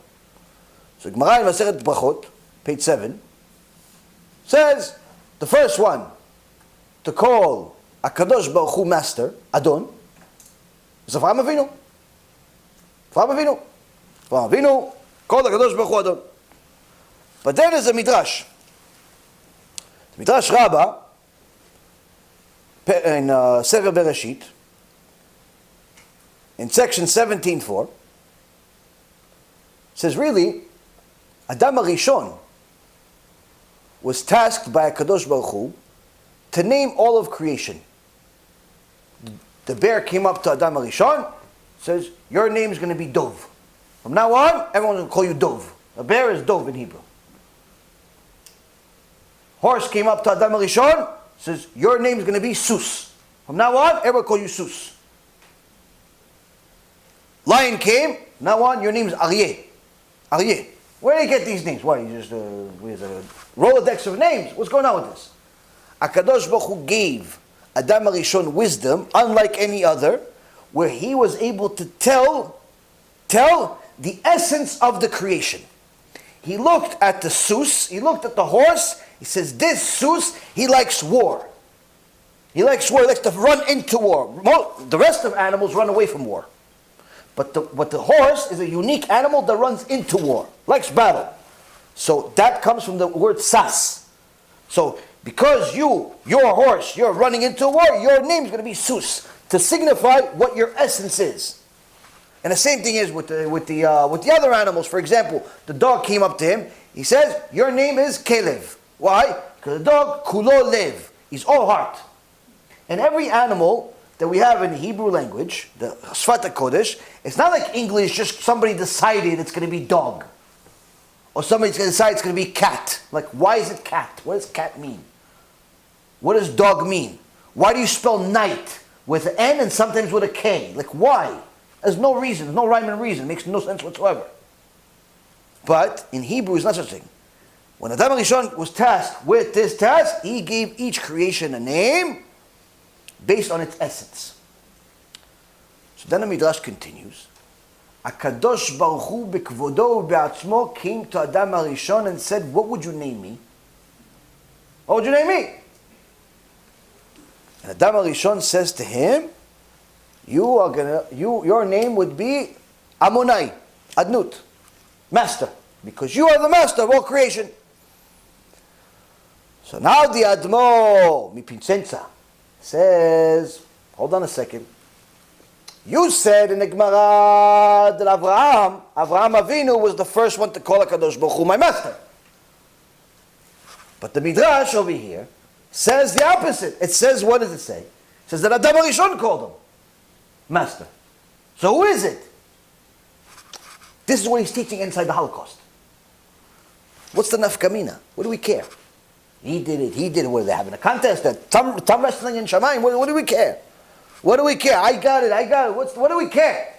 S1: So Gemara in Masechet Brachot, page 7, says, the first one to call HaKadosh Baruch Hu master, Adon, is Avraham Avinu. Avraham Avinu. Avraham Avinu called HaKadosh Baruch Hu Adon. But then there's a Midrash. The Midrash Rabbah, in Sefer Bereshit, in section 17.4, says really, Adam HaRishon was tasked by HaKadosh Baruch Hu to name all of creation. The bear came up to Adam HaRishon, says, your name is going to be Dov. From now on, everyone's going to call you Dov. A bear is Dov in Hebrew. Horse came up to Adam HaRishon, says, your name is going to be Sus. From now on, everyone will call you Sus. Lion came, now on, your name is Aryeh. Aryeh. Where do you get these names? What, you just, with a Rolodex of names? What's going on with this? HaKadosh Baruch Hu gave Adam HaRishon wisdom, unlike any other, where he was able to tell the essence of the creation. He looked at the sus, he looked at the horse, he says, this sus, he likes war. He likes war, he likes to run into war. The rest of animals run away from war. But the horse is a unique animal that runs into war, likes battle. So that comes from the word sas. So because your horse, you're running into war, your name is going to be Sus, to signify what your essence is. And the same thing is with the other animals. For example, the dog came up to him. He says, your name is Kelev. Why? Because the dog, kulo lev, he's all heart. And every animal that we have in the Hebrew language, the Sfat HaKodesh, it's not like English, just somebody decided it's going to be dog. Or somebody's going to decide it's going to be cat. Like, why is it cat? What does cat mean? What does dog mean? Why do you spell night with an N and sometimes with a K? Like, why? There's no reason. There's no rhyme and reason. It makes no sense whatsoever. But in Hebrew, it's not such a thing. When Adam HaRishon was tasked with this task, he gave each creation a name based on its essence. So then the Midrash continues. HaKadosh Baruch Hu b'kvodo u'be'atzmo came to Adam HaRishon and said, what would you name me? What would you name me? And Adam HaRishon says to him, your name would be Amonai, Adnut, master, because you are the master of all creation. So now the Admo Mipincenza says, hold on a second. You said in the Gemara that Avraham Avinu was the first one to call HaKadosh Baruch Hu my master. But the Midrash over here says the opposite. It says, what does it say? It says that Adam HaRishon called him master. So who is it? This is what he's teaching inside the Holocaust. What's the nafkamina? What do we care? He did it. What are they having a contest? Thumb wrestling in Shamayim? What do we care? What do we care? I got it. What do we care?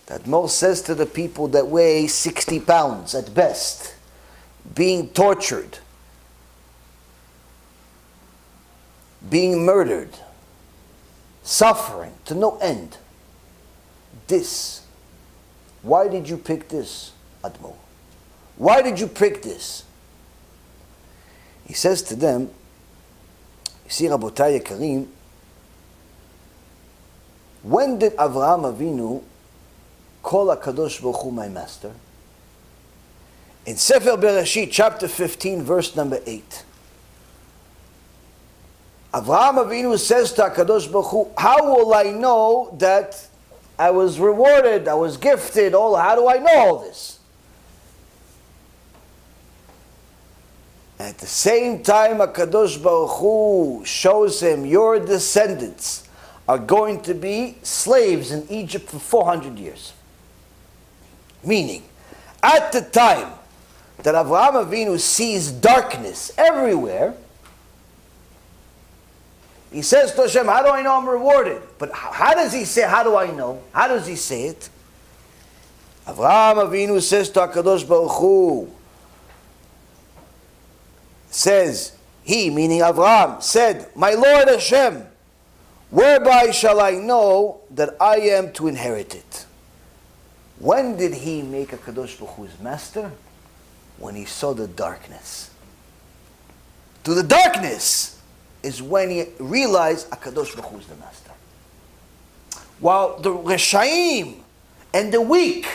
S1: That Mo says to the people that weigh 60 pounds at best, being tortured, being murdered, suffering to no end. This. Why did you pick this, Admo? Why did you pick this? He says to them, you see, Rabotai Yekarim, when did Avraham Avinu call HaKadosh Baruch Hu my master? In Sefer Bereshit, chapter 15, verse number 8. Avraham Avinu says to HaKadosh Baruch Hu, how will I know that I was rewarded, I was gifted, how do I know all this? At the same time, HaKadosh Baruch Hu shows him, your descendants are going to be slaves in Egypt for 400 years. Meaning, at the time that Avraham Avinu sees darkness everywhere, he says to Hashem, how do I know I'm rewarded? But how does he say, how do I know? How does he say it? Avraham Avinu says to HaKadosh Baruch Hu, says, he, meaning Avraham, said, my Lord Hashem, whereby shall I know that I am to inherit it? When did he make HaKadosh Baruch Hu his master? When he saw the darkness. Through the darkness is when he realized HaKadosh Baruch Hu is the master. While the Reshaim and the weak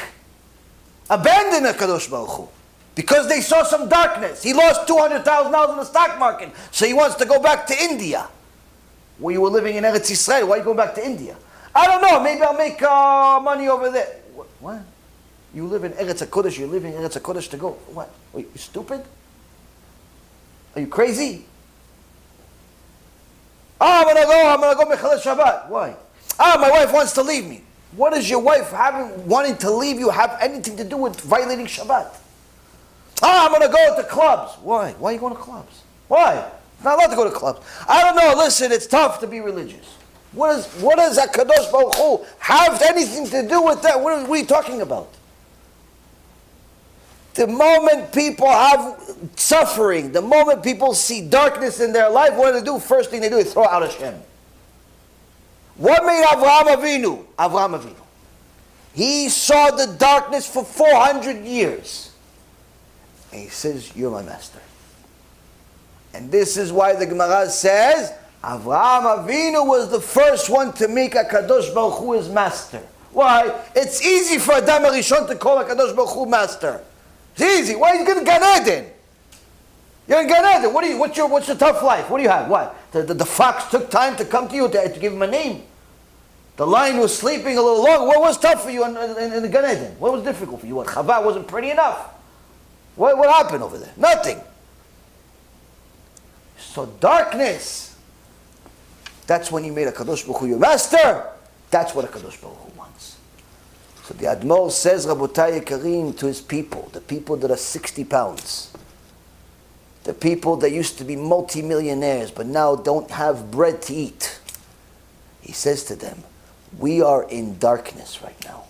S1: abandoned HaKadosh Baruch Hu because they saw some darkness. He lost $200,000 in the stock market, so he wants to go back to India. Where you were living in Eretz Yisrael, why are you going back to India? I don't know, maybe I'll make money over there. What? You live in Eretz HaKodesh, you're leaving Eretz HaKodesh to go. What? Are you stupid? Are you crazy? I'm gonna go Mechalel Shabbat. Why? My wife wants to leave me. What does your wife wanting to leave you have anything to do with violating Shabbat? I'm going to go to clubs. Why? Why are you going to clubs? Why? You're not allowed to go to clubs. I don't know. Listen, it's tough to be religious. What does HaKadosh Baruch Hu have anything to do with that? What are you talking about? The moment people have suffering, the moment people see darkness in their life, what do they do? First thing they do is throw out Hashem. What made Avraham Avinu? Avraham Avinu. He saw the darkness for 400 years. And he says, you're my master. And this is why the Gemara says, Avraham Avinu was the first one to make HaKadosh Baruch Hu his master. Why? It's easy for Adam HaRishon to call HaKadosh Baruch Hu master. It's easy. Why are you going to Gan Eden? You're in Gan Eden. What's your tough life? What do you have? What? The fox took time to come to you to give him a name. The lion was sleeping a little long. What was tough for you in the Gan Eden? What was difficult for you? What? HaBa wasn't pretty enough. What happened over there? Nothing. So darkness That's when you made a Kadosh Baruch Hu your master. That's what a Kadosh Baruch Hu wants. So the Admor says, Rabotai Yekarim, to his people, the people that are 60 pounds, the people that used to be multimillionaires but now don't have bread to eat. He says to them, we are in darkness right now.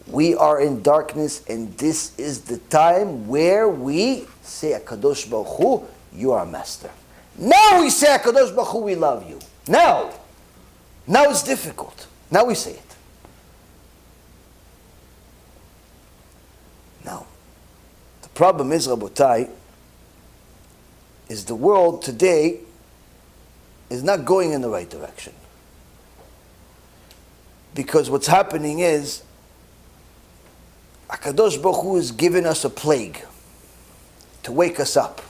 S1: We are in darkness, and this is the time where we say, HaKadosh Baruch Hu, you are our master. Now we say, HaKadosh Baruch Hu, we love you. Now it's difficult. Now we say it. Now, the problem is, Rabotai, is the world today is not going in the right direction. Because what's happening is, HaKadosh Baruch Hu has given us a plague to wake us up.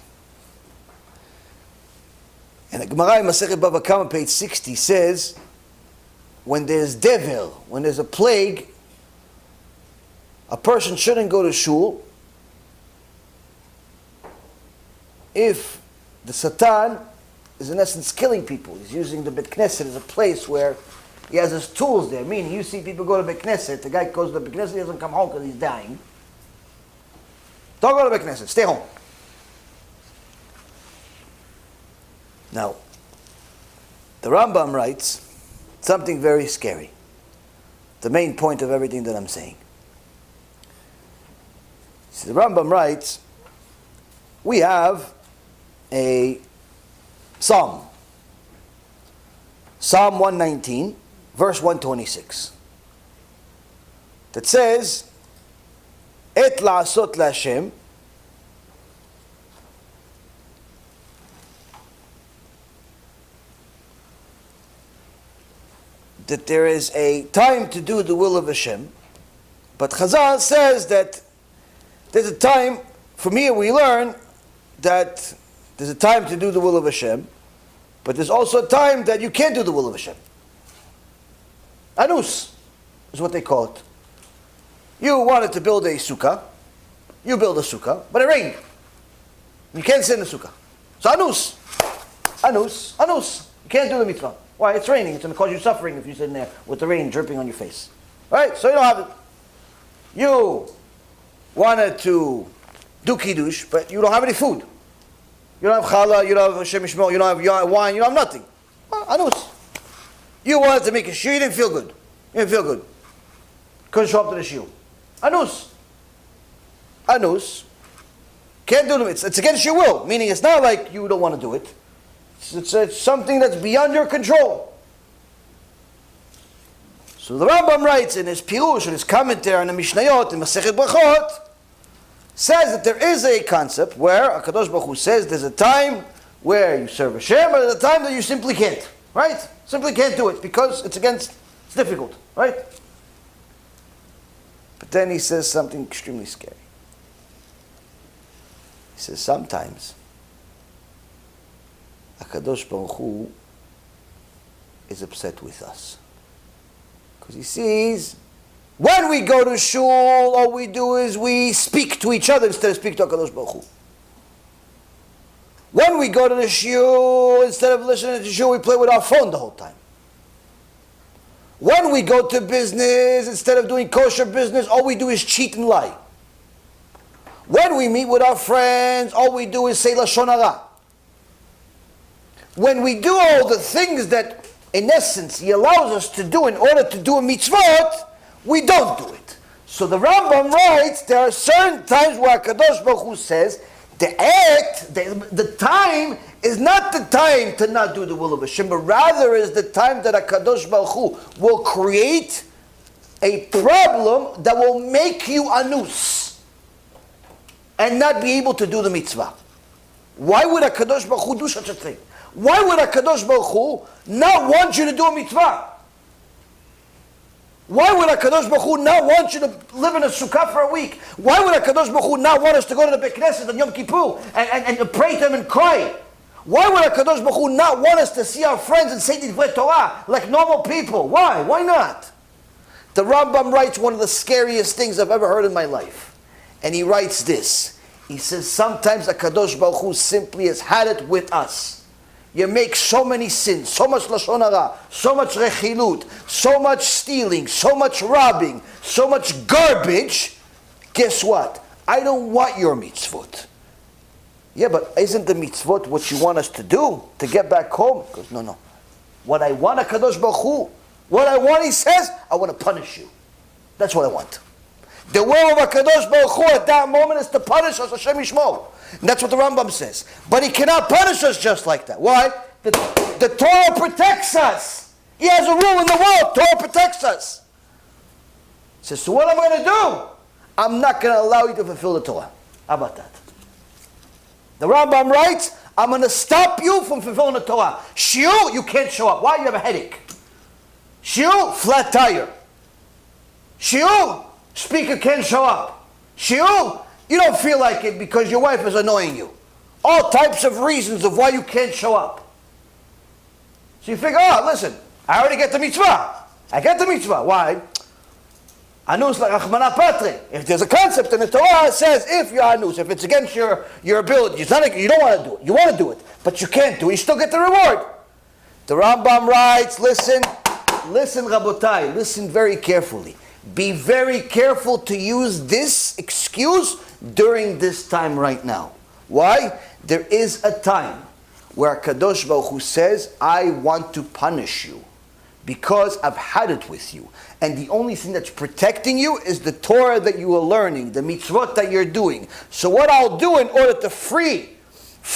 S1: And the Gemara in Masechet Bava Kama, page 60, says, when there's devil, when there's a plague, a person shouldn't go to shul if the Satan is in essence killing people. He's using the Bet Knesset as a place where he has his tools there. Meaning, you see people go to Bet Knesset, the guy goes to Bet Knesset, he doesn't come home because he's dying. Don't go to Bet Knesset, stay home. Now, the Rambam writes something very scary. The main point of everything that I'm saying. See, the Rambam writes, we have a Psalm. Psalm 119, verse 126. That says, Et la'asot la'Hashem, that there is a time to do the will of Hashem, but Chazal says that there's a time, from here we learn that there's a time to do the will of Hashem, but there's also a time that you can't do the will of Hashem. Anus is what they call it. You wanted to build a sukkah, you build a sukkah, but it rained. You can't sit in the sukkah. So anus. You can't do the mitzvah. Why? It's raining. It's going to cause you suffering if you sit in there with the rain dripping on your face. Right? So you don't have it. You wanted to do kiddush, but you don't have any food. You don't have challah, you don't have Hashem Yishmor, you don't have wine, you don't have nothing. Anus. You wanted to make a shiur, you didn't feel good. Couldn't show up to the shiur. Anus. Can't do it. It's against your will. Meaning it's not like you don't want to do it. It's something that's beyond your control. So the Rambam writes in his Pirush, in his commentary on the Mishnayot, in Masechet Brachot, says that there is a concept where HaKadosh Baruch Hu says there's a time where you serve Hashem, but there's a time that you simply can't. Right? Simply can't do it because it's difficult. Right? But then he says something extremely scary. He says sometimes HaKadosh Baruch Hu is upset with us. Because he sees, when we go to shul, all we do is we speak to each other instead of speak to HaKadosh Baruch Hu. When we go to the shiur, instead of listening to shiur, we play with our phone the whole time. When we go to business, instead of doing kosher business, all we do is cheat and lie. When we meet with our friends, all we do is say Lashon Hara. When we do all the things that, in essence, He allows us to do in order to do a mitzvot, we don't do it. So the Rambam writes, there are certain times where HaKadosh Baruch Hu says, the time is not the time to not do the will of Hashem, but rather is the time that HaKadosh Baruch Hu will create a problem that will make you anus and not be able to do the mitzvah. Why would HaKadosh Baruch Hu do such a thing? Why would HaKadosh Baruch Hu not want you to do a mitzvah? Why would HaKadosh Baruch Hu not want you to live in a sukkah for a week? Why would HaKadosh Baruch Hu not want us to go to the Bet Knesset on Yom Kippur and pray to Him and cry? Why would HaKadosh Baruch Hu not want us to see our friends and say Divrei Torah like normal people? Why? Why not? The Rambam writes one of the scariest things I've ever heard in my life. And he writes this. He says, sometimes HaKadosh Baruch Hu simply has had it with us. you make so many sins, so much lashon hara, so much rechilut, so much stealing, so much robbing, so much garbage, guess what? I don't want your mitzvot. Yeah, but isn't the mitzvot what you want us to do? To get back home? He goes, no. What I want, HaKadosh Baruch Hu, what I want, he says, I want to punish you. That's what I want. The will of HaKadosh Baruch Hu at that moment is to punish us, Hashem Yishmor. And that's what the Rambam says. But he cannot punish us just like that. Why? The Torah protects us. He has a rule in the world. Torah protects us. He says, so what am I going to do? I'm not going to allow you to fulfill the Torah. How about that? The Rambam writes, I'm going to stop you from fulfilling the Torah. Shiur, you can't show up. Why? You have a headache. Shiur, flat tire. Shiur, speaker can't show up. Shiur, you don't feel like it because your wife is annoying you. All types of reasons of why you can't show up. So you figure, listen, I already get the mitzvah. I get the mitzvah. Why? Anus like Achmana Patre. If there's a concept in the Torah, it says if you're anus, if it's against your ability, it's not like you don't want to do it. You want to do it, but you can't do it. You still get the reward. The Rambam writes, listen, Rabotai, listen very carefully. Be very careful to use this excuse during this time right now. Why? There is a time where Kadosh Baruch Hu says, I want to punish you because I've had it with you. And the only thing that's protecting you is the Torah that you are learning, the mitzvot that you're doing. So what I'll do in order to free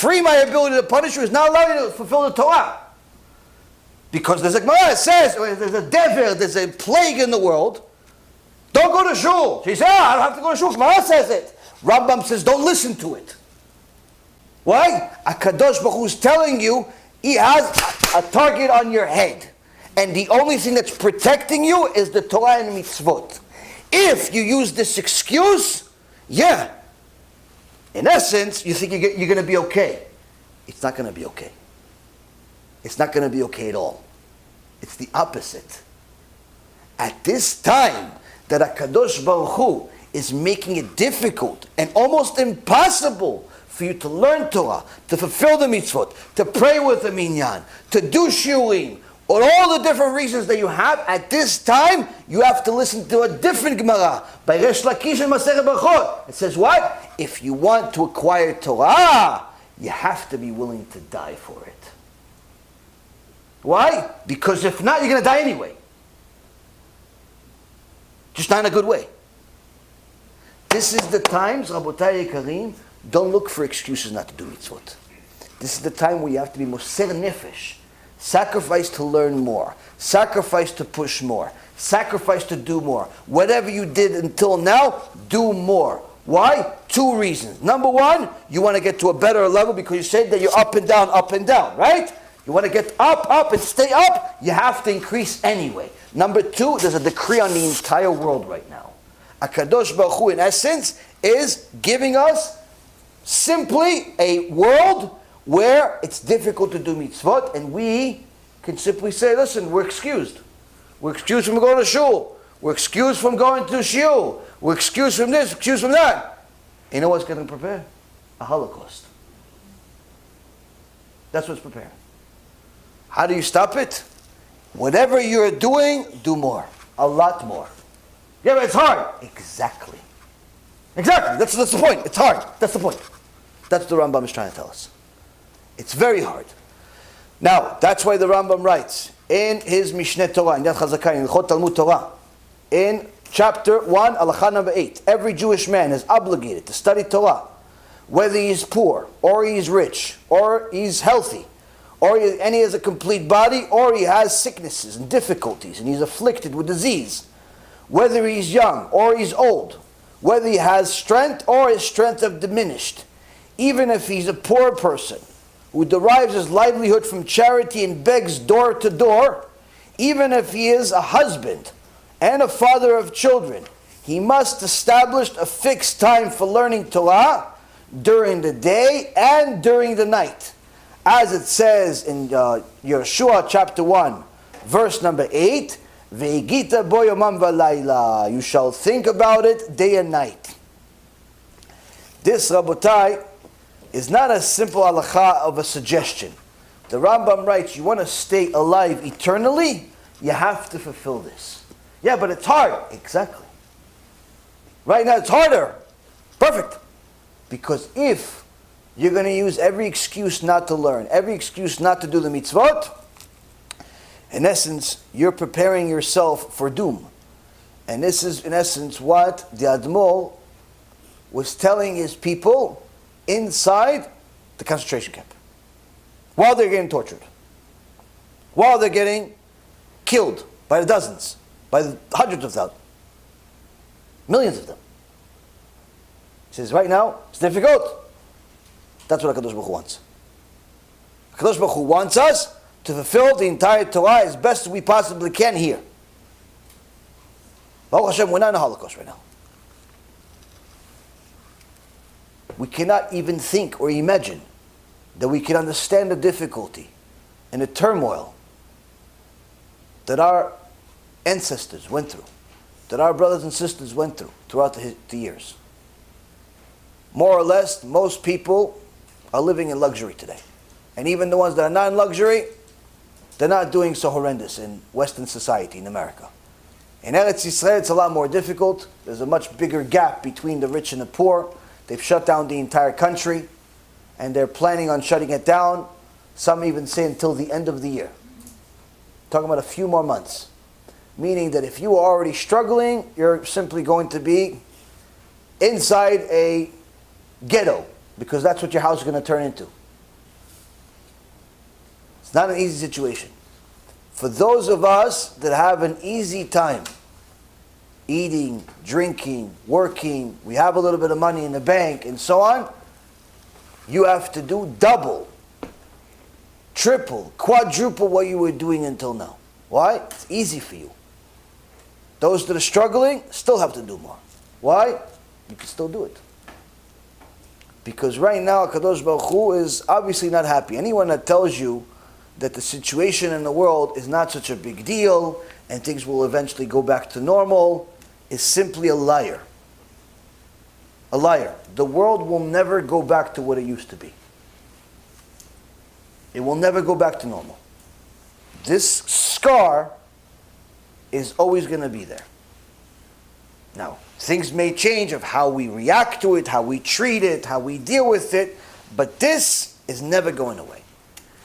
S1: my ability to punish you is not allow you to fulfill the Torah. Because there's a Gemara, it says, there's a devil, there's a plague in the world. Don't go to shul. She says, I don't have to go to shul. Gemara says it. Rambam says, don't listen to it. Why? HaKadosh Baruch Hu is telling you, he has a target on your head. And the only thing that's protecting you is the Torah and mitzvot. If you use this excuse, in essence, you think you're going to be okay. It's not going to be okay. It's not going to be okay at all. It's the opposite. At this time that HaKadosh Baruch Hu is making it difficult and almost impossible for you to learn Torah, to fulfill the mitzvot, to pray with the minyan, to do shiurim, or all the different reasons that you have, at this time, you have to listen to a different Gemara by Resh Lakish and Masechet Brachot. It says what? If you want to acquire Torah, you have to be willing to die for it. Why? Because if not, you're going to die anyway. Just not in a good way. This is the times, Rabotai Yekarim, don't look for excuses not to do mitzvot. This is the time where you have to be moser nefesh. Sacrifice to learn more. Sacrifice to push more. Sacrifice to do more. Whatever you did until now, do more. Why? 2 reasons. Number 1, you want to get to a better level because you said that you're up and down, right? You want to get up, and stay up, you have to increase anyway. Number 2, there's a decree on the entire world right now. HaKadosh Baruch Hu, in essence, is giving us simply a world where it's difficult to do mitzvot, and we can simply say, listen, we're excused. We're excused from going to shul. We're excused from going to shiur. We're excused from this, excused from that. You know what's going to prepare? A Holocaust. That's what's preparing. How do you stop it? Whatever you're doing, do more. A lot more. Yeah, but it's hard. Exactly. That's the point. It's hard. That's the point. That's what the Rambam is trying to tell us. It's very hard. Now, that's why the Rambam writes in his Mishneh Torah, in Yad Chazakah, in Chot Talmud Torah, in chapter 1, Halakha number 8, every Jewish man is obligated to study Torah, whether he's poor, or he's rich, or he's healthy, and he has a complete body, or he has sicknesses and difficulties, and he's afflicted with disease, whether he's young or he's old, whether he has strength or his strength have diminished, even if he's a poor person who derives his livelihood from charity and begs door to door, even if he is a husband and a father of children, he must establish a fixed time for learning Torah during the day and during the night. As it says in Yeshua chapter 1, verse number 8, Ve'igita bo yomam v'layla. You shall think about it day and night. This, Rabotai, is not a simple halakha of a suggestion. The Rambam writes, you want to stay alive eternally, you have to fulfill this. Yeah, but it's hard. Exactly. Right now it's harder. Perfect. Because if you're going to use every excuse not to learn, every excuse not to do the mitzvot, in essence, you're preparing yourself for doom. And this is, in essence, what the Admol was telling his people inside the concentration camp. While they're getting tortured. While they're getting killed by the dozens, by the hundreds of thousands. Millions of them. He says, right now, it's difficult. That's what HaKadosh Baruch Hu wants. HaKadosh Baruch Hu wants us to fulfill the entire Torah as best as we possibly can here. Baruch Hashem, we're not in a Holocaust right now. We cannot even think or imagine that we can understand the difficulty and the turmoil that our ancestors went through, that our brothers and sisters went through throughout the years. More or less, most people are living in luxury today. And even the ones that are not in luxury, they're not doing so horrendous in Western society, in America. In Eretz Yisrael, it's a lot more difficult. There's a much bigger gap between the rich and the poor. They've shut down the entire country, and they're planning on shutting it down. Some even say until the end of the year. Talking about a few more months. Meaning that if you are already struggling, you're simply going to be inside a ghetto, because that's what your house is going to turn into. It's not an easy situation. For those of us that have an easy time eating, drinking, working, we have a little bit of money in the bank and so on, you have to do double, triple, quadruple what you were doing until now. Why? It's easy for you. Those that are struggling still have to do more. Why? You can still do it. Because right now, HaKadosh Baruch Hu is obviously not happy. Anyone that tells you that the situation in the world is not such a big deal and things will eventually go back to normal is simply a liar. A liar. The world will never go back to what it used to be. It will never go back to normal. This scar is always going to be there. Now, things may change of how we react to it, how we treat it, how we deal with it, but this is never going away.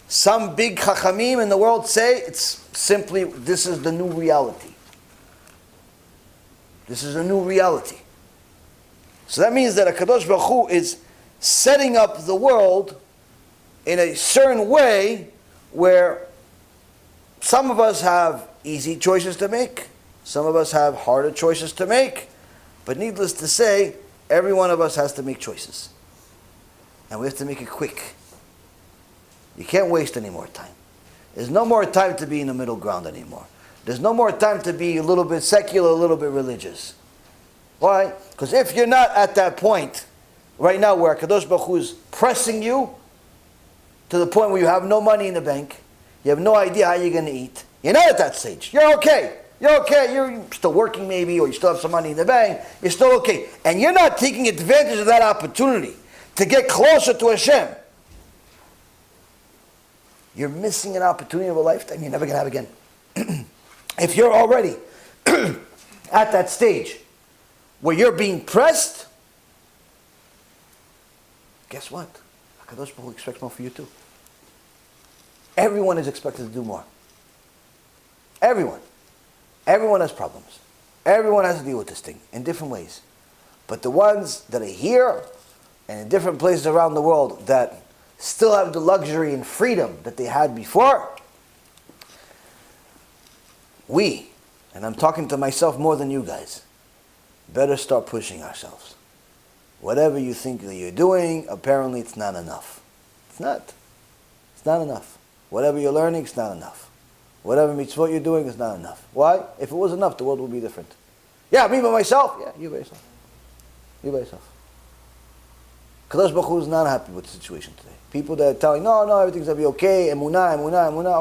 S1: Some big chachamim in the world say it's simply, this is the new reality. This is a new reality. So that means that HaKadosh Baruch Hu is setting up the world in a certain way where some of us have easy choices to make, some of us have harder choices to make, but needless to say, every one of us has to make choices. And we have to make it quick. You can't waste any more time. There's no more time to be in the middle ground anymore. There's no more time to be a little bit secular, a little bit religious. Why? Because if you're not at that point right now where Kadosh Baruch Hu is pressing you to the point where you have no money in the bank, you have no idea how you're going to eat, you're not at that stage. You're okay. You're okay. You're still working maybe, or you still have some money in the bank. You're still okay. And you're not taking advantage of that opportunity to get closer to Hashem. You're missing an opportunity of a lifetime you're never going to have again. If you're already at that stage where you're being pressed, guess what? HaKadosh Baruch Hu expects more for you too. Everyone is expected to do more. Everyone. Everyone has problems. Everyone has to deal with this thing in different ways. But the ones that are here and in different places around the world that still have the luxury and freedom that they had before, we, and I'm talking to myself more than you guys, better start pushing ourselves. Whatever you think that you're doing, apparently it's not enough. It's not. It's not enough. Whatever you're learning, it's not enough. Whatever mitzvot you're doing is not enough. Why? If it was enough, the world would be different. Yeah, me by myself. Yeah, you by yourself. You by yourself. Kadosh Baruch Hu is not happy with the situation today. People that are telling, no, everything's going to be okay. Emunah.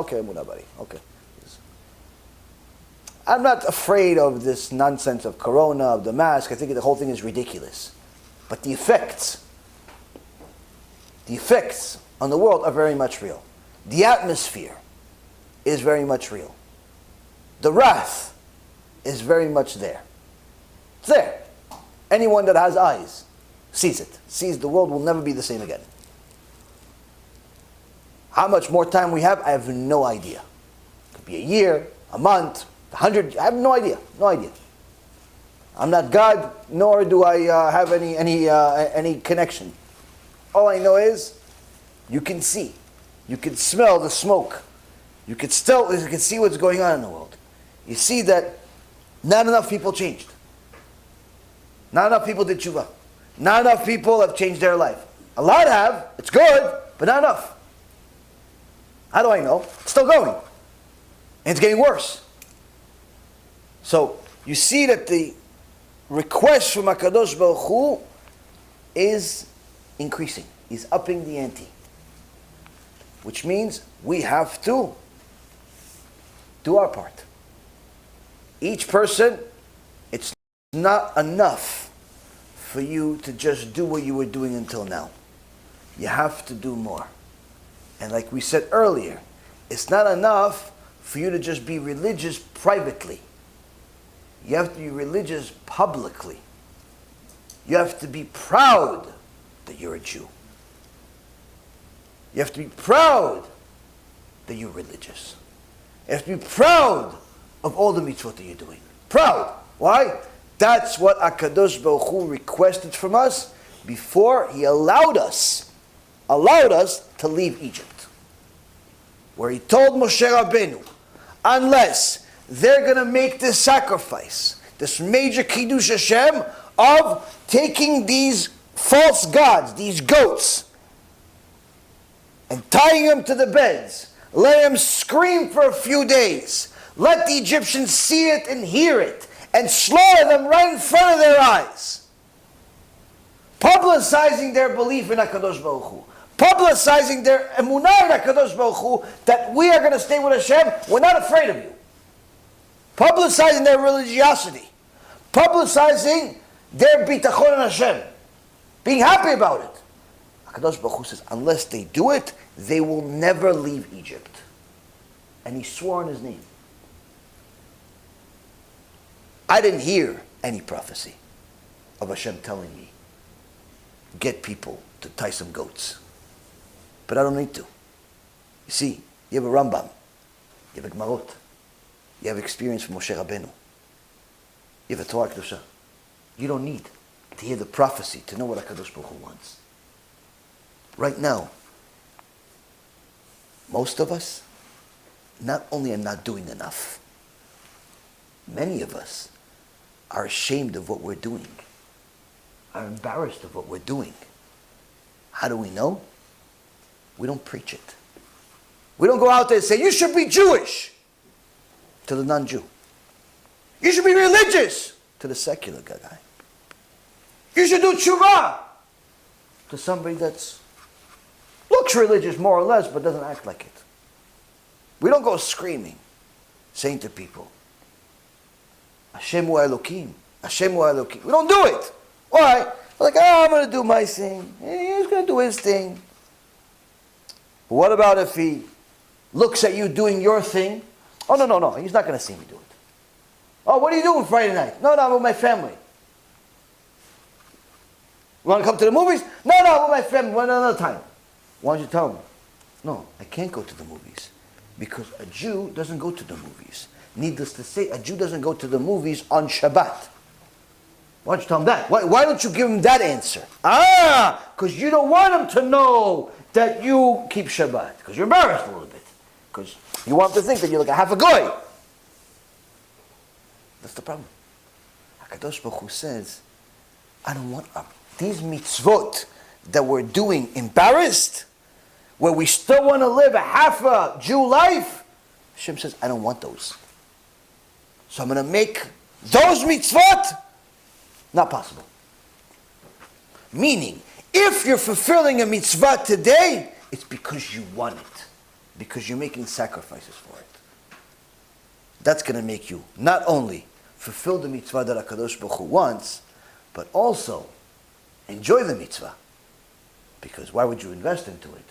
S1: Okay, emunah, buddy. Okay. I'm not afraid of this nonsense of corona, of the mask. I think the whole thing is ridiculous. But the effects on the world are very much real. The atmosphere is very much real. The wrath is very much there. It's there. Anyone that has eyes sees it. Sees the world will never be the same again. How much more time we have, I have no idea. It could be a year, a month, 100. I have no idea. No idea. I'm not God, nor do I have any connection. All I know is, you can see, you can smell the smoke, you can see what's going on in the world. You see that not enough people changed. Not enough people did tshuva. Not enough people have changed their life. A lot have. It's good, but not enough. How do I know? It's still going. And it's getting worse. So, you see that the request from HaKadosh Baruch Hu is increasing. He's upping the ante. Which means we have to do our part. Each person, it's not enough for you to just do what you were doing until now. You have to do more. And like we said earlier, it's not enough for you to just be religious privately. You have to be religious publicly. You have to be proud that you're a Jew. You have to be proud that you're religious. You have to be proud of all the mitzvot that you're doing. Proud. Why? That's what HaKadosh Baruch Hu requested from us before He allowed us to leave Egypt. Where He told Moshe Rabbeinu, unless they're going to make this sacrifice, this major Kiddush Hashem of taking these false gods, these goats, and tying them to the beds, let them scream for a few days, let the Egyptians see it and hear it, and slaughter them right in front of their eyes, publicizing their belief in HaKadosh Baruch Hu, publicizing their emunah in HaKadosh Baruch Hu, that we are going to stay with Hashem, we're not afraid of you. Publicizing their religiosity, publicizing their bitachon in Hashem, being happy about it. HaKadosh Baruch Hu says, unless they do it, they will never leave Egypt. And He swore on His name. I didn't hear any prophecy of Hashem telling me, get people to tie some goats. But I don't need to. You see, you have a Rambam, you have a Gemarot, you have experience from Moshe Rabbeinu, you have a Torah Kedusha. You don't need to hear the prophecy to know what HaKadosh Baruch Hu wants. Right now, most of us not only are not doing enough, many of us are ashamed of what we're doing, are embarrassed of what we're doing. How do we know? We don't preach it. We don't go out there and say, you should be Jewish to the non-Jew. You should be religious to the secular guy. You should do tshuva to somebody that's looks religious more or less, but doesn't act like it. We don't go screaming, saying to people, Hashem hu Elokim, Hashem hu Elokim. We don't do it. Why? We're like, I'm going to do my thing. He's going to do his thing. But what about if he looks at you doing your thing? Oh, no. He's not going to see me do it. Oh, what are you doing Friday night? No, I'm with my family. You want to come to the movies? No, I'm with my family. One another time. Why don't you tell me? No, I can't go to the movies. Because a Jew doesn't go to the movies. Needless to say, a Jew doesn't go to the movies on Shabbat. Why don't you tell him that? Why don't you give him that answer? Because you don't want him to know that you keep Shabbat. Because you're embarrassed a little bit. Because you want him to think that you're like a half a goy. That's the problem. HaKadosh Baruch Hu says, I don't want these mitzvot that we're doing embarrassed, where we still want to live a half a Jew life. Hashem says, I don't want those. So I'm going to make those mitzvot not possible. Meaning, if you're fulfilling a mitzvah today, it's because you want it. Because you're making sacrifices for it. That's going to make you not only fulfill the mitzvah that HaKadosh Baruch Hu wants, but also enjoy the mitzvah. Because why would you invest into it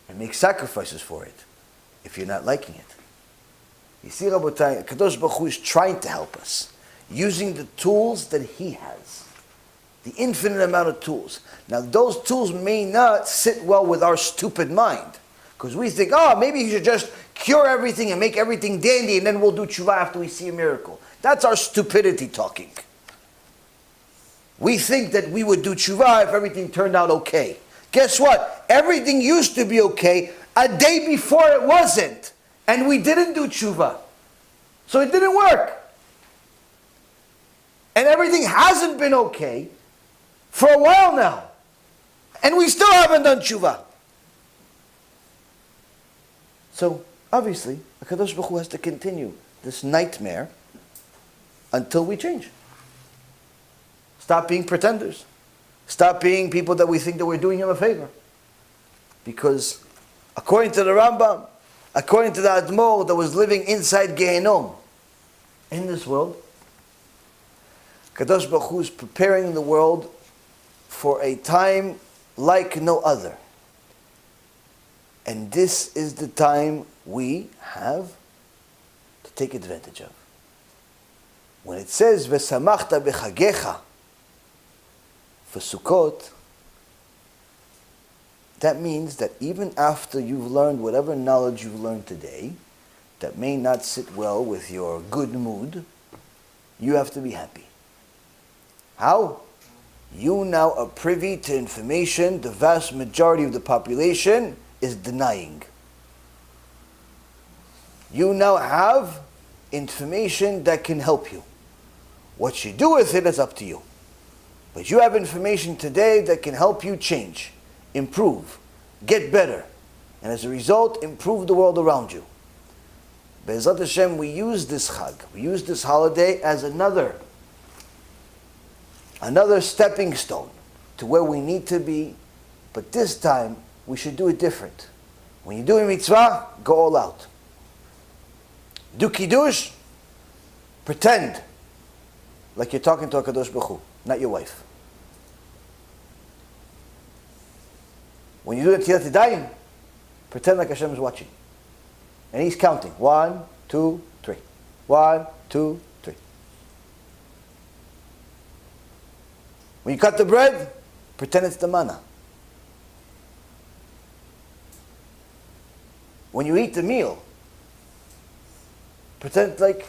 S1: and and make sacrifices for it if you're not liking it. You see, Rabotai, Kadosh Baruch Hu is trying to help us, using the tools that He has, the infinite amount of tools. Now, those tools may not sit well with our stupid mind, because we think, oh, maybe He should just cure everything and make everything dandy, and then we'll do tshuva after we see a miracle. That's our stupidity talking. We think that we would do tshuva if everything turned out okay. Guess what? Everything used to be okay a day before it wasn't. And we didn't do tshuva. So it didn't work. And everything hasn't been okay for a while now. And we still haven't done tshuva. So, obviously, HaKadosh Baruch Hu has to continue this nightmare until we change. Stop being pretenders. Stop being people that we think that we're doing Him a favor. Because, according to the Rambam, according to the Admor that was living inside Gehenom, in this world, Kadosh Baruch Hu is preparing the world for a time like no other. And this is the time we have to take advantage of. When it says, V'samachta b'chagecha, for Sukkot, that means that even after you've learned whatever knowledge you've learned today, that may not sit well with your good mood, you have to be happy. How? You now are privy to information the vast majority of the population is denying. You now have information that can help you. What you do with it is up to you. But you have information today that can help you change, improve, get better, and as a result, improve the world around you. Be'ezrat Hashem, we use this Chag, we use this holiday as another stepping stone to where we need to be, but this time we should do it different. When you're doing mitzvah, go all out. Do kiddush, pretend like you're talking to HaKadosh Baruch Hu, not your wife. When you do Netilat Yadayim, pretend like Hashem is watching. And He's counting. 1, 2, 3. 1, 2, 3. When you cut the bread, pretend it's the manna. When you eat the meal, pretend like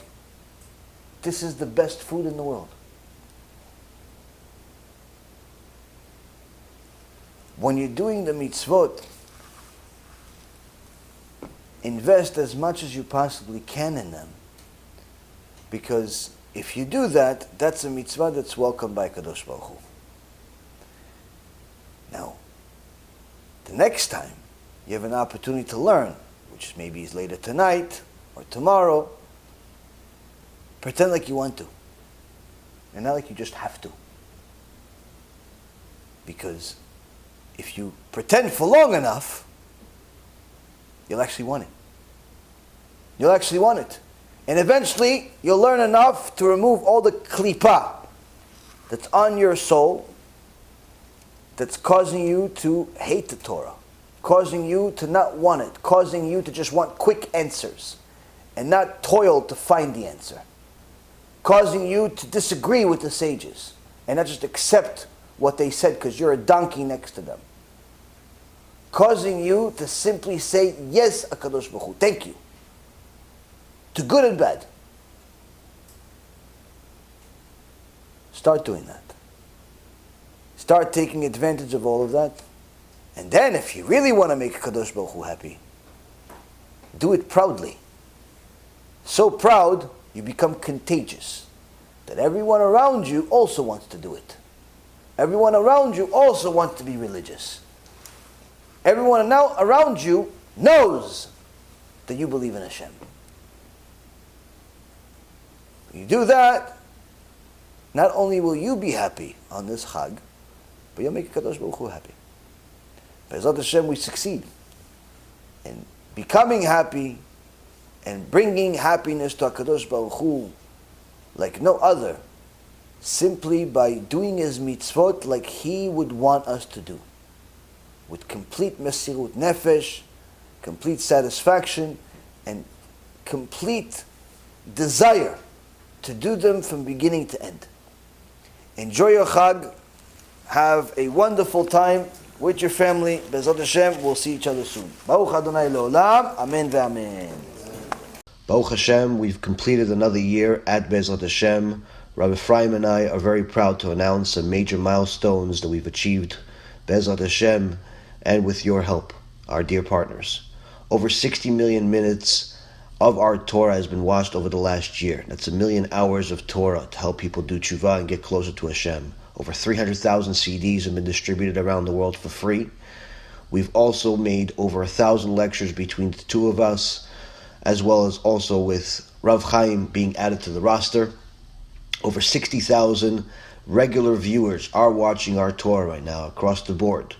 S1: this is the best food in the world. When you're doing the mitzvot, invest as much as you possibly can in them. Because if you do that, that's a mitzvah that's welcomed by Kadosh Baruch Hu. Now, the next time you have an opportunity to learn, which maybe is later tonight or tomorrow, pretend like you want to. And not like you just have to. Because if you pretend for long enough, you'll actually want it. You'll actually want it. And eventually, you'll learn enough to remove all the klipa that's on your soul that's causing you to hate the Torah, causing you to not want it, causing you to just want quick answers and not toil to find the answer, causing you to disagree with the sages and not just accept what they said because you're a donkey next to them, causing you to simply say, yes, HaKadosh Baruch Hu, thank you, to good and bad. Start doing that. Start taking advantage of all of that. And then if you really want to make HaKadosh Baruch Hu happy, do it proudly. So proud, you become contagious. That everyone around you also wants to do it. Everyone around you also wants to be religious. Everyone now around you knows that you believe in Hashem. When you do that, not only will you be happy on this Chag, but you'll make HaKadosh Baruch Hu happy. Be'ezrat Hashem, we succeed in becoming happy and bringing happiness to HaKadosh Baruch Hu like no other, simply by doing His mitzvot like He would want us to do. With complete mesirut nefesh, complete satisfaction, and complete desire to do them from beginning to end. Enjoy your Chag. Have a wonderful time with your family. Be'ezrat Hashem, we'll see each other soon. Baruch Adonai Le'olam. Amen ve'amen. Baruch Hashem, we've completed another year at Be'ezrat Hashem. Rabbi Ephraim and I are very proud to announce some major milestones that we've achieved, Be'ezrat Hashem, and with your help, our dear partners. Over 60 million minutes of our Torah has been watched over the last year. That's 1 million hours of Torah to help people do tshuva and get closer to Hashem. Over 300,000 CDs have been distributed around the world for free. We've also made over 1,000 lectures between the two of us, as well as also with Rav Chaim being added to the roster. Over 60,000 regular viewers are watching our Torah right now across the board.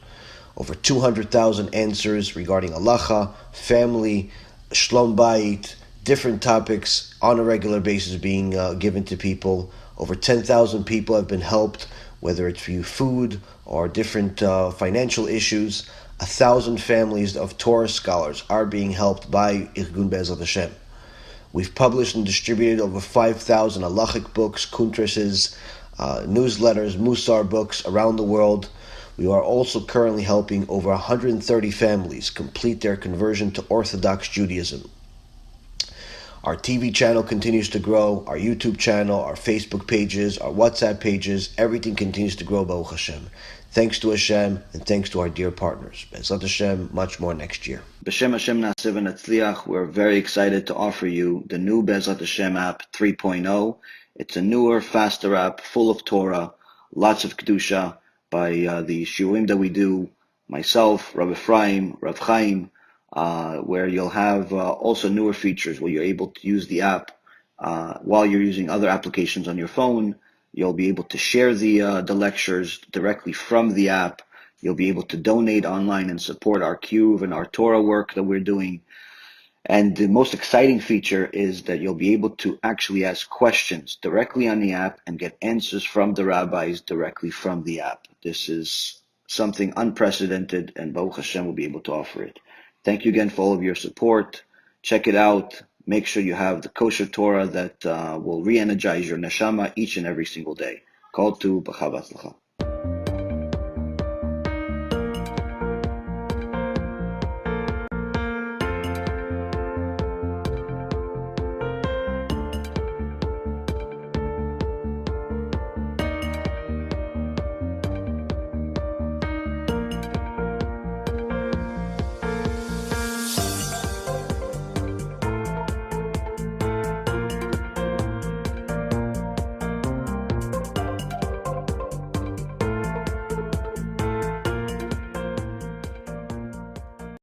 S1: Over 200,000 answers regarding halacha, family, shlom bayit, different topics on a regular basis being given to people. Over 10,000 people have been helped, whether it's for food or different financial issues. 1,000 families of Torah scholars are being helped by Irgun Be'ezrat Hashem. We've published and distributed over 5,000 halachic books, kuntresses, newsletters, musar books around the world. We are also currently helping over 130 families complete their conversion to Orthodox Judaism. Our TV channel continues to grow, our YouTube channel, our Facebook pages, our WhatsApp pages, everything continues to grow, Baruch Hashem. Thanks to Hashem, and thanks to our dear partners. Be'ezrat Hashem, much more next year. B'Shem Hashem Na'aseh v'Natzliach, we're very excited to offer you the new Be'ezrat Hashem app 3.0. It's a newer, faster app, full of Torah, lots of Kedusha, by the shiurim that we do, myself, Rabbi Ephraim, Rav Chaim, where you'll have also newer features where you're able to use the app while you're using other applications on your phone. You'll be able to share the lectures directly from the app. You'll be able to donate online and support our Cube and our Torah work that we're doing. And the most exciting feature is that you'll be able to actually ask questions directly on the app and get answers from the rabbis directly from the app. This is something unprecedented, and Baruch Hashem will be able to offer it. Thank you again for all of your support. Check it out. Make sure you have the kosher Torah that will re-energize your neshama each and every single day. Kol tu b'chava tzlacha.